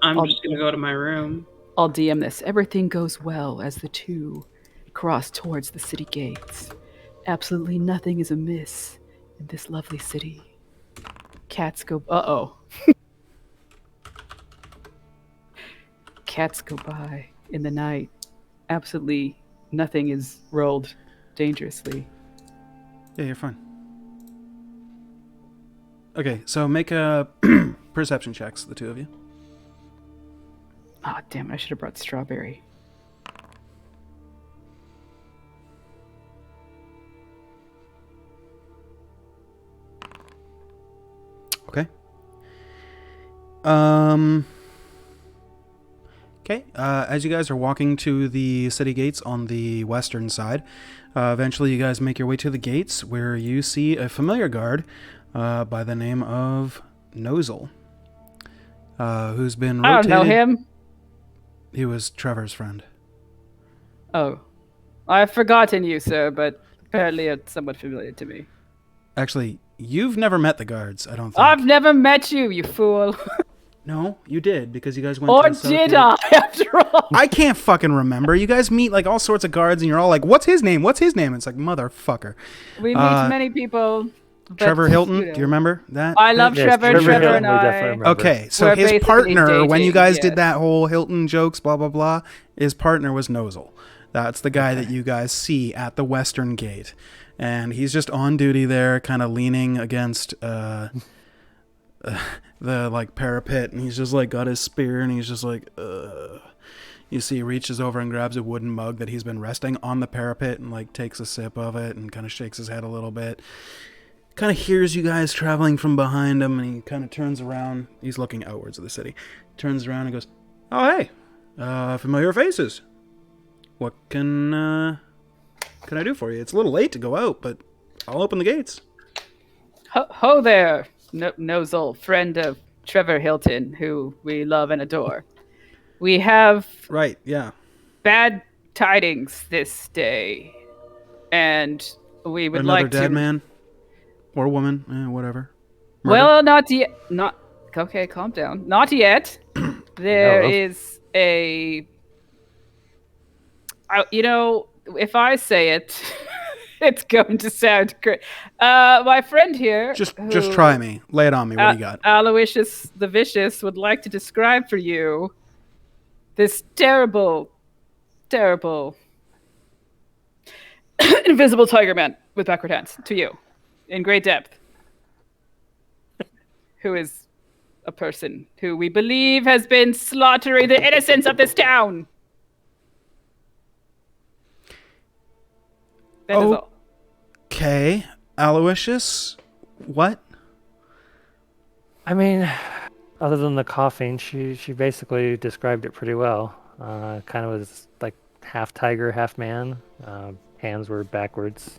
I'm just gonna go to my room. I'll DM this. Everything goes well as the two cross towards the city gates. Absolutely nothing is amiss in this lovely city. Cats go... Uh-oh. Cats go by in the night. Absolutely nothing is rolled dangerously. Yeah, you're fine. Okay, so make a perception checks, the two of you. Ah, damn it. I should have brought Strawberry. Okay. As you guys are walking to the city gates on the western side, eventually you guys make your way to the gates where you see a familiar guard by the name of Nozel, who's been I rotated. don't know him. He was Trevor's friend. Oh, I've forgotten you, sir, but apparently it's somewhat familiar to me. Actually, you've never met the guards, I don't think. I've never met you, you fool. No, you did, because you guys went Or to the south did gate. I, after all? I can't fucking remember. You guys meet like all sorts of guards, and you're all like, "What's his name? What's his name?" It's like, motherfucker. We meet many people. But, Trevor Hilton, you know. do you remember that? I love Yes, Trevor. Trevor Hilton, and we I. definitely remember. Okay, so We're his basically partner, when you dating, guys yes. did that whole Hilton jokes, blah blah blah, his partner was Nozel. That's the guy that you guys see at the western gate, and he's just on duty there, kind of leaning against the like parapet, and he's just like got his spear, and he's just like, You see, he reaches over and grabs a wooden mug that he's been resting on the parapet, and like takes a sip of it, and kind of shakes his head a little bit. Kind of hears you guys traveling from behind him, and he kind of turns around. He's looking outwards of the city. Turns around and goes, "Oh hey, familiar faces. What can I do for you? It's a little late to go out, but I'll open the gates." Ho there, Nozel, friend of Trevor Hilton, who we love and adore. We have Right, yeah. bad tidings this day, and we would Another like dead to. man or woman, whatever. Murder? Well, not yet. Not okay. Calm down. Not yet. There No. is a. If I say it, it's going to sound great. My friend here, just who, try me. Lay it on me. What do you got? Aloysius the Vicious, would like to describe for you this terrible, terrible invisible tiger man with backward hands to you in great depth, who is a person who we believe has been slaughtering the innocents of this town. That is all. Okay, Aloysius. What? I mean, other than the coughing, she basically described it pretty well. Kind of was like half tiger, half man. Hands were backwards.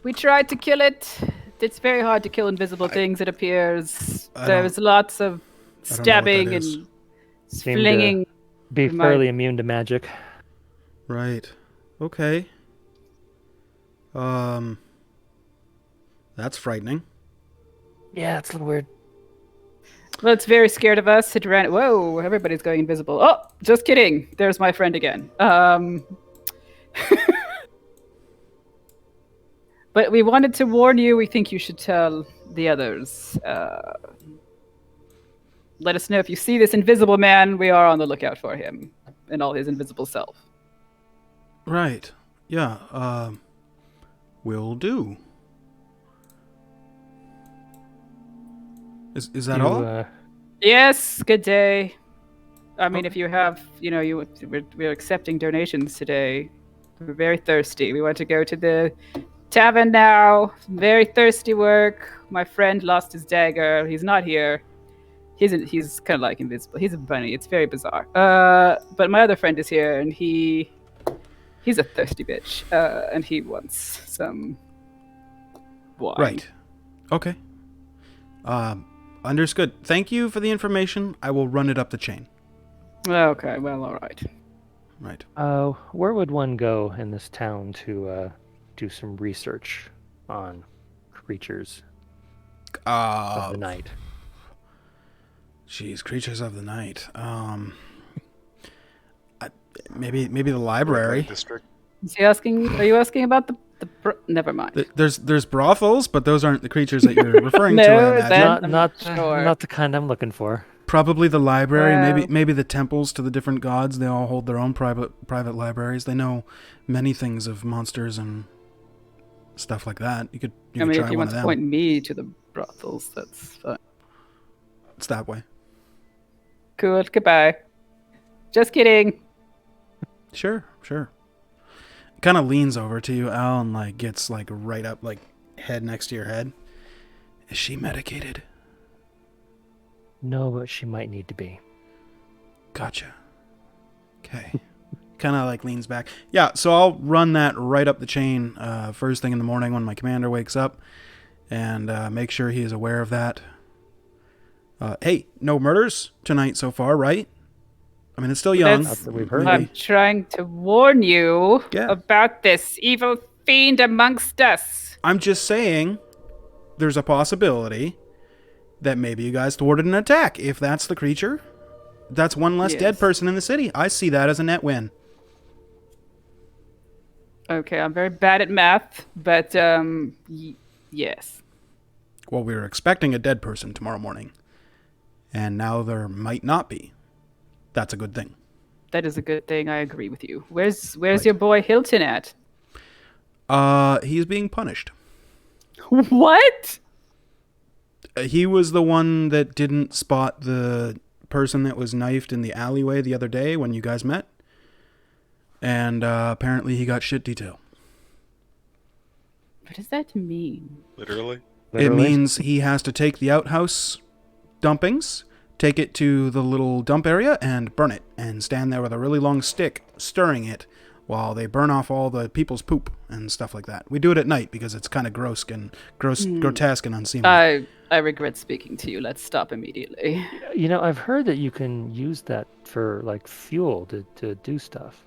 We tried to kill it. It's very hard to kill invisible things, it appears. There's lots of I don't know what stabbing that is. and Seemed to flinging. be We might- fairly immune to magic. Right. Okay. That's frightening. Yeah, it's a little weird. Well, it's very scared of us. It ran. Whoa! Everybody's going invisible. Oh, just kidding. There's my friend again. But we wanted to warn you. We think you should tell the others. Let us know if you see this invisible man. We are on the lookout for him in all his invisible self. Right. Yeah. Will do. Is that all? Yes. Good day. I mean, if you have, we're accepting donations today. We're very thirsty. We want to go to the tavern now. Very thirsty work. My friend lost his dagger. He's not here. He's kind of like invisible. He's a bunny. It's very bizarre. But my other friend is here, and he's a thirsty bitch. And he wants some wine. Right. Okay. Understood. Thank you for the information. I will run it up the chain. Okay. Well, all right. Right. Where would one go in this town to do some research on creatures of the night? Jeez, creatures of the night. Maybe the library. District. Is he asking? Are you asking about the? Never mind. There's brothels, but those aren't the creatures that you're referring to. No, I imagine. that- I'm Not sure. not the kind I'm looking for. Probably the library. Well- Maybe the temples to the different gods. They all hold their own private libraries. They know many things of monsters and stuff like that. You could I mean, try if you one want of to them. point me to the brothels, that's fine. It's that way. Cool. Goodbye. Just kidding. Sure. Kind of leans over to you, Al, and like gets like right up, like head next to your head. Is she medicated? No, but she might need to be. Gotcha. Okay. Kind of like leans back. Yeah, so I'll run that right up the chain first thing in the morning when my commander wakes up and make sure he is aware of that. Hey, no murders tonight so far, right? I mean, it's still young. That's- Not that we've heard. Maybe- I'm trying to warn you Yeah. about this evil fiend amongst us. I'm just saying there's a possibility that maybe you guys thwarted an attack. If that's the creature, that's one less Yes. dead person in the city. I see that as a net win. Okay, I'm very bad at math, but yes. Well, we were expecting a dead person tomorrow morning, and now there might not be. That's a good thing. That is a good thing. I agree with you. Where's Right. your boy Hilton at? He's being punished. What? He was the one that didn't spot the person that was knifed in the alleyway the other day when you guys met. And apparently he got shit detail. What does that mean? Literally. It means he has to take the outhouse dumpings, take it to the little dump area, and burn it, and stand there with a really long stick, stirring it, while they burn off all the people's poop and stuff like that. We do it at night because it's kind of grotesque and unseemly. I regret speaking to you. Let's stop immediately. You know, I've heard that you can use that for like fuel to do stuff,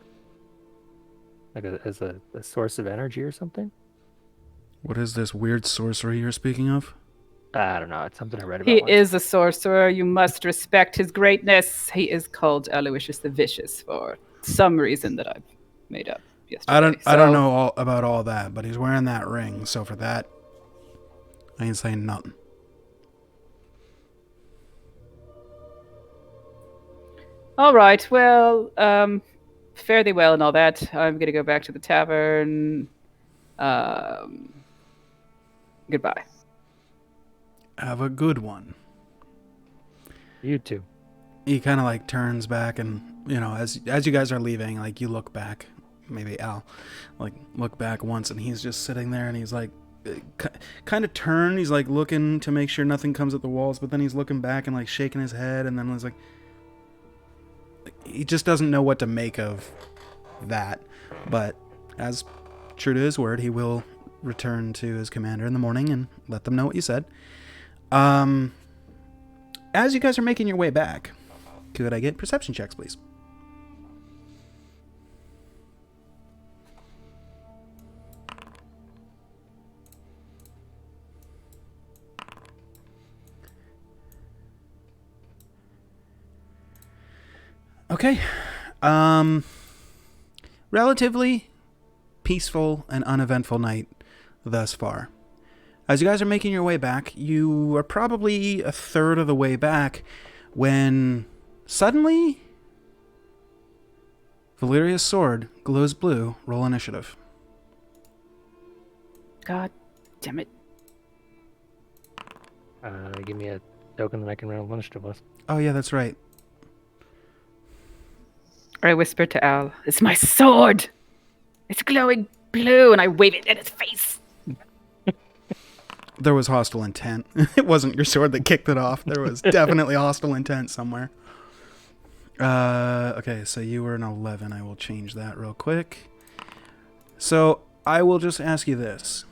like as a source of energy or something. What is this weird sorcery you're speaking of? I don't know. It's something I read about. He once. is a sorcerer. You must respect his greatness. He is called Aloysius the Vicious for some reason that I've made up yesterday. I don't know about all that, but he's wearing that ring, so for that, I ain't saying nothing. All right. Well, fare thee well and all that. I'm gonna go back to the tavern. Goodbye. Have a good one. You too. He kind of like turns back, and you know, as you guys are leaving, like you look back, maybe Al, like look back once, and he's just sitting there, and he's like, kind of turned. He's like looking to make sure nothing comes at the walls, but then he's looking back and like shaking his head, and then he's like, he just doesn't know what to make of that. But as true to his word, he will return to his commander in the morning and let them know what you said. As you guys are making your way back, could I get perception checks, please? Okay. Relatively peaceful and uneventful night thus far. As you guys are making your way back, you are probably a third of the way back when suddenly Valeria's sword glows blue. Roll initiative. God damn it. Give me a token that I can roll initiative with. Oh yeah, that's right. I whisper to Al, "It's my sword! It's glowing blue," and I wave it at his face. There was hostile intent. It wasn't your sword that kicked it off. There was definitely hostile intent somewhere. Okay, so you were an 11. I will change that real quick. So I will just ask you this.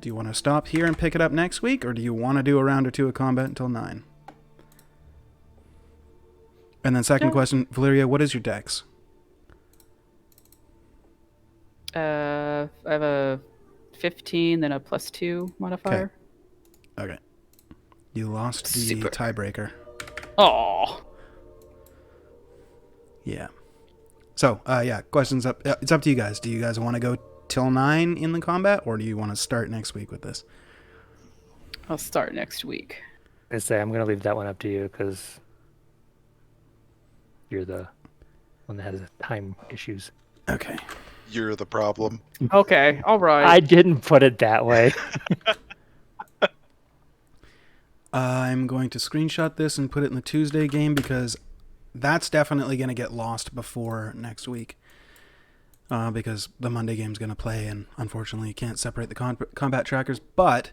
Do you want to stop here and pick it up next week, or do you want to do a round or two of combat until 9? And then second question, Valeria, what is your dex? I have a 15, then a +2 modifier. Okay. You lost the Super. tiebreaker. Oh, Yeah. So, yeah, questions up. It's up to you guys. Do you guys want to go till 9 in the combat, or do you want to start next week with this? I'll start next week. I say I'm gonna leave that one up to you because you're the one that has time issues. Okay. You're the problem. Okay, all right. I didn't put it that way. I'm going to screenshot this and put it in the Tuesday game because that's definitely going to get lost before next week. Because the Monday game's going to play, and unfortunately you can't separate the combat trackers. But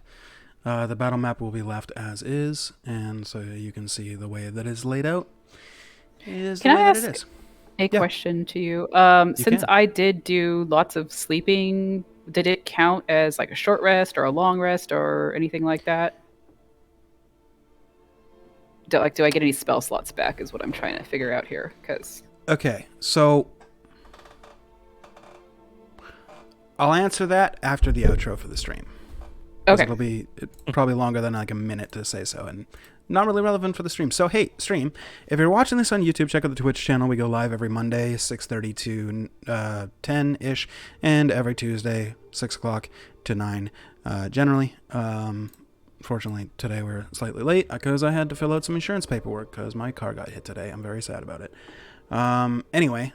The battle map will be left as is, and so you can see the way that is laid out. Is Can the way I that it ask is. a Yeah. question to you? Since can. I did do lots of sleeping, did it count as like a short rest or a long rest or anything like that? Do I get any spell slots back? Is what I'm trying to figure out here. Because Okay, so I'll answer that after the outro for the stream. 'Cause okay, it'll be probably longer than like a minute to say so, and not really relevant for the stream. So hey, stream, if you're watching this on YouTube, check out the Twitch channel. We go live every Monday, 6:30 to 10-ish, and every Tuesday, 6 o'clock to 9, generally. Fortunately, today we're slightly late because I had to fill out some insurance paperwork because my car got hit today. I'm very sad about it. Anyway,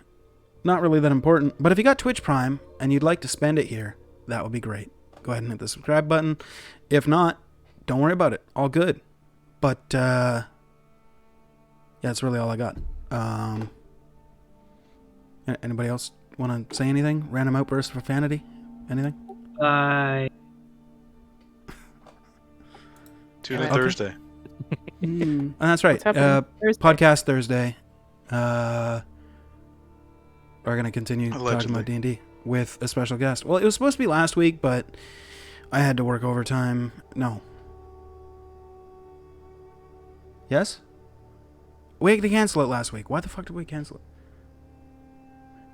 not really that important, but if you got Twitch Prime and you'd like to spend it here, that would be great. Go ahead and hit the subscribe button. If not, don't worry about it. All good. But, yeah, that's really all I got. Anybody else want to say anything? Random outburst of profanity? Anything? Bye. Tune in Okay. Thursday. And that's right. What's happening Thursday? Podcast Thursday. We're going to continue talking Allegedly. about D&D with a special guest. Well, it was supposed to be last week, but I had to work overtime. No. Yes? We had to cancel it last week. Why the fuck did we cancel it?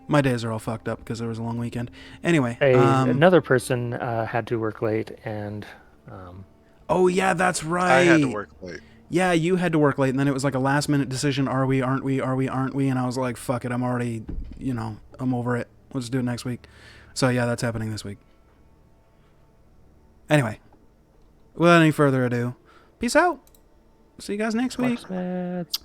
My days are all fucked up because there was a long weekend. Anyway. Another person had to work late, and Oh, yeah, that's right. I had to work late. Yeah, you had to work late, and then it was like a last-minute decision. Are we, aren't we, are we, aren't we? And I was like, fuck it, I'm already, I'm over it. We'll just do it next week. So, yeah, that's happening this week. Anyway, without any further ado, peace out. See you guys next week. Fox Meds.